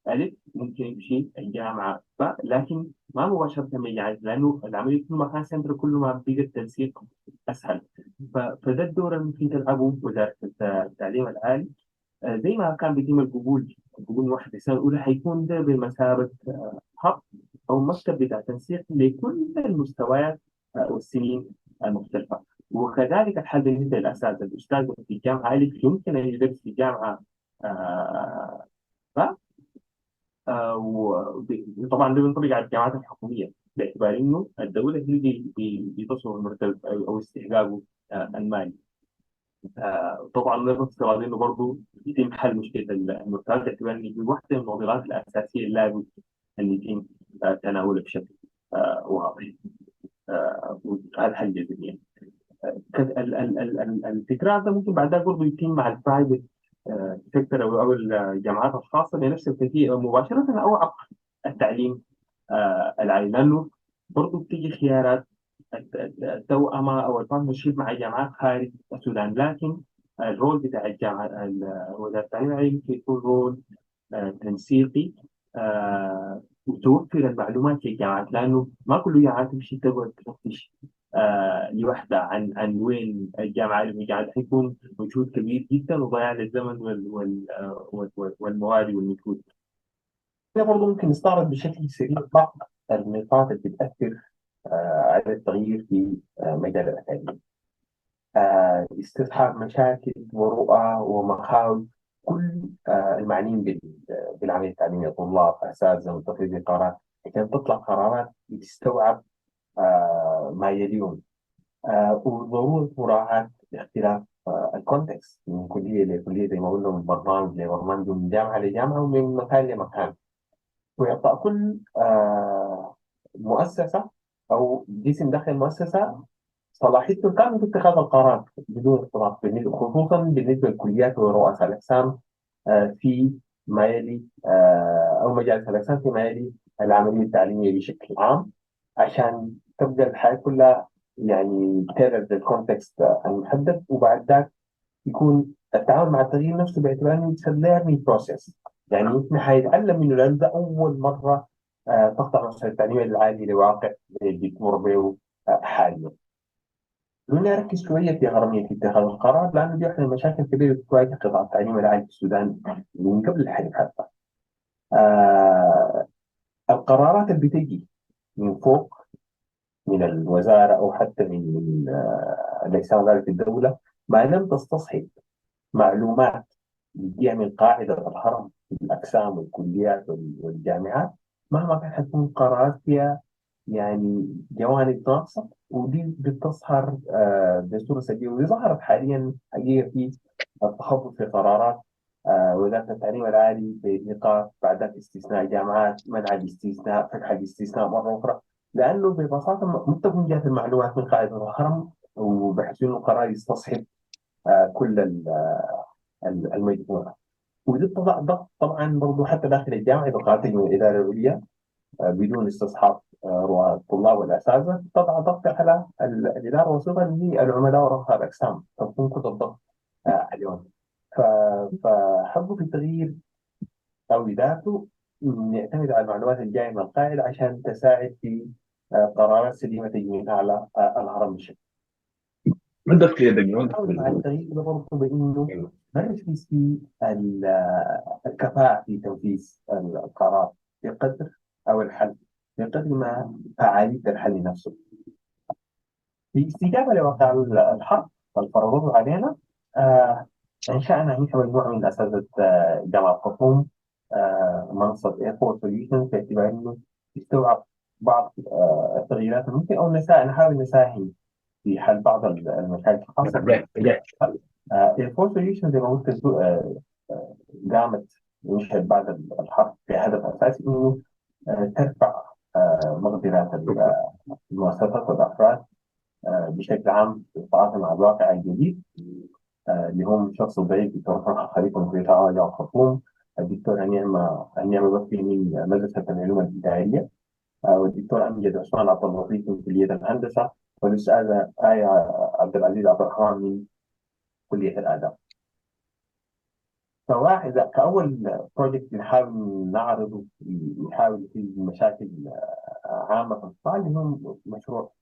ألف ممكن يمشي الجامعة باء، لكن ما مباشرة من الجامعة، لأنه العملية كل ما كان سنتر كل ما بقى التنسيق أسهل. فده الدور اللي ممكن تلعبه وزارة التعليم العالي. زي ما كان بيتم القبول من واحد السنة الأولى، حيكون ده بمثابة هب أو مكتب بتاع تنسيق لكل المستويات والسنين المختلفة. وكذلك الحال بالنسبة للأساتذة، الأستاذ في الجامعة ألف يمكن أن يدرس في جامعة باء، وطبعا ده بينطبق على الجامعات الحكومية، باعتبار إنه الدولة هي اللي بتصرف المرتب أو استحقاقه المالي. طبعا ده بافتراض انه برضه يتم حل مشكله المرتبط، باعتبار ان دي واحده من المعضلات الاساسيه اللي لابد ان يتم تناولها بشكل واضح وهذا حل جذري. التكرار ده ممكن بعد ذلك برضه يتم مع البرايفت سيكتور او الجامعات الخاصه بنفس الكثير مباشره او عبر التعليم العالي، لانه برضه بتيجي خيارات التوأمة أو البارتنرشيب مع جامعات خارج السودان. لكن الرول بتاع الجامعة وزارة التعليم العالي ممكن يكون رول تنسيقي وتوفر المعلومات للجامعات، لأنه ما كل الجامعات تمشي تقعد تفتش لوحدها عن وين الجامعة اللي الجامعة حيكون مجهود كبير جدا وضياع للزمن والموارد والمجهود. ده برضه ممكن نستعرض بشكل سريع بعض النقاط اللي بتأثر على التغيير في مجال الأكاديمية. استصحاب مشاكل ورؤى ومخاوف كل المعنيين بالعملية التعليمية، طلاب، أساتذة، متخذي قرارات، عشان تطلع قرارات بتستوعب ما يليهم. وضرورة مراعاة اختلاف الكونتكست من كلية لكلية، زي ما قلنا من برنامج لبرنامج، ومن جامعة لجامعة، ومن مكان لمكان. ويعطى كل مؤسسة أو جسم داخل المؤسسة صلاحيته كاملة في اتخاذ القرار بدون اختلاط، خصوصا بالنسبة للكليات ورؤساء الأقسام في ما يلي أو مجالس الأقسام في ما يلي العملية التعليمية بشكل عام، عشان تبقى الحياة كلها يعني تيرد الكونتكست المحدد. وبعد ذلك يكون التعامل مع التغيير نفسه باعتبار انه اتس ليرنينج بروسيس، يعني احنا حيتعلم منه، لان ده اول مره تخضع مؤسسه التعليم العالي لواقع اللي بتمر به حاليا. خلينا نركز شويه في اهميه اتخاذ القرار، لانه دي واحده من المشاكل الكبيره اللي بتواجه قطاع التعليم العالي في السودان من قبل الحرب حتى. القرارات اللي بتجي من فوق، من الوزاره او حتى من الاجسام ذات الدوله، ما لم تستصحب معلومات بتجي من قاعدة الهرم في الأقسام والكليات والجامعات، مهما كانت حتكون قرارات فيها يعني جوانب ناقصة، ودي بتظهر بصورة سلبية. ودي ظهرت حاليا حقيقة في التخبط في قرارات وزارة التعليم العالي بإيقاف بعد ذلك استثناء جامعات، منع الاستثناء، فتح الاستثناء مرة أخرى، لأنه ببساطة ما تكون جات المعلومات من قاعدة الهرم، وبحيث إنه القرار يستصحب كل المجموعة. ودي بتضع ضغط طبعا برضه حتى داخل الجامعة إذا قالت من الإدارة العليا بدون استصحاب رؤى الطلاب والأساتذة، تضع ضغط على الإدارة وصولا للعملاء ورؤساء الأقسام، تكون كل الضغط عليهم. فحبوا في التغيير أو إدارته يعتمد على المعلومات الجاية من القاعدة عشان تساعد في قرارات سليمة تجي من أعلى الهرم الشرعي. مع التغيير ده برضه بانه نركز في الكفاءة في تنفيذ القرار بقدر او الحل بقدر ما فعالية الحل نفسه. في استجابة لواقع الحرب والفرض علينا، انشأنا نحن مجموعة من اساتذة جامعة خرطوم منصة ايربورت سوليوشنز، باعتبار انه يستوعب بعض التغييرات الممكن او نحاول نساهم في حل بعض المشاكل الخاصة الفور سوليوشن زي ما قلت قامت انشئت بعد الحرب بهدف اساسي انه ترفع مقدرات المؤسسات والافراد بشكل عام في التعاطي مع الواقع الجديد اللي هم شخص ضعيف دكتور فرحة خليفة في تعالى الخرطوم، الدكتور النعمة بكري من مدرسة العلوم الإدارية، والدكتور أمجد عثمان عبد اللطيف من كلية الهندسة، والأستاذة آية عبد العزيز عبد الرحمن من كلية الآداب. فواحد كأول بروجكت نحاول نعرضه نحاول في مشاكل عامة في القطاع اللي هم مشروع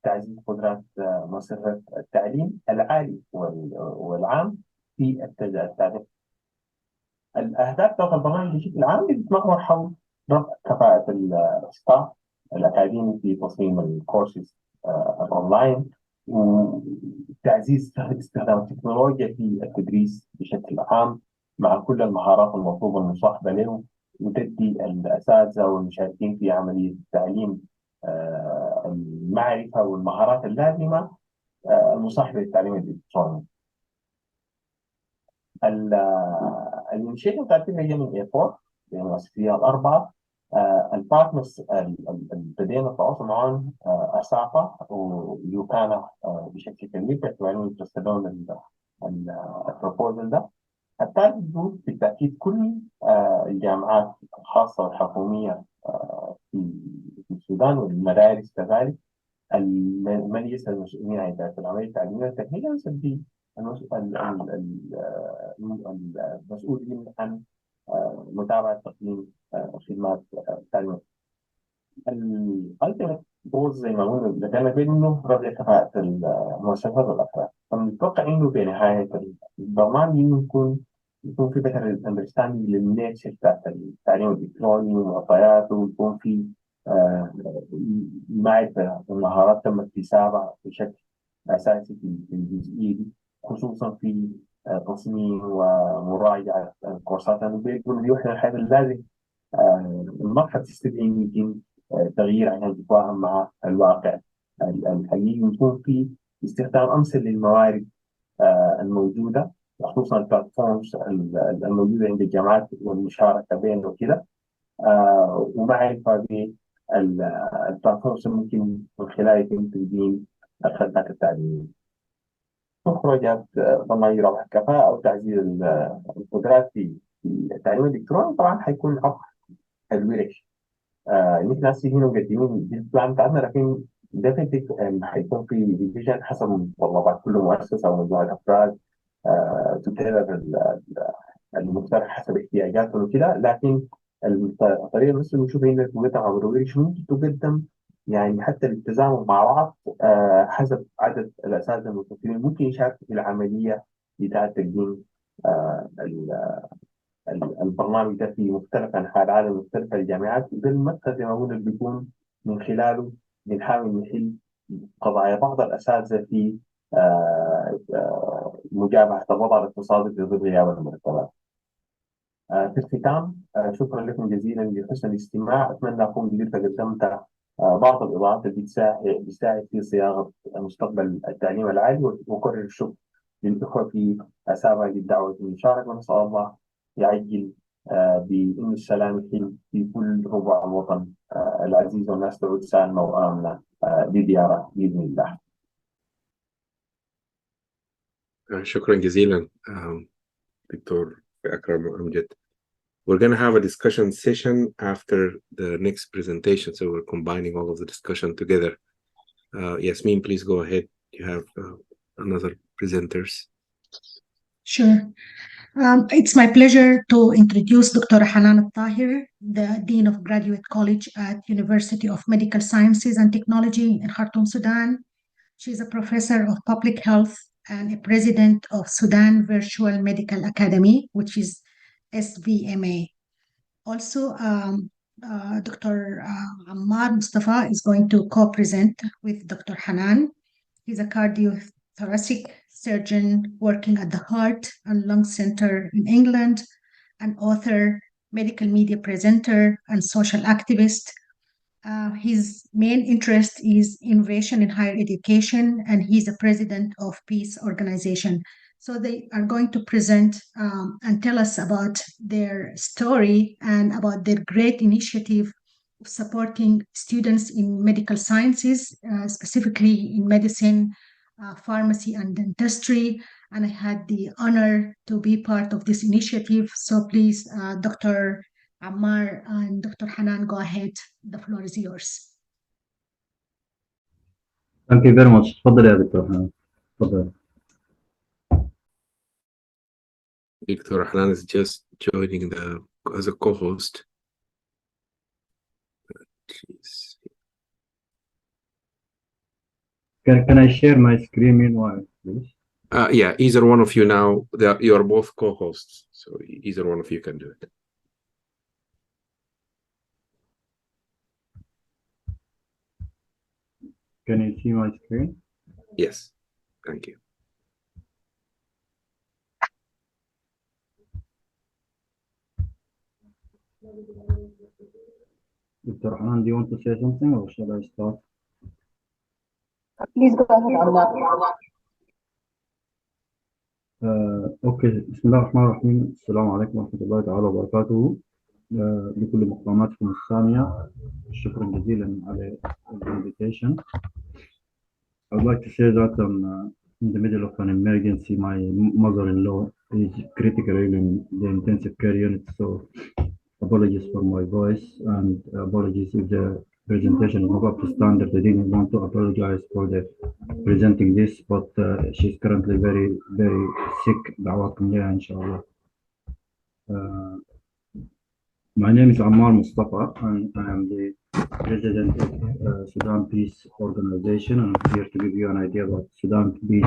تعزيز قدرات مؤسسات التعليم العالي والعام في التعليم. الأهداف بتاعت البرنامج بشكل عام بتتمحور حول رفع كفاءة الستاف الأكاديمي في تصميم الكورسز الأونلاين، وتعزيز استخدام التكنولوجيا في التدريس بشكل عام مع كل المهارات المطلوبة المصاحبة له، وتدي الأساتذة والمشاركين في عملية التعليم المعرفة والمهارات اللازمة المصاحبة للتعليم الإلكتروني. الانشيتيف بتاعتنا هي من ايربورت المؤسسية الأربعة. البارتنرز بدينا التواصل معهم أسابا ويوكانا بشكل كبير باعتبارهم يترصدون البروبوزل ده. الثالث بالتأكيد كل الجامعات الخاصة والحكومية في السودان والمدارس كذلك، المجلس المسؤولين عن إدارة العملية التعليمية والتكنيكية يسمي المسؤولين عن متابعة تقييم خدمات التعليم. الالتيميت جولز زي ما قلنا كان بانه رفع كفاءة المؤسسات والافراد، فنتوقع انه في نهاية البرنامج انه يكون في better understanding للنيتشر بتاعت التعليم الالكتروني ومعطياته، ويكون في معرفة والمهارات تم اكتسابها بشكل أساسي في الجزئية دي، خصوصا في تصميم ومراجعة الكورسات. أنا بيقول لي إحنا الحاجة اللي لازم المرحلة تستدعي يمكن تغيير عشان تتفاهم مع الواقع الحقيقي، ويكون في استخدام أمثل للموارد الموجودة، خصوصا البلاتفورمز الموجودة عند الجامعات والمشاركة بينه وكده، ومعرفة بالبلاتفورمز ممكن من خلالها يتم تقديم الخدمات التعليمية. مخرجات ضمير أو الكفاءة أو تعزيز القدرات في التعليم الإلكتروني طبعا حيكون عبر الورش. نحن هسه هنا مقدمين البلان بتاعنا، لكن ديفنتلي حيكون في ديفيجن حسب متطلبات كل مؤسسة أو مجموعة أفراد تتابع المقترح حسب احتياجاتهم وكده. لكن الطريقة بس اللي نشوفها هنا في عبر الورش ممكن تقدم يعني حتى بالتزامن مع بعض حسب عدد الأساتذة المتوفرين ممكن يشاركوا في العملية بتاعة تقديم البرنامج ده في مختلف أنحاء العالم مختلف الجامعات. ده المدخل زي ما قلنا بيكون من خلاله بنحاول نحل قضايا بعض الأساتذة في مجابهة الوضع الاقتصادي في ظل غياب المرتبات. في الختام شكرا لكم جزيلا لحسن الاستماع. أتمنى أكون قدرت قدمت بعض الإضاءات اللي بتساعد في صياغة مستقبل التعليم العالي، وأكرر الشكر للإخوة في أسابا للدعوة والمشاركة، ونسأل الله يعجل بإن السلام يحل في كل ربع الوطن العزيز، والناس تعود سالمة وآمنة لديارها بإذن الله. شكرا جزيلا دكتور أكرم وأمجد. We're going to have a discussion session after the next presentation, so we're combining all of the discussion together. Yasmin, please go ahead. You have another presenters. Sure. It's my pleasure to introduce Dr. Hanan Al-Tahir, the Dean of Graduate College at University of Medical Sciences and Technology in Khartoum, Sudan. She's a professor of public health and a president of Sudan Virtual Medical Academy, which is SVMA. Also, Dr. Ammar Mustafa is going to co-present with Dr. Hanan. He's a cardiothoracic surgeon working at the Heart and Lung Center in England, an author, medical media presenter, and social activist. his main interest is innovation in higher education, and he's a president of Peace Organization. So they are going to present and tell us about their story and about their great initiative of supporting students in medical sciences, specifically in medicine, pharmacy, and dentistry. And I had the honor to be part of this initiative. So please, Dr. Ammar and Dr. Hanan, go ahead. The floor is yours. Thank you very much. تفضل يا دكتور حنان. تفضل. Dr. Hanan is just joining as a co-host. Jeez. Can I share my screen meanwhile, please? Yeah, either one of you now. You are both co-hosts, so either one of you can do it. Can you see my screen? Yes, thank you. Dr. Hanan, do you want to say something or shall I start? Please go ahead, Ammar. اوكي بسم الله الرحمن الرحيم. السلام عليكم ورحمة الله تعالى وبركاته. بكل مقاماتكم السامية، شكرا جزيلا على الانفيتيشن. I would like to say that I'm in the middle of an emergency. My mother-in-law is critically ill in the intensive care unit, so apologies for my voice and apologies if the presentation is not up to standard. I didn't want to apologize for the presenting this, but she's currently very, very sick. دعواتكم لها إن شاء الله. My name is Ammar Mustafa, and I am the president of Sudan Peace Organization. And I'm here to give you an idea about Sudan Peace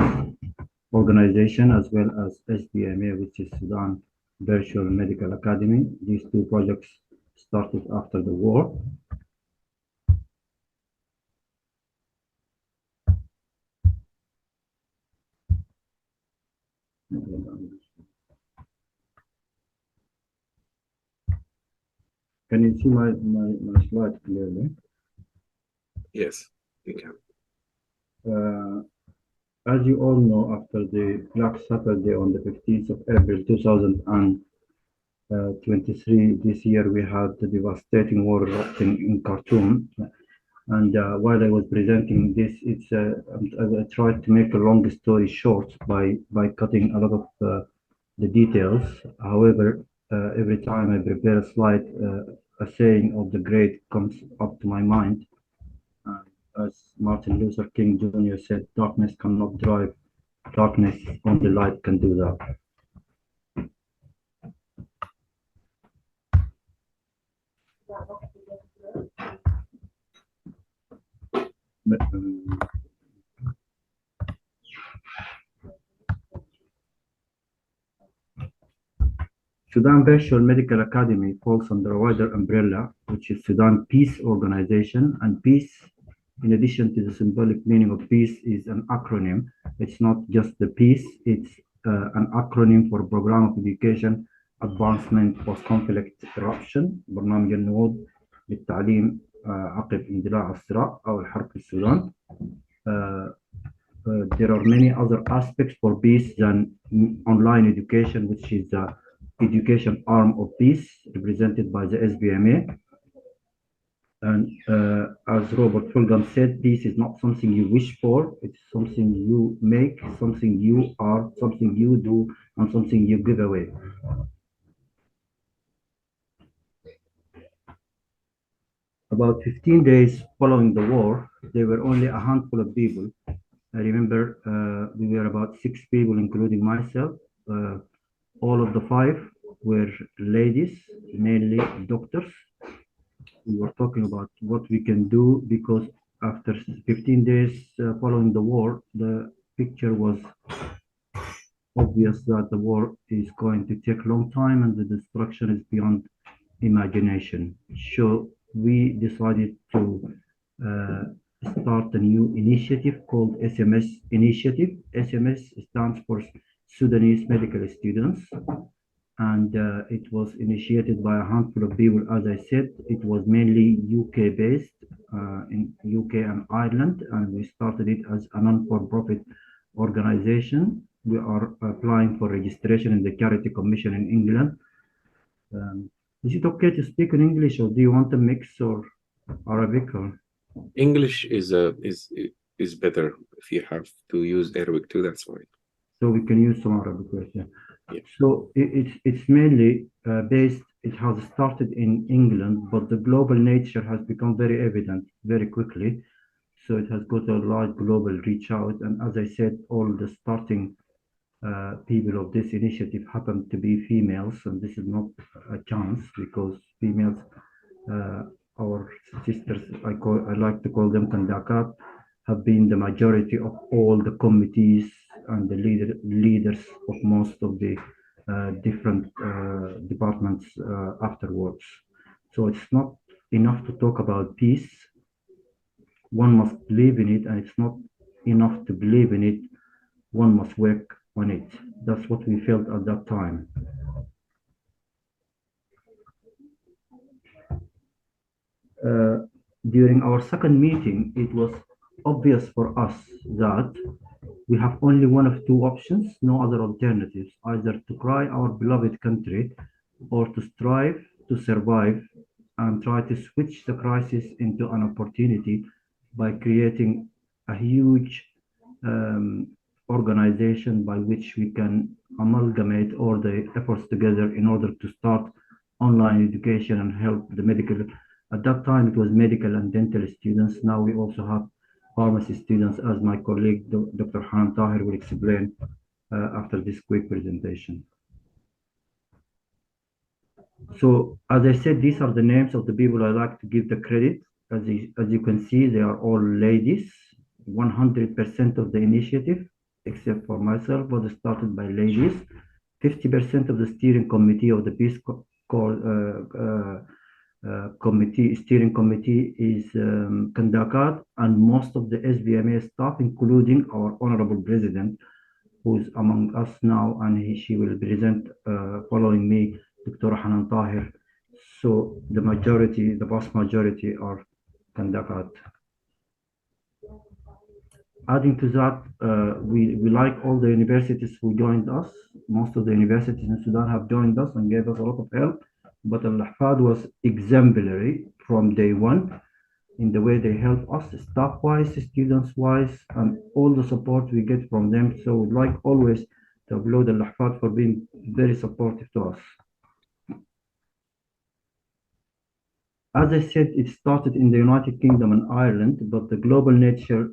Organization as well as SBMA, which is Sudan Virtual Medical Academy. These two projects started after the war. Can you see my slide clearly? Yes, you can. As you all know, after the Black Saturday on the 15th of April 2023, this year we had the devastating war erupting in Khartoum. And while I was presenting this, I tried to make a long story short by cutting a lot of the details. However, every time I prepare a slide, a saying of the great comes up to my mind. As Martin Luther King Jr. said, darkness cannot drive darkness, only light can do that. Sudan Virtual Medical Academy falls under a wider umbrella, which is Sudan Peace Organization. And peace, in addition to the symbolic meaning of peace, is an acronym. It's not just the peace, it's an acronym for Program of Education Advancement Post-Conflict Eruption، برنامج النهوض للتعليم عقب اندلاع الصراع أو الحرب في السودان. There are many other aspects for peace than online education, which is the education arm of peace, represented by the SBMA. And as Robert Fulgham said, peace is not something you wish for, it's something you make, something you are, something you do, and something you give away. About 15 days following the war, there were only a handful of people. I remember we were about 6 people, including myself. All of the 5 were ladies, mainly doctors. We were talking about what we can do because after 15 days following the war, the picture was obvious that the war is going to take a long time and the destruction is beyond imagination. So we decided to start a new initiative called SMS Initiative. SMS stands for Sudanese Medical Students. And it was initiated by a handful of people. As I said, it was mainly UK based, in UK and Ireland, and we started it as a non-for-profit organization. We are applying for registration in the Charity Commission in England. Is it okay to speak in English, or do you want a mix or Arabic? Or? English is better. If you have to use Arabic too, that's fine. So we can use some Arabic words, yeah. Yeah. So it's mainly based. It has started in England, but the global nature has become very evident very quickly. So it has got a large global reach out, and as I said, all the starting people of this initiative happen to be females, and this is not a chance because females, our sisters, I like to call them kandakat, have been the majority of all the committees and the leaders of most of the different departments afterwards. So it's not enough to talk about peace. One must believe in it, and it's not enough to believe in it. One must work on it. That's what we felt at that time. During our second meeting, it was obvious for us that we have only one of two options, no other alternatives, either to cry our beloved country or to strive to survive and try to switch the crisis into an opportunity by creating a huge organization by which we can amalgamate all the efforts together in order to start online education and help the medical. At that time, it was medical and dental students. Now we also have pharmacy students, as my colleague, Dr. Hanan Tahir, will explain after this quick presentation. So, as I said, these are the names of the people I like to give the credit. As you can see, they are all ladies. 100% of the initiative, except for myself, was started by ladies. 50% of the steering committee of the Peace steering committee is Kandakat, and most of the SBMA staff, including our honorable president, who is among us now, and she will present following me, Dr. Hanan Tahir. So the vast majority are Kandakat. Adding to that, we like all the universities who joined us. Most of the universities in Sudan have joined us and gave us a lot of help. But Al-Ahfad was exemplary from day one in the way they help us, staff-wise, students-wise, and all the support we get from them. So we'd like always to applaud Al-Ahfad for being very supportive to us. As I said, it started in the United Kingdom and Ireland, but the global nature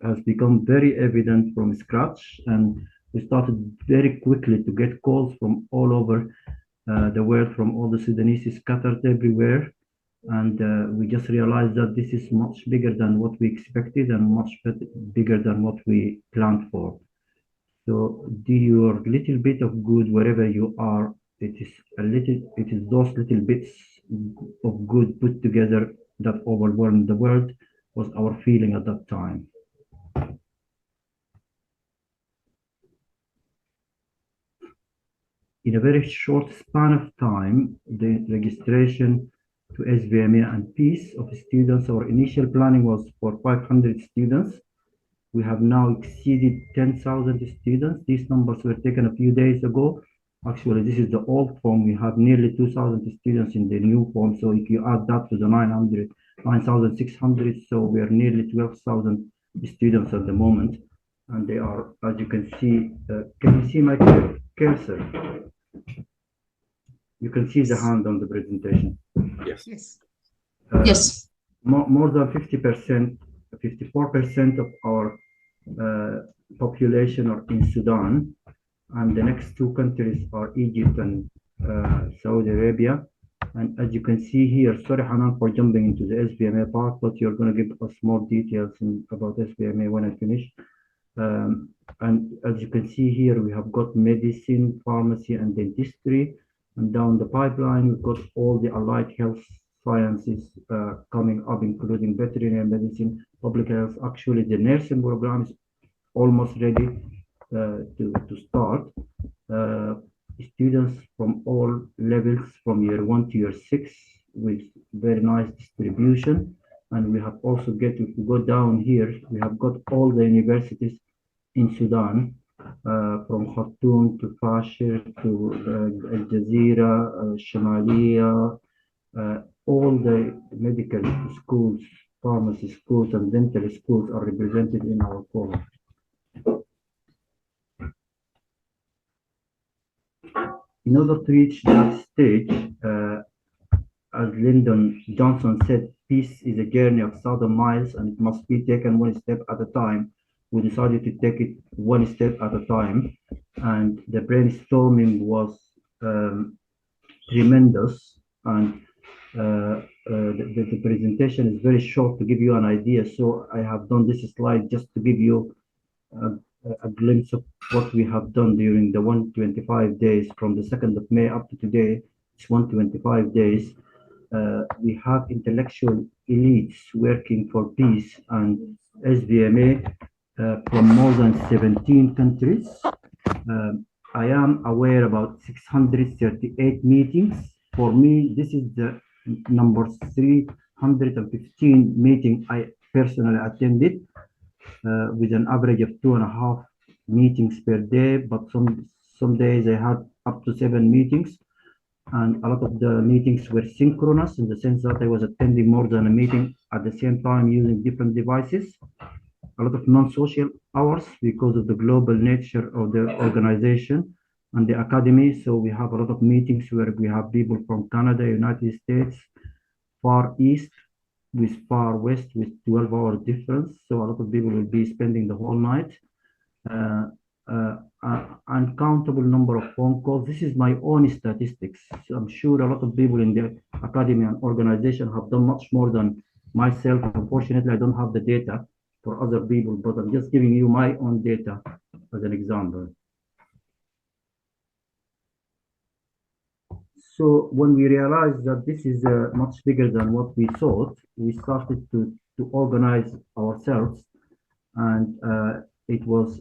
has become very evident from scratch, and we started very quickly to get calls from all over the world, from all the Sudanese scattered everywhere, and we just realized that this is much bigger than what we expected and much bigger than what we planned for. So do your little bit of good wherever you are. It is those little bits of good put together that overwhelmed the world, was our feeling at that time. In a very short span of time, the registration to SBMA and Peace of students, our initial planning was for 500 students. We have now exceeded 10,000 students. These numbers were taken a few days ago. Actually, this is the old form. We have nearly 2,000 students in the new form. So if you add that to the 9,600, so we are nearly 12,000 students at the moment. And they are, as you can see, can you see my cursor? You can see the hand on the presentation. Yes. Yes. Yes. More than 50%, 54% of our population are in Sudan, and the next two countries are Egypt and Saudi Arabia. And as you can see here, sorry Hanan for jumping into the SBMA part, but you're going to give us more details about SBMA when I finish. And as you can see here, we have got medicine, pharmacy, and dentistry. And down the pipeline, we've got all the allied health sciences coming up, including veterinary medicine, public health. Actually, the nursing program is almost ready to start. Students from all levels, from year 1 to year 6, with very nice distribution. And we have also if we go down here, we have got all the universities in Sudan, from Khartoum to Fashir to Al Jazeera, Shamalia, all the medical schools, pharmacy schools, and dental schools are represented in our forum. In order to reach that stage, as Lyndon Johnson said, peace is a journey of 1,000 miles and it must be taken one step at a time. We decided to take it one step at a time, and the brainstorming was tremendous. And the presentation is very short to give you an idea, so I have done this slide just to give you a glimpse of what we have done during the 125 days from the 2nd of May up to today. It's 125 days. We have intellectual elites working for peace and SVMA from more than 17 countries. I am aware about 638 meetings. For me, this is the number 315 meeting I personally attended, with an average of 2.5 meetings per day, but some days I had up to 7 meetings. And a lot of the meetings were synchronous in the sense that I was attending more than a meeting at the same time using different devices. A lot of non-social hours because of the global nature of the organization and the academy. So we have a lot of meetings where we have people from Canada, United States, Far East, with Far West, with 12 hours difference. So a lot of people will be spending the whole night. Uncountable number of phone calls. This is my own statistics. So I'm sure a lot of people in the academy and organization have done much more than myself. Unfortunately, I don't have the data for other people, but I'm just giving you my own data as an example. So when we realized that this is much bigger than what we thought, we started to organize ourselves, and it was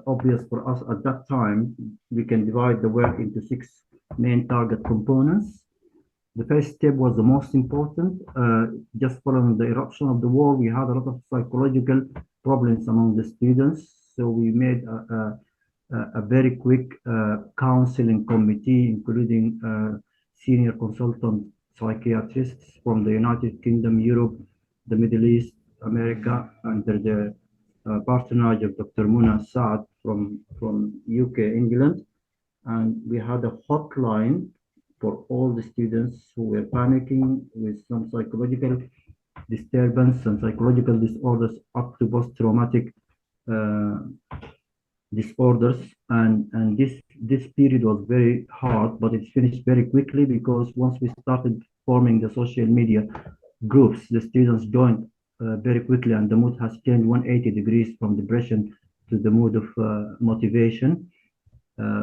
obvious for us at that time we can divide the work into 6 main target components. The first step was the most important. Just following the eruption of the war, we had a lot of psychological problems among the students, so we made a very quick counseling committee, including senior consultant psychiatrists from the United Kingdom, Europe, the Middle East, America, under the patronage of Dr. Muna Saad from UK, England. And we had a hotline for all the students who were panicking with some psychological disturbance and psychological disorders up to post-traumatic disorders. And this period was very hard, but it finished very quickly, because once we started forming the social media groups, the students joined very quickly, and the mood has changed 180 degrees from depression to the mood of motivation.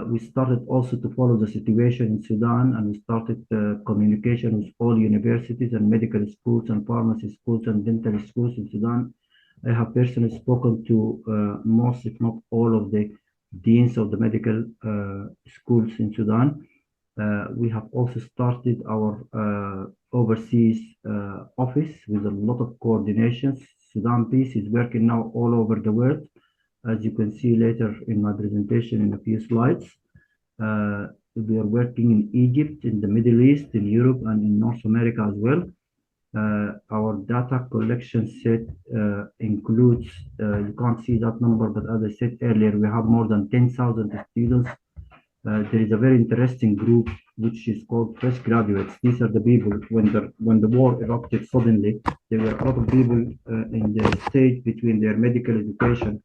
We started also to follow the situation in Sudan, and we started communication with all universities and medical schools and pharmacy schools and dental schools in Sudan. I have personally spoken to most, if not all, of the deans of the medical schools in Sudan. We have also started our overseas office with a lot of coordinations. Sudan Peace is working now all over the world, as you can see later in my presentation in a few slides. We are working in Egypt, in the Middle East, in Europe, and in North America as well. Our data collection set includes, you can't see that number, but as I said earlier, we have more than 10,000 students. There is a very interesting group which is called fresh graduates. These are the people, when the war erupted suddenly, there were a lot of people in the stage between their medical education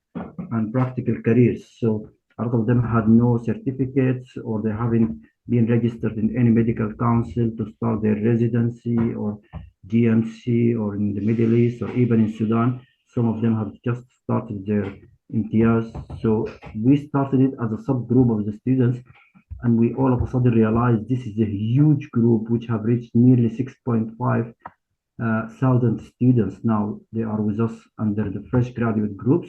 and practical careers. So a lot of them had no certificates, or they haven't been registered in any medical council to start their residency or GMC, or in the Middle East, or even in Sudan. Some of them have just started their imtiaz. So we started it as a subgroup of the students, and we all of a sudden realized this is a huge group which have reached nearly 6.5 thousand students. Now they are with us under the fresh graduate groups.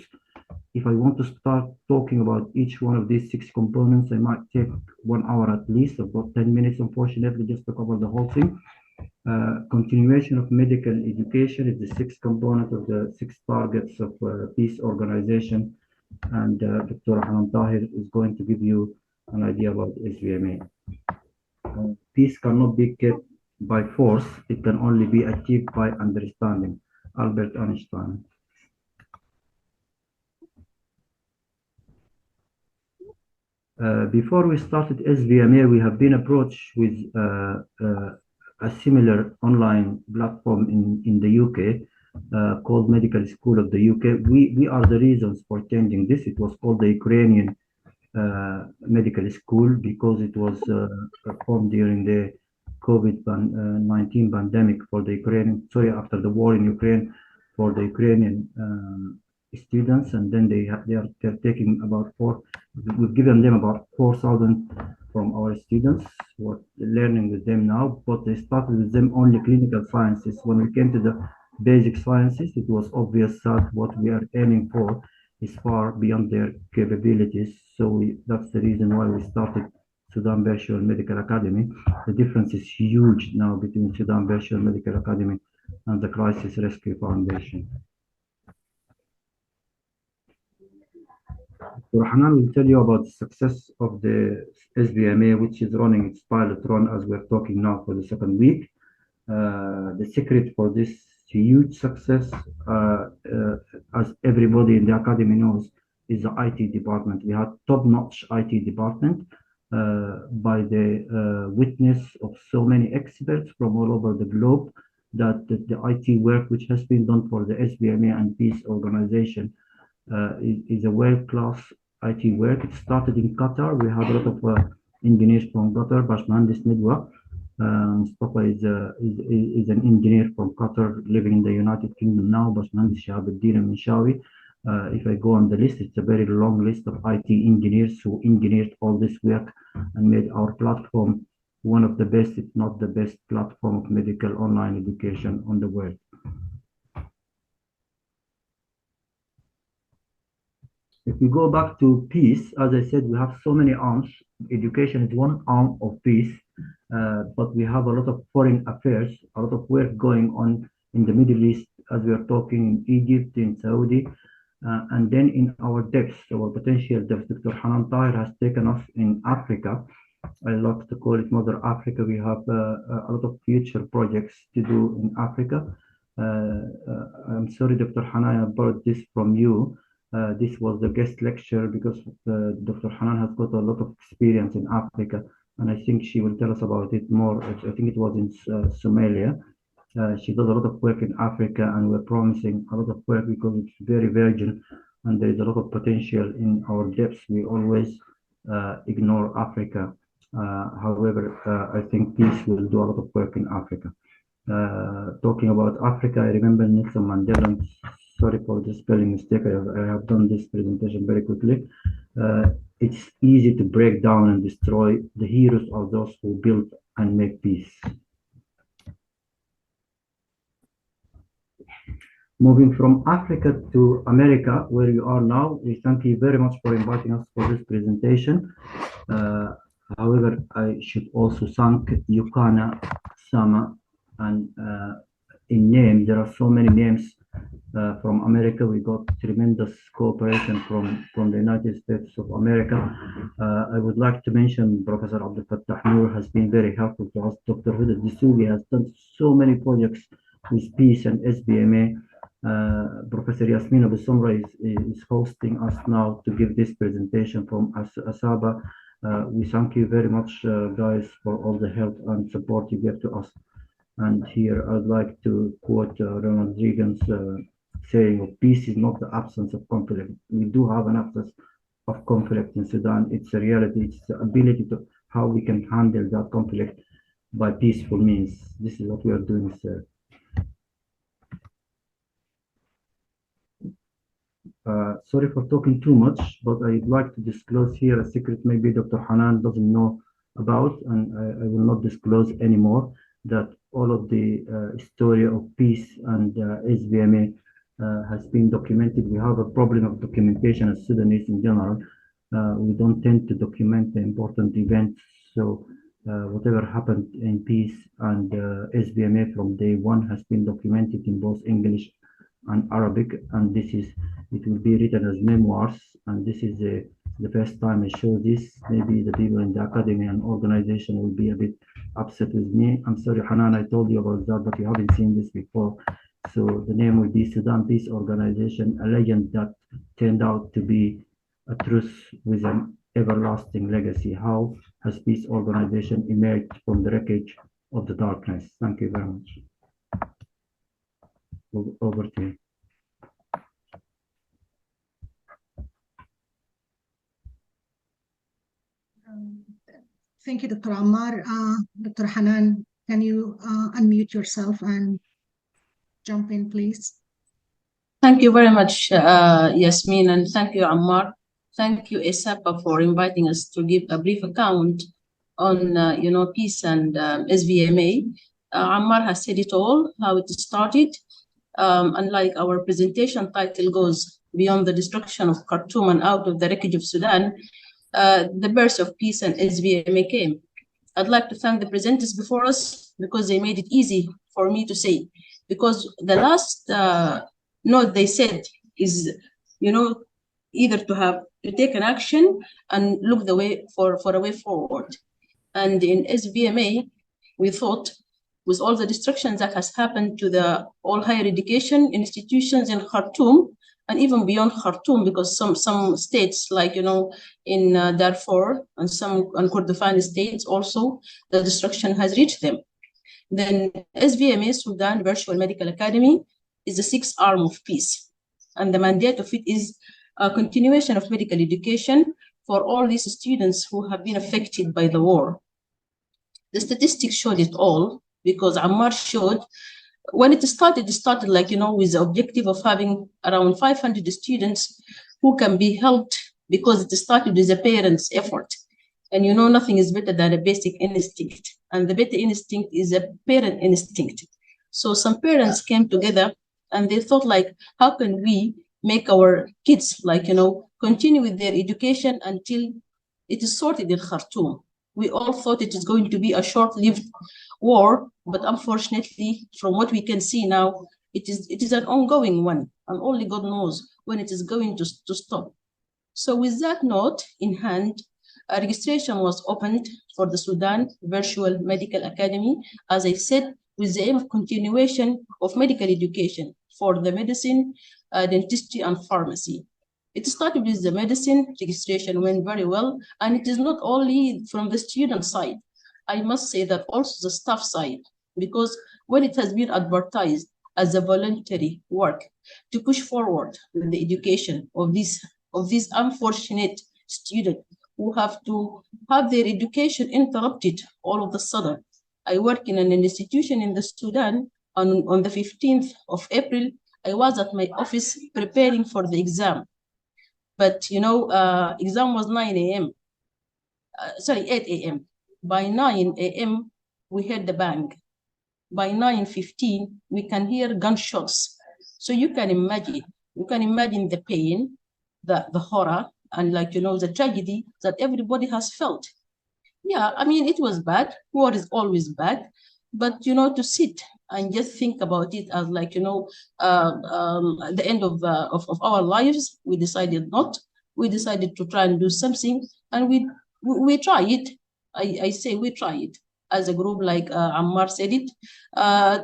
If I want to start talking about each one of these 6 components, I might take 1 hour at least, about 10 minutes, unfortunately, just to cover the whole thing. Continuation of medical education is the sixth component of the six targets of peace organization, and Dr. Hanan Tahir is going to give you an idea about SVMA. Peace cannot be kept by force, it can only be achieved by understanding. Albert Einstein. Before we started SVMA, we have been approached with a similar online platform in the UK called Medical School of the UK. We are the reasons for changing this. It was called the Ukrainian Medical School because it was formed during the COVID-19 pandemic for the Ukrainian, after the war in Ukraine for the Ukrainian students, and then they're taking about we've given them about 4,000 from our students who are learning with them now, but they started with them only clinical sciences. When we came to the basic sciences, it was obvious that what we are aiming for is far beyond their capabilities. So that's the reason why we started Sudan Virtual Medical Academy. The difference is huge now between Sudan Virtual Medical Academy and the Crisis Rescue Foundation. Dr. Hanan will tell you about the success of the SVMA, which is running its pilot run as we're talking now for the second week. The secret for this huge success, as everybody in the academy knows, is the IT department. We have top-notch IT department by the witness of so many experts from all over the globe that the IT work which has been done for the SVMA and peace organization is a world-class IT work. It started in Qatar. We have a lot of engineers from Qatar. Bashmahandis Nidwa Mustafa is an engineer from Qatar living in the United Kingdom now. Bashmahandis Shahabuddin Minshawi. If I go on the list, it's a very long list of IT engineers who engineered all this work and made our platform one of the best, if not the best, platform of medical online education on the world. If we go back to peace, as I said, we have so many arms. Education is one arm of peace, but we have a lot of foreign affairs, a lot of work going on in the Middle East, as we are talking in Egypt, in Saudi, and then in our depths, our potential depths. Dr. Hanan Tahir has taken us in Africa. I love to call it Mother Africa. We have a lot of future projects to do in Africa. I'm sorry, Dr. Hanan, I borrowed this from you. This was the guest lecture because Dr. Hanan has got a lot of experience in Africa, and I think she will tell us about it more. I think it was in Somalia. She does a lot of work in Africa, and we're promising a lot of work because it's very virgin and there is a lot of potential in our depths. We always ignore Africa. However, I think peace will do a lot of work in Africa. Talking about Africa, I remember Nelson Mandela. Sorry for the spelling mistake. I have done this presentation very quickly. It's easy to break down and destroy. The heroes are those who build and make peace. Moving from Africa to America, where you are now, we thank you very much for inviting us for this presentation. However, I should also thank Yukana, Sama, and in name, there are so many names from America. We got tremendous cooperation from the United States of America. I would like to mention Professor Abdel Fattah Noor has been very helpful to us. Dr. Huda Dessougi has done so many projects with peace and SBMA. Professor Yasmin Abu Sumra is hosting us now to give this presentation from ASAPA. We thank you very much, guys, for all the help and support you give to us. And here I'd like to quote Ronald Reagan's saying, peace is not the absence of conflict. We do have an absence of conflict in Sudan. It's a reality. It's the ability to how we can handle that conflict by peaceful means. This is what we are doing, sir. Sorry for talking too much, but I'd like to disclose here a secret maybe Dr. Hanan doesn't know about, and I will not disclose anymore, that all of the story of peace and SVMA has been documented. We have a problem of documentation as Sudanese in general. We don't tend to document the important events. So whatever happened in peace and SBMA from day one has been documented in both English and Arabic, and it will be written as memoirs, and this is the first time I show this. Maybe the people in the academy and organization will be a bit upset with me. I'm sorry, Hanan, I told you about that, but you haven't seen this before. So the name will be Sudan Peace Organization, a legend that turned out to be a truth with an everlasting legacy. How has peace organization emerged from the wreckage of the darkness? Thank you very much. Over to you. Thank you, Dr. Ammar. Dr. Hanan, can you unmute yourself and jump in, please? Thank you very much, Yasmin, and thank you, Ammar. Thank you, ASAPA, for inviting us to give a brief account on, peace and SVMA. Ammar has said it all, how it started. Unlike our presentation title goes, beyond the destruction of Khartoum and out of the wreckage of Sudan, the birth of peace and SVMA came. I'd like to thank the presenters before us because they made it easy for me to say, because the last note they said is, either to take an action and look the way for a way forward. And in SVMA, we thought with all the destruction that has happened to the all higher education institutions in Khartoum and even beyond Khartoum, because some states like, in Darfur and some Kordofan states also, the destruction has reached them. Then SVMA, Sudan Virtual Medical Academy, is the sixth arm of peace. And the mandate of it is a continuation of medical education for all these students who have been affected by the war. The statistics showed it all, because Ammar showed when it started like, with the objective of having around 500 students who can be helped, because it started with a parent's effort. And nothing is better than a basic instinct. And the better instinct is a parent instinct. So some parents came together and they thought like, how can we make our kids like, continue with their education until it is sorted in Khartoum? We all thought it is going to be a short-lived war, but unfortunately, from what we can see now, it is an ongoing one, and only God knows when it is going to stop. So with that note in hand, a registration was opened for the Sudan Virtual Medical Academy, as I said, with the aim of continuation of medical education for the medicine, dentistry, and pharmacy. It started with the medicine, registration went very well, and it is not only from the student side. I must say that also the staff side, because when it has been advertised as a voluntary work to push forward with the education of these unfortunate students who have to have their education interrupted all of a sudden. I work in an institution in the Sudan. On the 15th of April, I was at my office preparing for the exam. But, exam was 9 a.m. 8 a.m. By 9 a.m., we heard the bang. By 9:15, we can hear gunshots. So you can imagine the pain, the horror, and the tragedy that everybody has felt. Yeah, I mean, it was bad. War is always bad. But, to sit and just think about it as like, the end of our lives, we decided not. We decided to try and do something, and we try it. I say we try it as a group, like Ammar said it,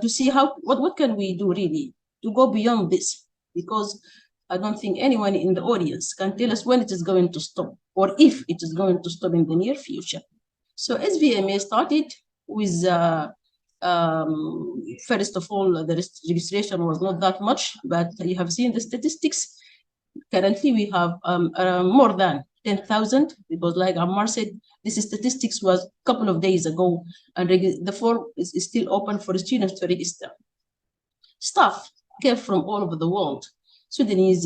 to see what can we do really to go beyond this, because I don't think anyone in the audience can tell us when it is going to stop or if it is going to stop in the near future. So SVMA started with, first of all, the registration was not that much, but you have seen the statistics. Currently, we have more than 10,000, because like Ammar said, this statistics was a couple of days ago, and the form is still open for students to register. Staff came from all over the world, Sudanese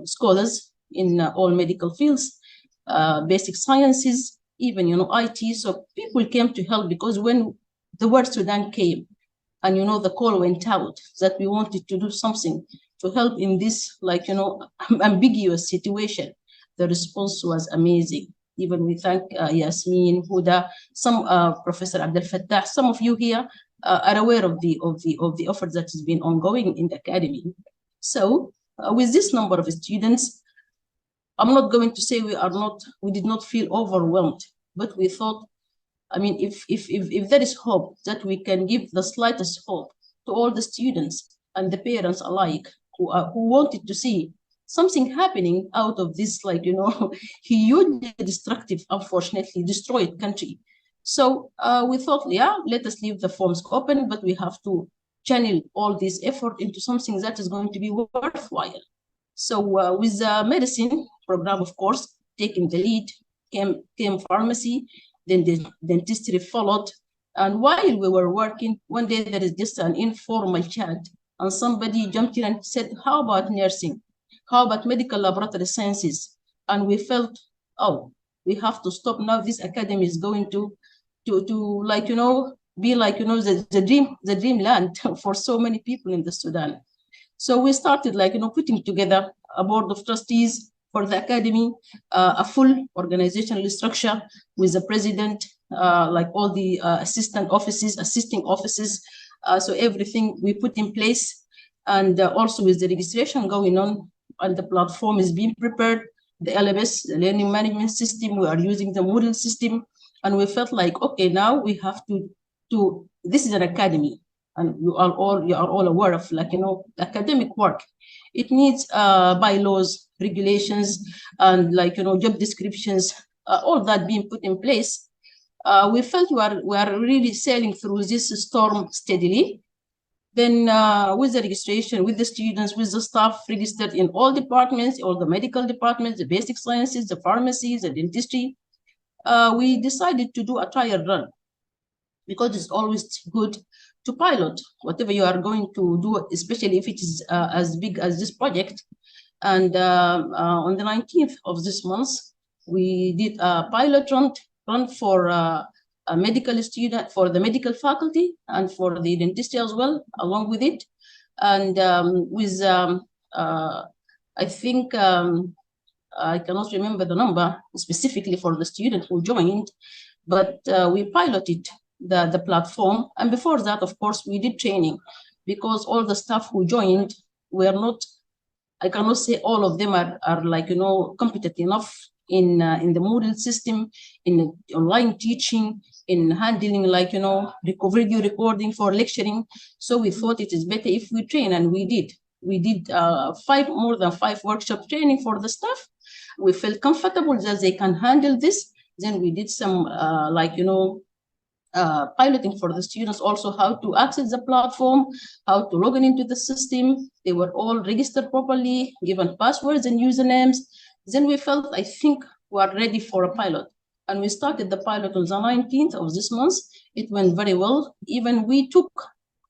scholars in all medical fields, basic sciences, even, IT. So people came to help, because when the word Sudan came and, the call went out that we wanted to do something to help in this, ambiguous situation, the response was amazing. Even we thank Yasmin, Huda, some Professor Abdel Fattah. Some of you here are aware of the effort that has been ongoing in the academy. So with this number of students, I'm not going to say we did not feel overwhelmed, but we thought, I mean, if there is hope that we can give the slightest hope to all the students and the parents alike who wanted to see something happening out of this, like, you know, hugely destructive, unfortunately destroyed country. So we thought, yeah, let us leave the forms open, but we have to channel all this effort into something that is going to be worthwhile. So with the medicine program, of course, taking the lead, came pharmacy, then the dentistry followed. And while we were working, one day there is just an informal chat, and somebody jumped in and said, how about nursing? How about medical laboratory sciences? And we felt, oh, we have to stop now. This academy is going to like, you know, be like, you know, the dreamland for so many people in the Sudan. So we started, like, you know, putting together a board of trustees for the academy, a full organizational structure with the president, like all the assisting offices. So everything we put in place, and also with the registration going on, and the platform is being prepared, the LMS, the learning management system, we are using the Moodle system, and we felt like, okay, now we have to this is an academy, and you are all aware of, like, you know, academic work. It needs bylaws, regulations, and, like, you know, job descriptions, all that being put in place. We felt we are really sailing through this storm steadily. Then with the registration, with the students, with the staff registered in all departments, all the medical departments, the basic sciences, the pharmacies, the dentistry, we decided to do a trial run, because it's always good to pilot whatever you are going to do, especially if it is as big as this project. And on the 19th of this month, we did a pilot run for a medical student, for the medical faculty, and for the dentistry as well, along with it. And with, I think, I cannot remember the number specifically for the student who joined, but we piloted the platform. And before that, of course, we did training, because all the staff who joined were not, I cannot say all of them are like, you know, competent enough in the Moodle system, in online teaching, in handling, like, you know, video recording for lecturing. So we thought it is better if we train, and we did. We did more than 5 workshop training for the staff. We felt comfortable that they can handle this. Then we did some like, you know, piloting for the students, also how to access the platform, how to log in into the system. They were all registered properly, given passwords and usernames. Then we felt, I think we are ready for a pilot. And we started the pilot on the 19th of this month. It went very well. Even we took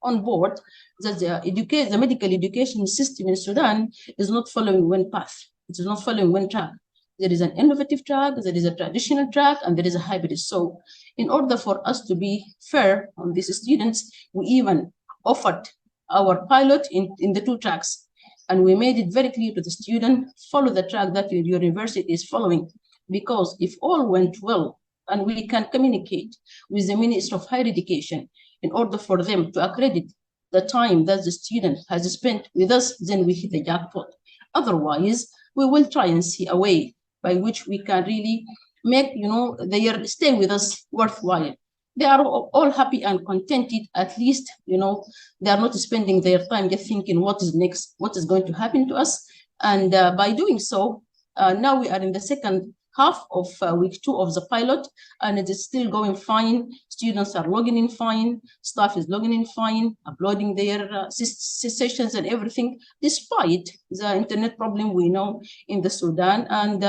on board that the medical education system in Sudan is not following one path. It is not following one track. There is an innovative track, there is a traditional track, and there is a hybrid. So in order for us to be fair on these students, we even offered our pilot in the 2 tracks. And we made it very clear to the student, follow the track that your university is following. Because if all went well, and we can communicate with the Ministry of Higher Education in order for them to accredit the time that the student has spent with us, then we hit the jackpot. Otherwise, we will try and see a way by which we can really make, you know, their stay with us worthwhile. They are all happy and contented. At least, you know, they are not spending their time just thinking what is next, what is going to happen to us. And by doing so, now we are in the second half of week 2 of the pilot, and it is still going fine. Students are logging in fine, staff is logging in fine, uploading their sessions and everything, despite the internet problem we know in the Sudan. And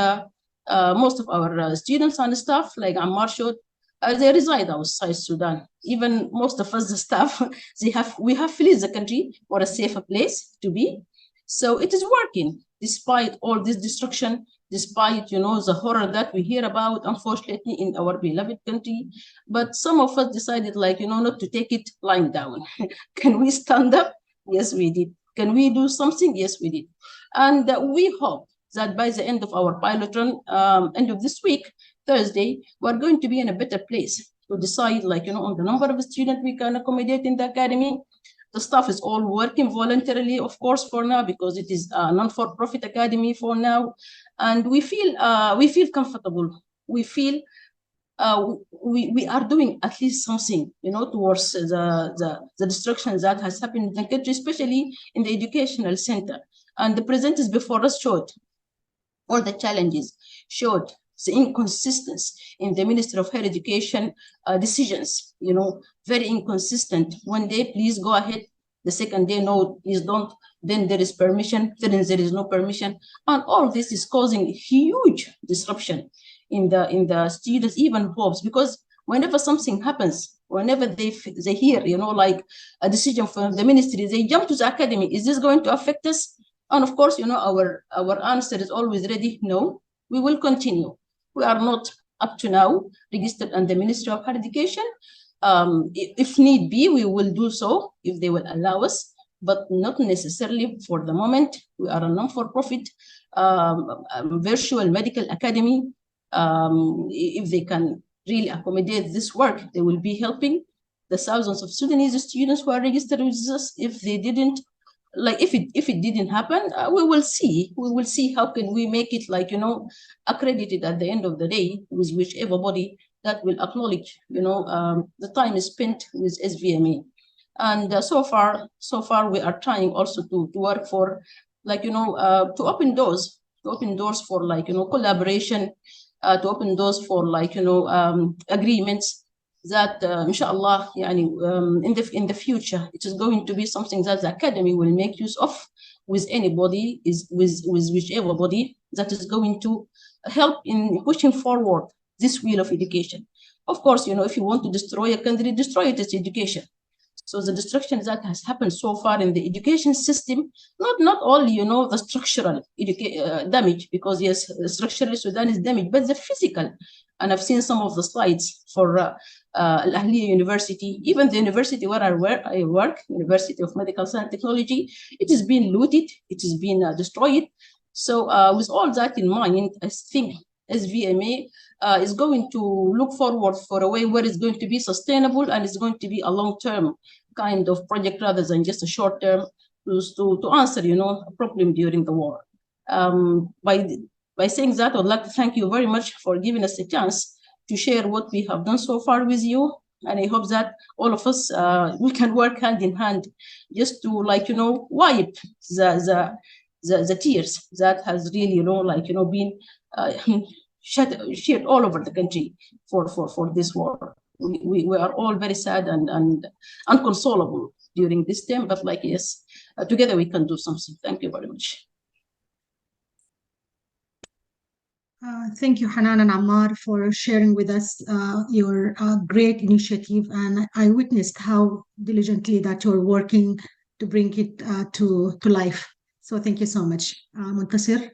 most of our students and staff, like Ammar showed, they reside outside Sudan. Even most of us, the staff, we have fled the country for a safer place to be. So it is working despite all this destruction, despite, you know, the horror that we hear about, unfortunately, in our beloved country. But some of us decided, like, you know, not to take it lying down. Can we stand up? Yes, we did. Can we do something? Yes, we did. And we hope that by the end of our pilot run, end of this week, Thursday, we're going to be in a better place to decide, like, on the number of students we can accommodate in the academy. The staff is all working voluntarily, of course, for now, because it is a non-for-profit academy for now. And we feel comfortable. We feel we are doing at least something, towards the destruction that has happened in the country, especially in the educational center. And the presenters before us showed all the challenges, showed the inconsistency in the Ministry of Higher Education decisions, very inconsistent. One day, please go ahead. The second day, no, please don't. Then there is permission, then there is no permission. And all this is causing huge disruption in the students, even hopes, because whenever something happens, whenever they hear, like a decision from the ministry, they jump to the academy. Is this going to affect us? And of course, our answer is always ready. No, we will continue. We are not up to now registered under the Ministry of Higher Education. If need be, we will do so if they will allow us, but not necessarily for the moment. We are a non-for-profit virtual medical academy. If they can really accommodate this work, they will be helping the thousands of Sudanese students who are registered with us. If they didn't, like if it didn't happen, we will see how can we make it, like, accredited at the end of the day with whichever body that will acknowledge, the time is spent with SVMA. And so far we are trying also to work for, like, to open doors for, like, collaboration, to open doors for, like, agreements that inshallah, in the future, it is going to be something that the academy will make use of with anybody, with whichever body that is going to help in pushing forward this wheel of education. Of course, if you want to destroy a country, destroy its education. So the destruction that has happened so far in the education system, not only, the structural damage, because yes, structurally Sudan is damaged, but the physical. And I've seen some of the slides for Al-Ahliya University, even the university where I work, University of Medical Science and Technology, it has been looted, it has been destroyed. So with all that in mind, I think SVMA is going to look forward for a way where it's going to be sustainable and it's going to be a long-term kind of project rather than just a short-term to answer, a problem during the war. By saying that, I would like to thank you very much for giving us a chance to share what we have done so far with you. And I hope that all of us, we can work hand in hand just to, like, wipe the tears that has really, been shed all over the country for this war. We are all very sad and unconsolable during this time, but, like, yes, together we can do something. Thank you very much. Thank you, Hanan and Ammar, for sharing with us your great initiative. And I witnessed how diligently that you're working to bring it to life. So thank you so much. Muntasir?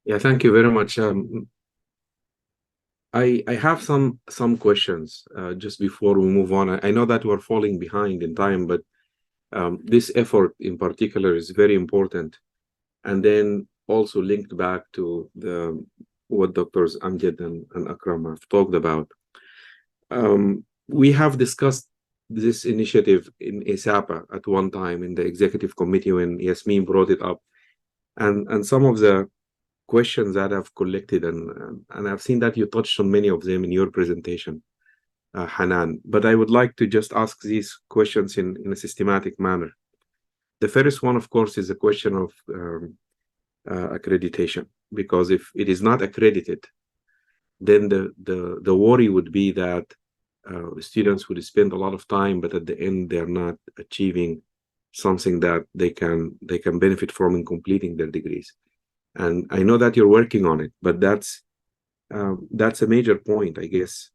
Yeah, thank you very much. I have some questions just before we move on. I know that we're falling behind in time, but this effort in particular is very important. And then also linked back to what Doctors Amjad and Akram have talked about. We have discussed this initiative in ASAPA at one time in the executive committee when Yasmin brought it up. And some of the questions that I've collected, and I've seen that you touched on many of them in your presentation, Hanan, but I would like to just ask these questions in a systematic manner. The first one, of course, is a question of accreditation, because if it is not accredited, then the worry would be that students would spend a lot of time, but at the end they're not achieving something that they can benefit from in completing their degrees. And I know that you're working on it, but that's a major point, I guess.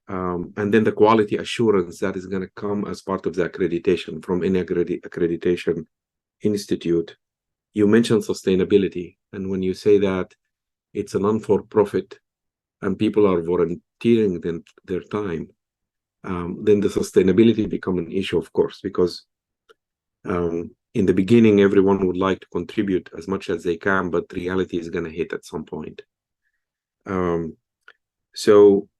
And then the quality assurance that is going to come as part of the accreditation from any accreditation institute. You mentioned sustainability, and when you say that it's a non-for-profit and people are volunteering their time, then the sustainability become an issue, of course, because in the beginning, everyone would like to contribute as much as they can, but reality is going to hit at some point. So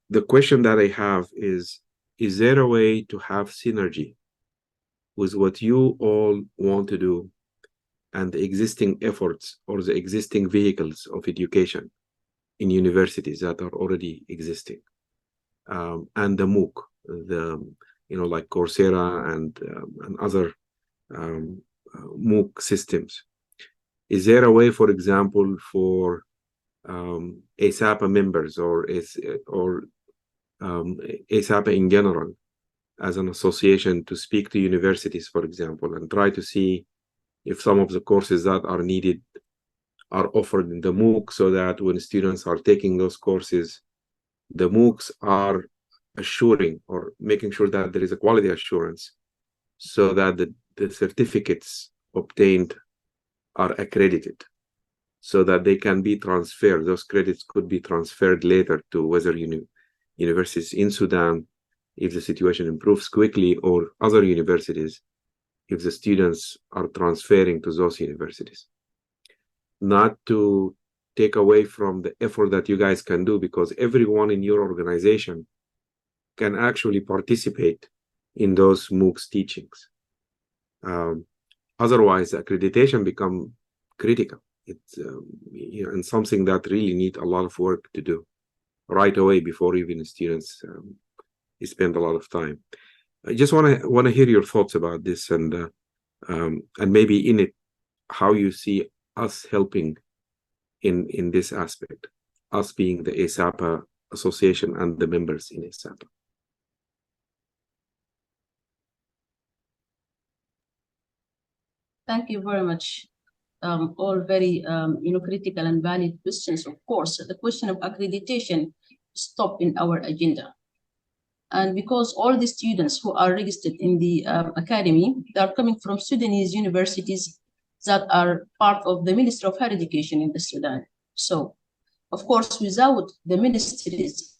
the question that I have is there a way to have synergy with what you all want to do and the existing efforts or the existing vehicles of education in universities that are already existing, and the MOOC, like Coursera and other MOOC systems? Is there a way, for example, for ASAPA members or ASAPA in general as an association to speak to universities, for example, and try to see if some of the courses that are needed are offered in the MOOC, so that when students are taking those courses, the MOOCs are assuring or making sure that there is a quality assurance, so that the certificates obtained are accredited, so that they can be transferred. Those credits could be transferred later to whether universities in Sudan, if the situation improves quickly, or other universities, if the students are transferring to those universities. Not to take away from the effort that you guys can do, because everyone in your organization can actually participate in those MOOCs teachings. Otherwise, accreditation become critical. It's and something that really need a lot of work to do right away before even students spend a lot of time. I just want to hear your thoughts about this, and maybe in it how you see us helping in this aspect, us being the ASAPA association and the members in ASAPA. Thank you very much. All very critical and valid questions. Of course, the question of accreditation is top in our agenda. And because all the students who are registered in the academy, they are coming from Sudanese universities that are part of the Ministry of Higher Education in the Sudan. So, of course, without the ministry's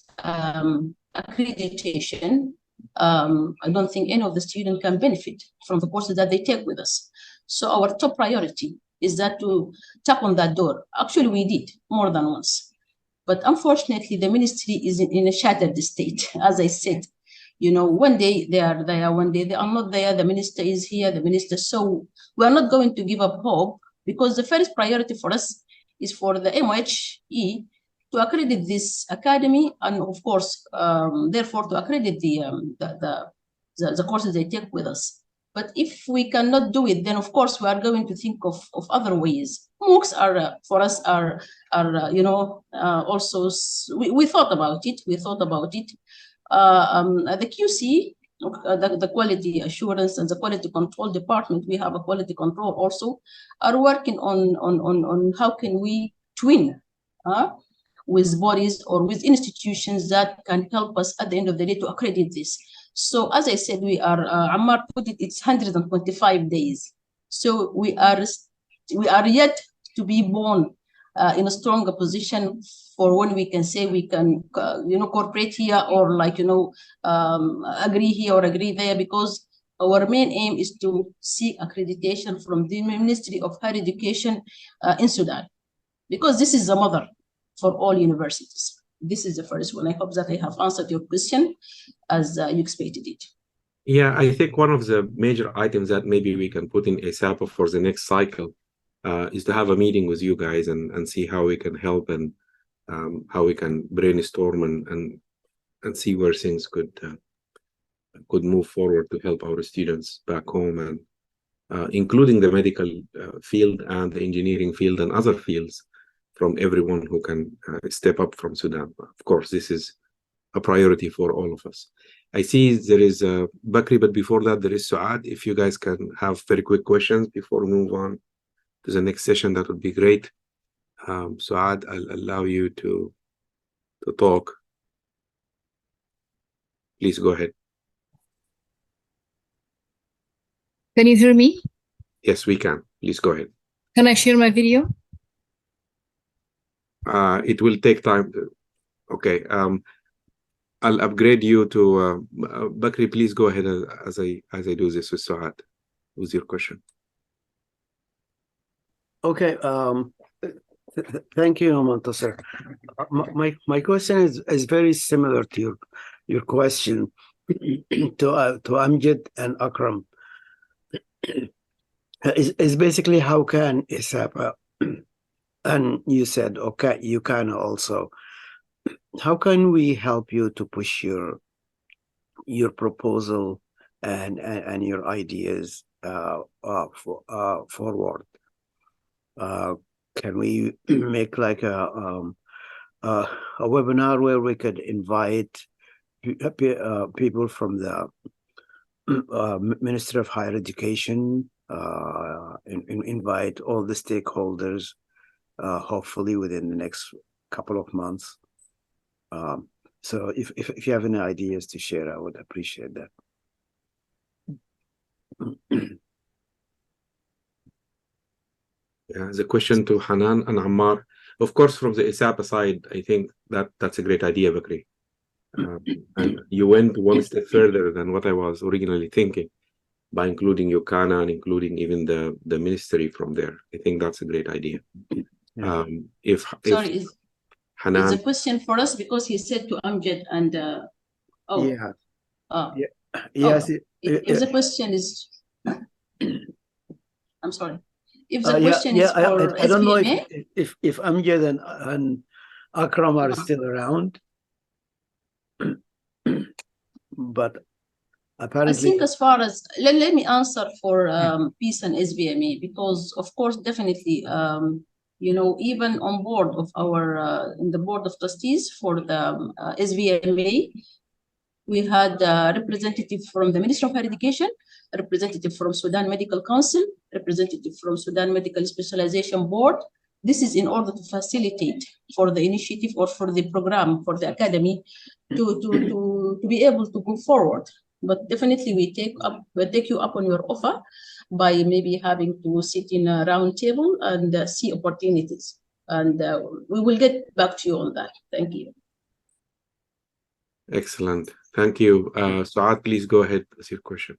accreditation, I don't think any of the students can benefit from the courses that they take with us. So our top priority is that to tap on that door. Actually, we did more than once. But unfortunately, the ministry is in a shattered state. As I said, one day they are there, one day they are not there. The minister is here, the minister. So we are not going to give up hope, because the first priority for us is for the MOHE to accredit this academy, and of course, therefore, to accredit the courses they take with us. But if we cannot do it, then of course we are going to think of other ways. MOOCs are for us are also we thought about it. The QC, the quality assurance and the quality control department, we have a quality control also, are working on how can we twin with bodies or with institutions that can help us at the end of the day to accredit this. So as I said, we are, Ammar put it, it's 125 days. So we are yet to be born in a stronger position for when we can say we can, cooperate here or agree here or agree there, because our main aim is to seek accreditation from the Ministry of Higher Education in Sudan, because this is the mother for all universities. This is the first one. I hope that I have answered your question as you expected it. Yeah, I think one of the major items that maybe we can put in ASAPA for the next cycle is to have a meeting with you guys and see how we can help, and how we can brainstorm and see where things could move forward to help our students back home, and including the medical field and the engineering field and other fields, from everyone who can step up from Sudan. Of course, this is a priority for all of us. I see there is Bakri, but before that, there is Suad. If you guys can have very quick questions before we move on to the next session, that would be great. Suad, I'll allow you to talk. Please go ahead. Can you hear me? Yes, we can. Please go ahead. Can I share my video? It will take time. Okay. I'll upgrade you to Bakri. Please go ahead as I do this with Suad with your question. Okay. Thank you, Montasser. My question is very similar to your question to Amjad and Akram. Is basically how can ASAPA, and you said okay, you can also. How can we help you to push your proposal and your ideas forward? Can we make like a webinar where we could invite people from the Ministry of Higher Education, invite all the stakeholders, hopefully within the next couple of months. So if you have any ideas to share, I would appreciate that. Yeah, the question to Hanan and Ammar. Of course, from the ASAPA side, I think that's a great idea, Bakri. And you went one step further than what I was originally thinking by including UCANA and including even the ministry from there. I think that's a great idea. Yeah. If Hanan, it's a question for us because he said to Amjad and yeah. Yeah. Yes. If the question is, I'm sorry. If the Yeah, question is for I don't know SBMA, if Amjad and Akram are still around, but I apparently. think as far as let me answer for peace and SBMA, because of course definitely you know, even on board of our in the board of trustees for the SBMA, we had a representative from the Ministry of Higher Education, a representative from Sudan Medical Council, representative from Sudan Medical Specialization Board. This is in order to facilitate for the initiative or for the program for the academy to be able to go forward. But definitely we take you up on your offer by maybe having to sit in a round table and see opportunities. And we will get back to you on that. Thank you. excellent. Thank you. Saad, please go ahead with your question.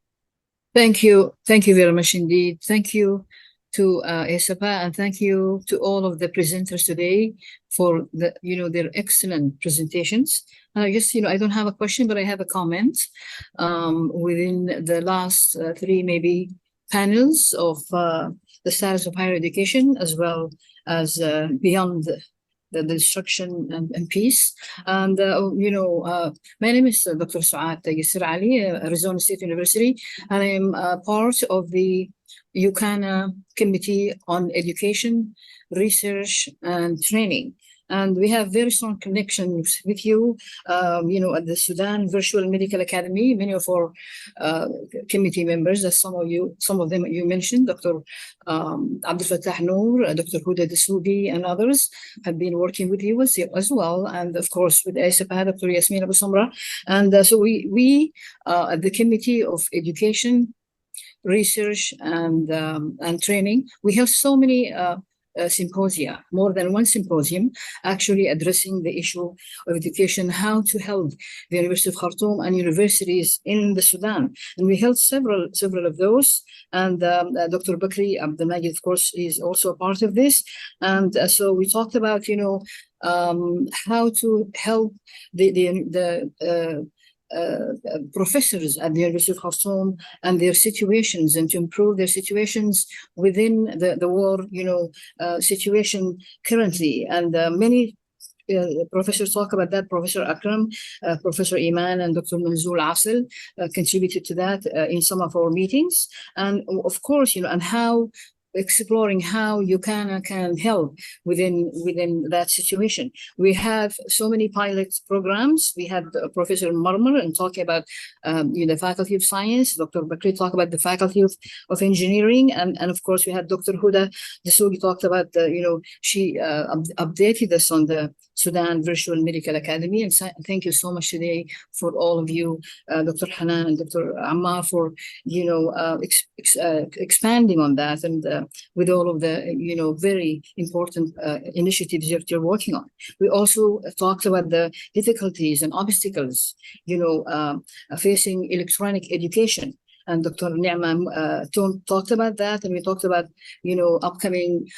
Thank you. Thank you very much indeed. Thank you to ASAPA, and thank you to all of the presenters today for their excellent presentations. I guess, I don't have a question, but I have a comment. Within the last three maybe panels of the status of higher education, as well as beyond the destruction and peace. And, my name is Dr. Suad Yasir Ali, Arizona State University, and I am part of the UCANA Committee on Education, Research, and Training. And we have very strong connections with you, at the Sudan Virtual Medical Academy. Many of our committee members, as some of them you mentioned, Dr. Abdel Fattah Noor, Dr. Huda Dessoubi, and others have been working with you as well. And of course, with ASAPA, Dr. Yasmin Abu Samra. And so we at the Committee of Education, Research, and Training, we have so many symposia, more than one symposium, actually addressing the issue of education, how to help the University of Khartoum and universities in the Sudan. And we held several of those. And Dr. Bakri Abdelmajid, of course, is also a part of this. And so we talked about, how to help the professors at the University of Khartoum and their situations, and to improve their situations within the war, situation currently. And many professors talk about that. Professor Akram, Professor Iman, and Dr. Manzoor Asel contributed to that in some of our meetings. And of course, and how exploring how UCANA can help within that situation. We have so many pilot programs. We had Professor Marmar and talking about the Faculty of Science. Dr. Bakri talked about the Faculty of Engineering, and of course we had Dr. Huda Dessoubi talked about she updated us on the Sudan Virtual Medical Academy. And thank you so much today for all of you, Dr. Hanan and Dr. Ammar, for expanding on that, and with all of the very important initiatives that you're working on. We also talked about the difficulties and obstacles facing electronic education. And Dr. Ni'ma talked about that, and we talked about upcoming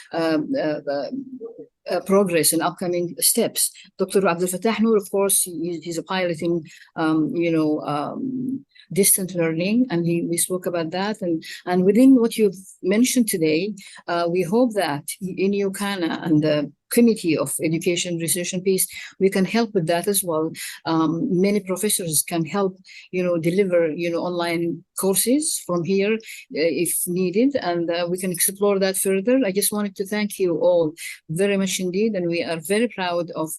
progress and upcoming steps. Dr. Abdel Fattah Noor, of course, he's a piloting, distant learning, and we spoke about that. And within what you've mentioned today, we hope that in UCANA and the Committee of Education, Research and Peace, we can help with that as well. Many professors can help, deliver, online courses from here if needed, and we can explore that further. I just wanted to thank you all very much indeed, and we are very proud of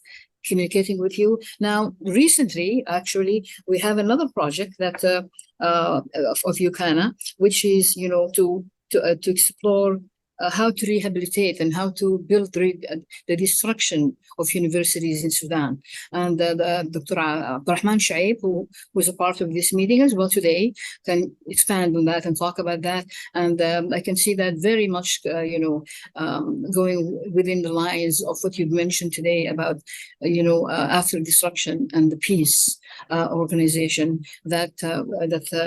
communicating with you. Now, recently, actually, we have another project that of UCANA, which is, to explore how to rehabilitate and how to build the destruction of universities in Sudan. And Dr. Abdurrahman Shaib, who was a part of this meeting as well today, can expand on that and talk about that. And I can see that very much, going within the lines of what you've mentioned today about, after destruction and the peace organization that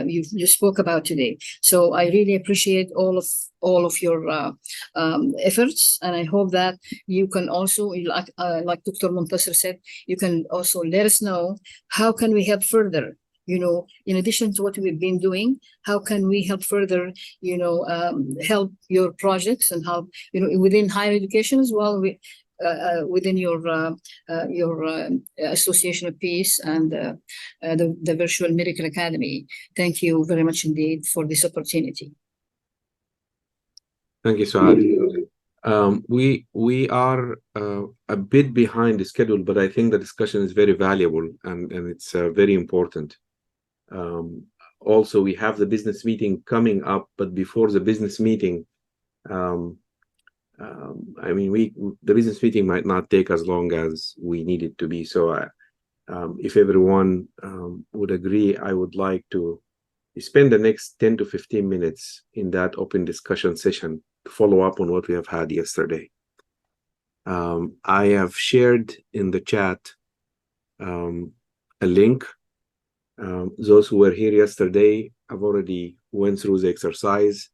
you spoke about today. So I really appreciate all of your efforts, and I hope that you can also, like Dr. Muntasir said, you can also let us know how can we help further. In addition to what we've been doing, how can we help further, help your projects and help, within higher education as well, within your Association of Peace and the Virtual Medical Academy. Thank you very much indeed for this opportunity. Thank you, Suad. We are a bit behind the schedule, but I think the discussion is very valuable and it's very important. Also, we have the business meeting coming up, but before the business meeting, the business meeting might not take as long as we need it to be. So if everyone would agree, I would like to spend the next 10 to 15 minutes in that open discussion session to follow up on what we have had yesterday. I have shared in the chat a link. Those who were here yesterday have already went through the exercise.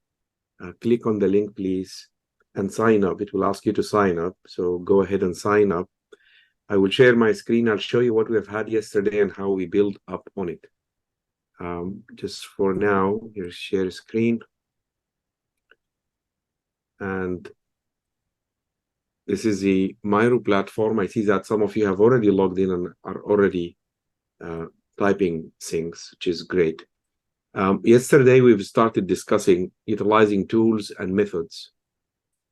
Click on the link, please, and sign up. It will ask you to sign up, so go ahead and sign up. I will share my screen. I'll show you what we have had yesterday and how we build up on it. Just for now, here's share screen. And this is the Myro platform. I see that some of you have already logged in and are already typing things, which is great. Yesterday, we've started discussing utilizing tools and methods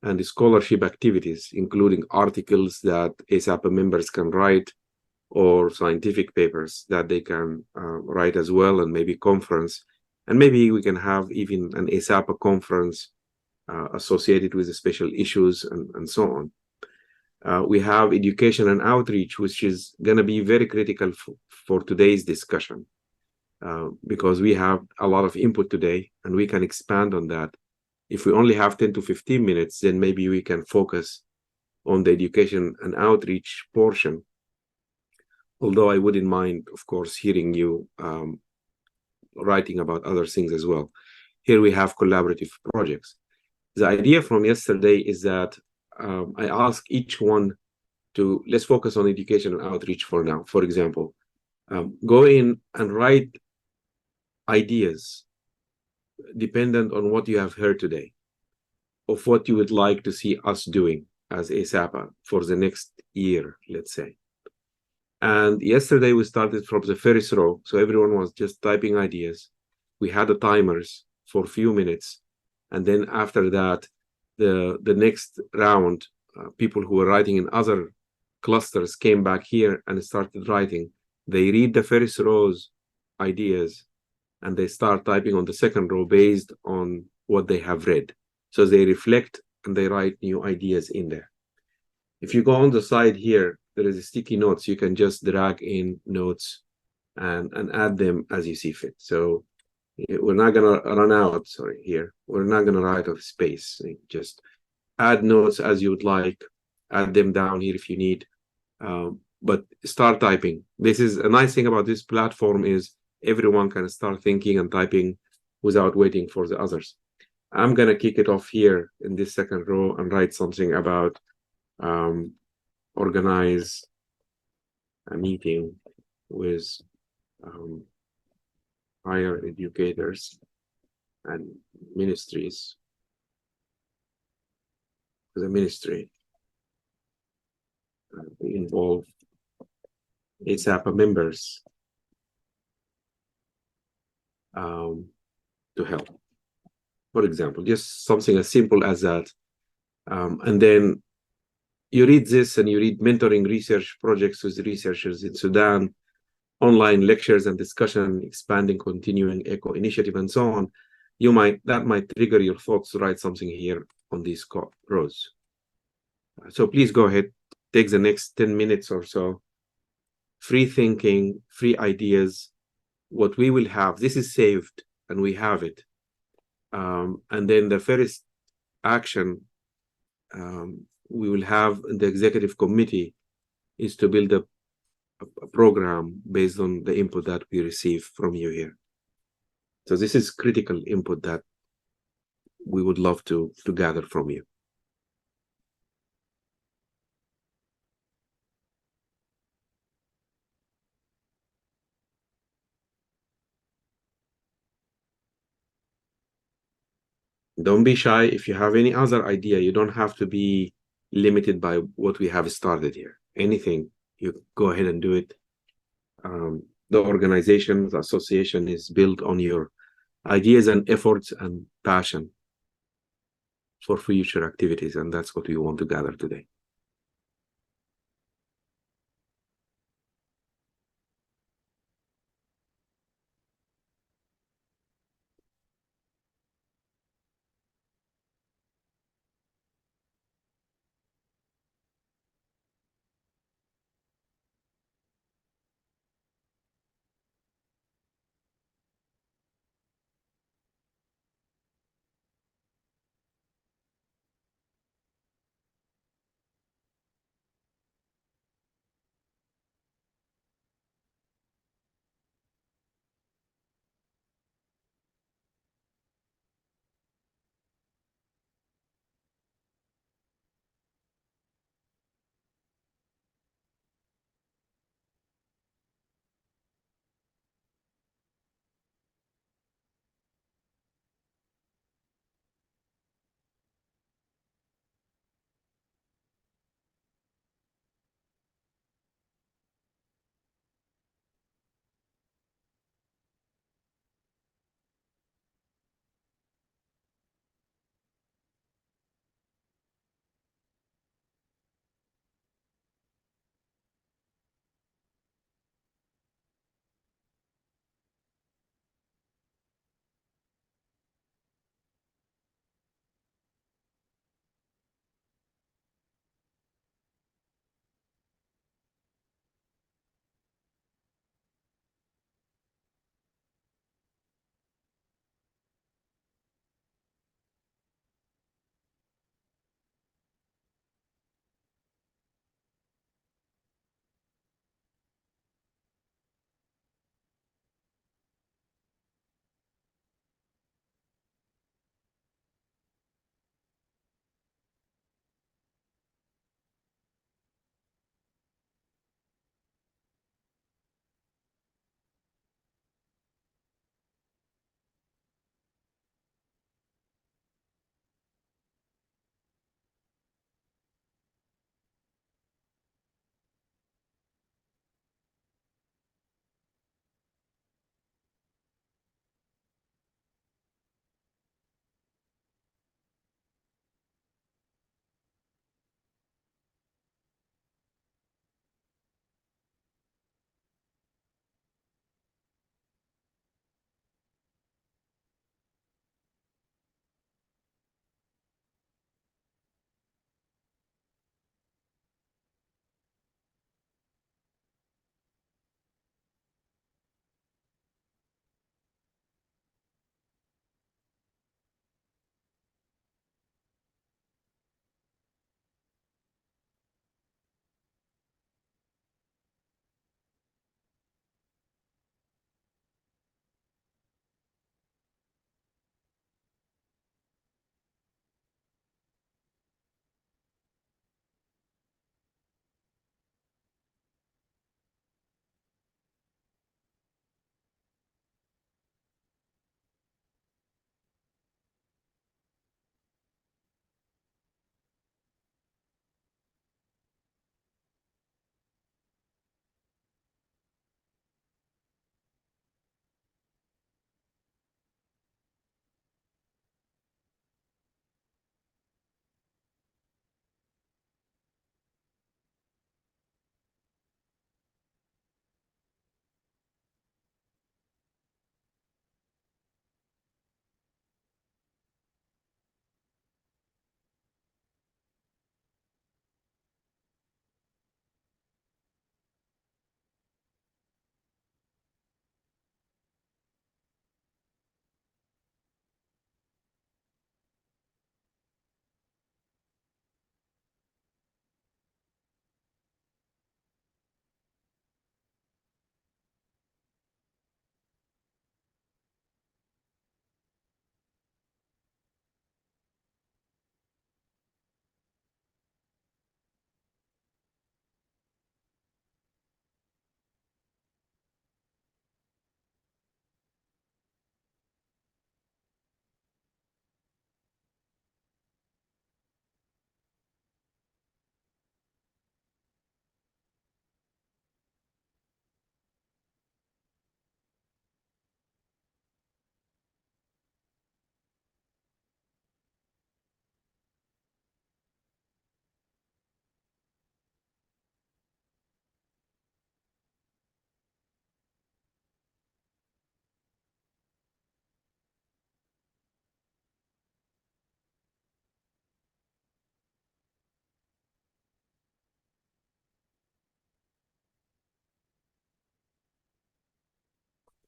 and scholarship activities, including articles that ASAPA members can write or scientific papers that they can write as well, and maybe conference. And maybe we can have even an ASAPA conference associated with the special issues and so on. We have education and outreach, which is going to be very critical for today's discussion because we have a lot of input today and we can expand on that. If we only have 10 to 15 minutes, then maybe we can focus on the education and outreach portion. Although I wouldn't mind, of course, hearing you writing about other things as well. Here we have collaborative projects. The idea from yesterday is that I ask each one to, let's focus on education and outreach for now. For example, go in and write ideas dependent on what you have heard today of what you would like to see us doing as ASAPA for the next year, let's say. And yesterday we started from the first row, so everyone was just typing ideas. We had the timers for a few minutes, and then after that, the next round, people who were writing in other clusters came back here and started writing. They read the first row's ideas, and they start typing on the second row based on what they have read. So they reflect and they write new ideas in there. If you go on the side here, there is a sticky notes. You can just drag in notes and add them as you see fit. So we're not going to run out, here. We're not going to write out of space. Just add notes as you would like, add them down here if you need, but start typing. This is a nice thing about this platform is everyone can start thinking and typing without waiting for the others. I'm going to kick it off here in this second row and write something about organize a meeting with higher educators and ministries, the ministry involve ASAPA members to help. For example, just something as simple as that. And then you read this and you read mentoring research projects with researchers in Sudan, online lectures and discussion, expanding continuing eco initiative, and so on. That might trigger your thoughts to write something here on these rows. So please go ahead, take the next 10 minutes or so. Free thinking, free ideas. What we will have, this is saved and we have it. And then the first action we will have in the executive committee is to build a program based on the input that we receive from you here. So this is critical input that we would love to gather from you. Don't be shy. If you have any other idea, you don't have to be limited by what we have started here. Anything, you go ahead and do it. The organization, the association is built on your ideas and efforts and passion for future activities, and that's what we want to gather today.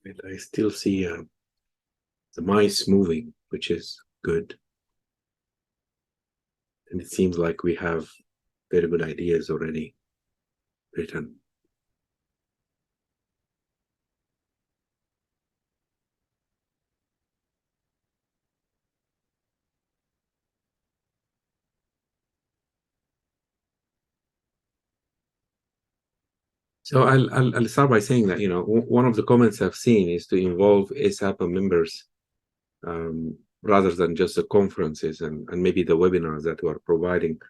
And I still see the mice moving, which is good. And it seems like we have very good ideas already written. So I'll start by saying that, one of the comments I've seen is to involve ASAPA members rather than just the conferences and maybe the webinars that we are providing.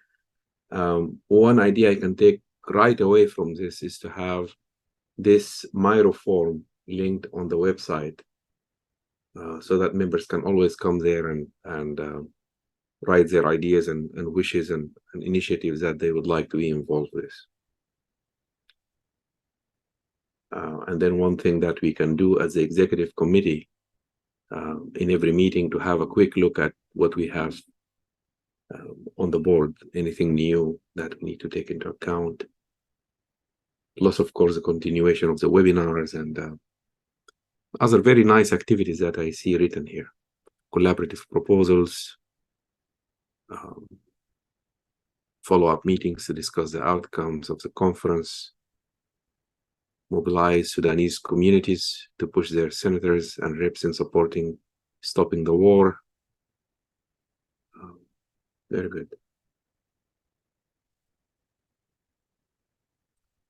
One idea I can take right away from this is to have this Miro form linked on the website so that members can always come there and write their ideas and wishes and initiatives that they would like to be involved with. And then one thing that we can do as the executive committee in every meeting to have a quick look at what we have on the board, anything new that we need to take into account. Plus, of course, the continuation of the webinars and other very nice activities that I see written here. Collaborative proposals, follow-up meetings to discuss the outcomes of the conference, mobilize Sudanese communities to push their senators and reps in supporting stopping the war. Very good.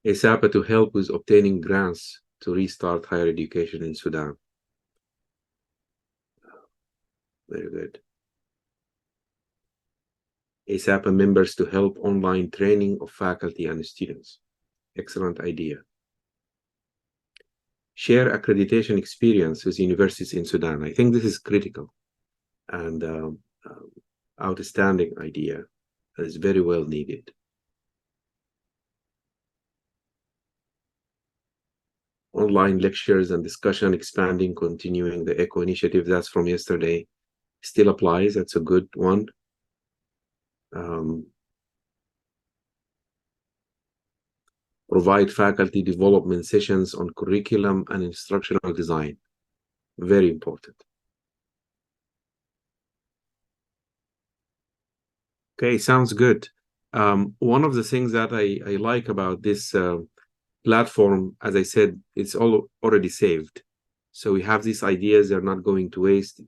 ASAPA to help with obtaining grants to restart higher education in Sudan. Very good. ASAPA members to help online training of faculty and students. Excellent idea. Share accreditation experience with universities in Sudan. I think this is critical and outstanding idea that is very well needed. Online lectures and discussion expanding, continuing the ECHO initiative. That's from yesterday. Still applies. That's a good one. Provide faculty development sessions on curriculum and instructional design. Very important. Okay, sounds good. One of the things that I like about this platform, as I said, it's all already saved. So we have these ideas, they're not going to waste,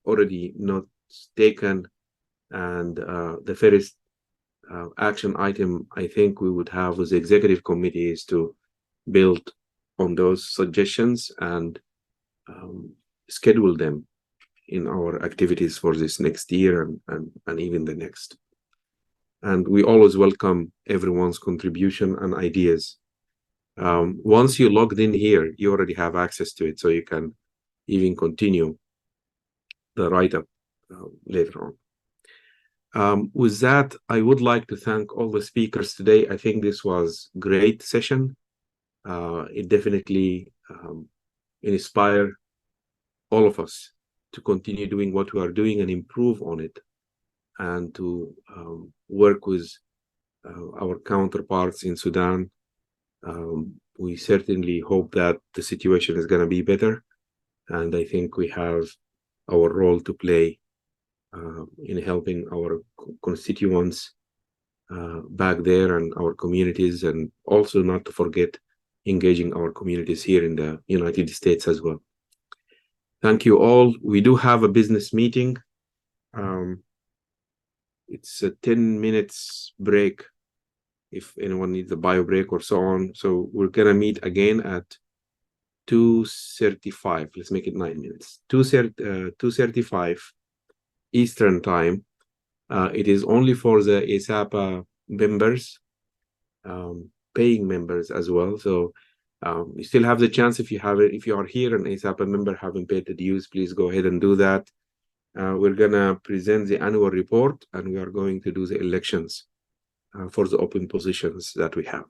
already not taken. And the first action item I think we would have with the executive committee is to build on those suggestions and schedule them in our activities for this next year and even the next. And we always welcome everyone's contribution and ideas. Once you logged in here, you already have access to it, so you can even continue the write-up later on. With that, I would like to thank all the speakers today. I think this was a great session. It definitely inspired all of us to continue doing what we are doing and improve on it, and to work with our counterparts in Sudan. We certainly hope that the situation is going to be better, and I think we have our role to play in helping our constituents back there and our communities, and also not to forget engaging our communities here in the United States as well. Thank you all. We do have a business meeting. It's a 10 minutes break if anyone needs a bio break or so on. So we're gonna meet again at 2:35. Let's make it 9 minutes. 2:35 Eastern time. It is only for the ASAPA members, paying members as well. So you still have the chance if you have it. If you are here an ASAPA member, haven't paid the dues, please go ahead and do that. We're gonna present the annual report, and we are going to do the elections for the open positions that we have.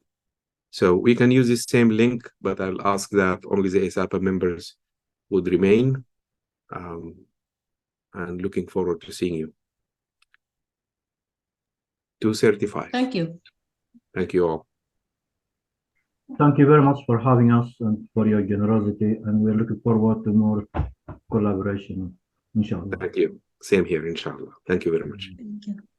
So we can use this same link, but I'll ask that only the ASAPA members would remain. And looking forward to seeing you. 2:35. Thank you. Thank you all. thank you very much for having us and for your generosity, and we're looking forward to more collaboration, inshallah. Thank you. Same here, inshallah. Thank you very much. Thank you.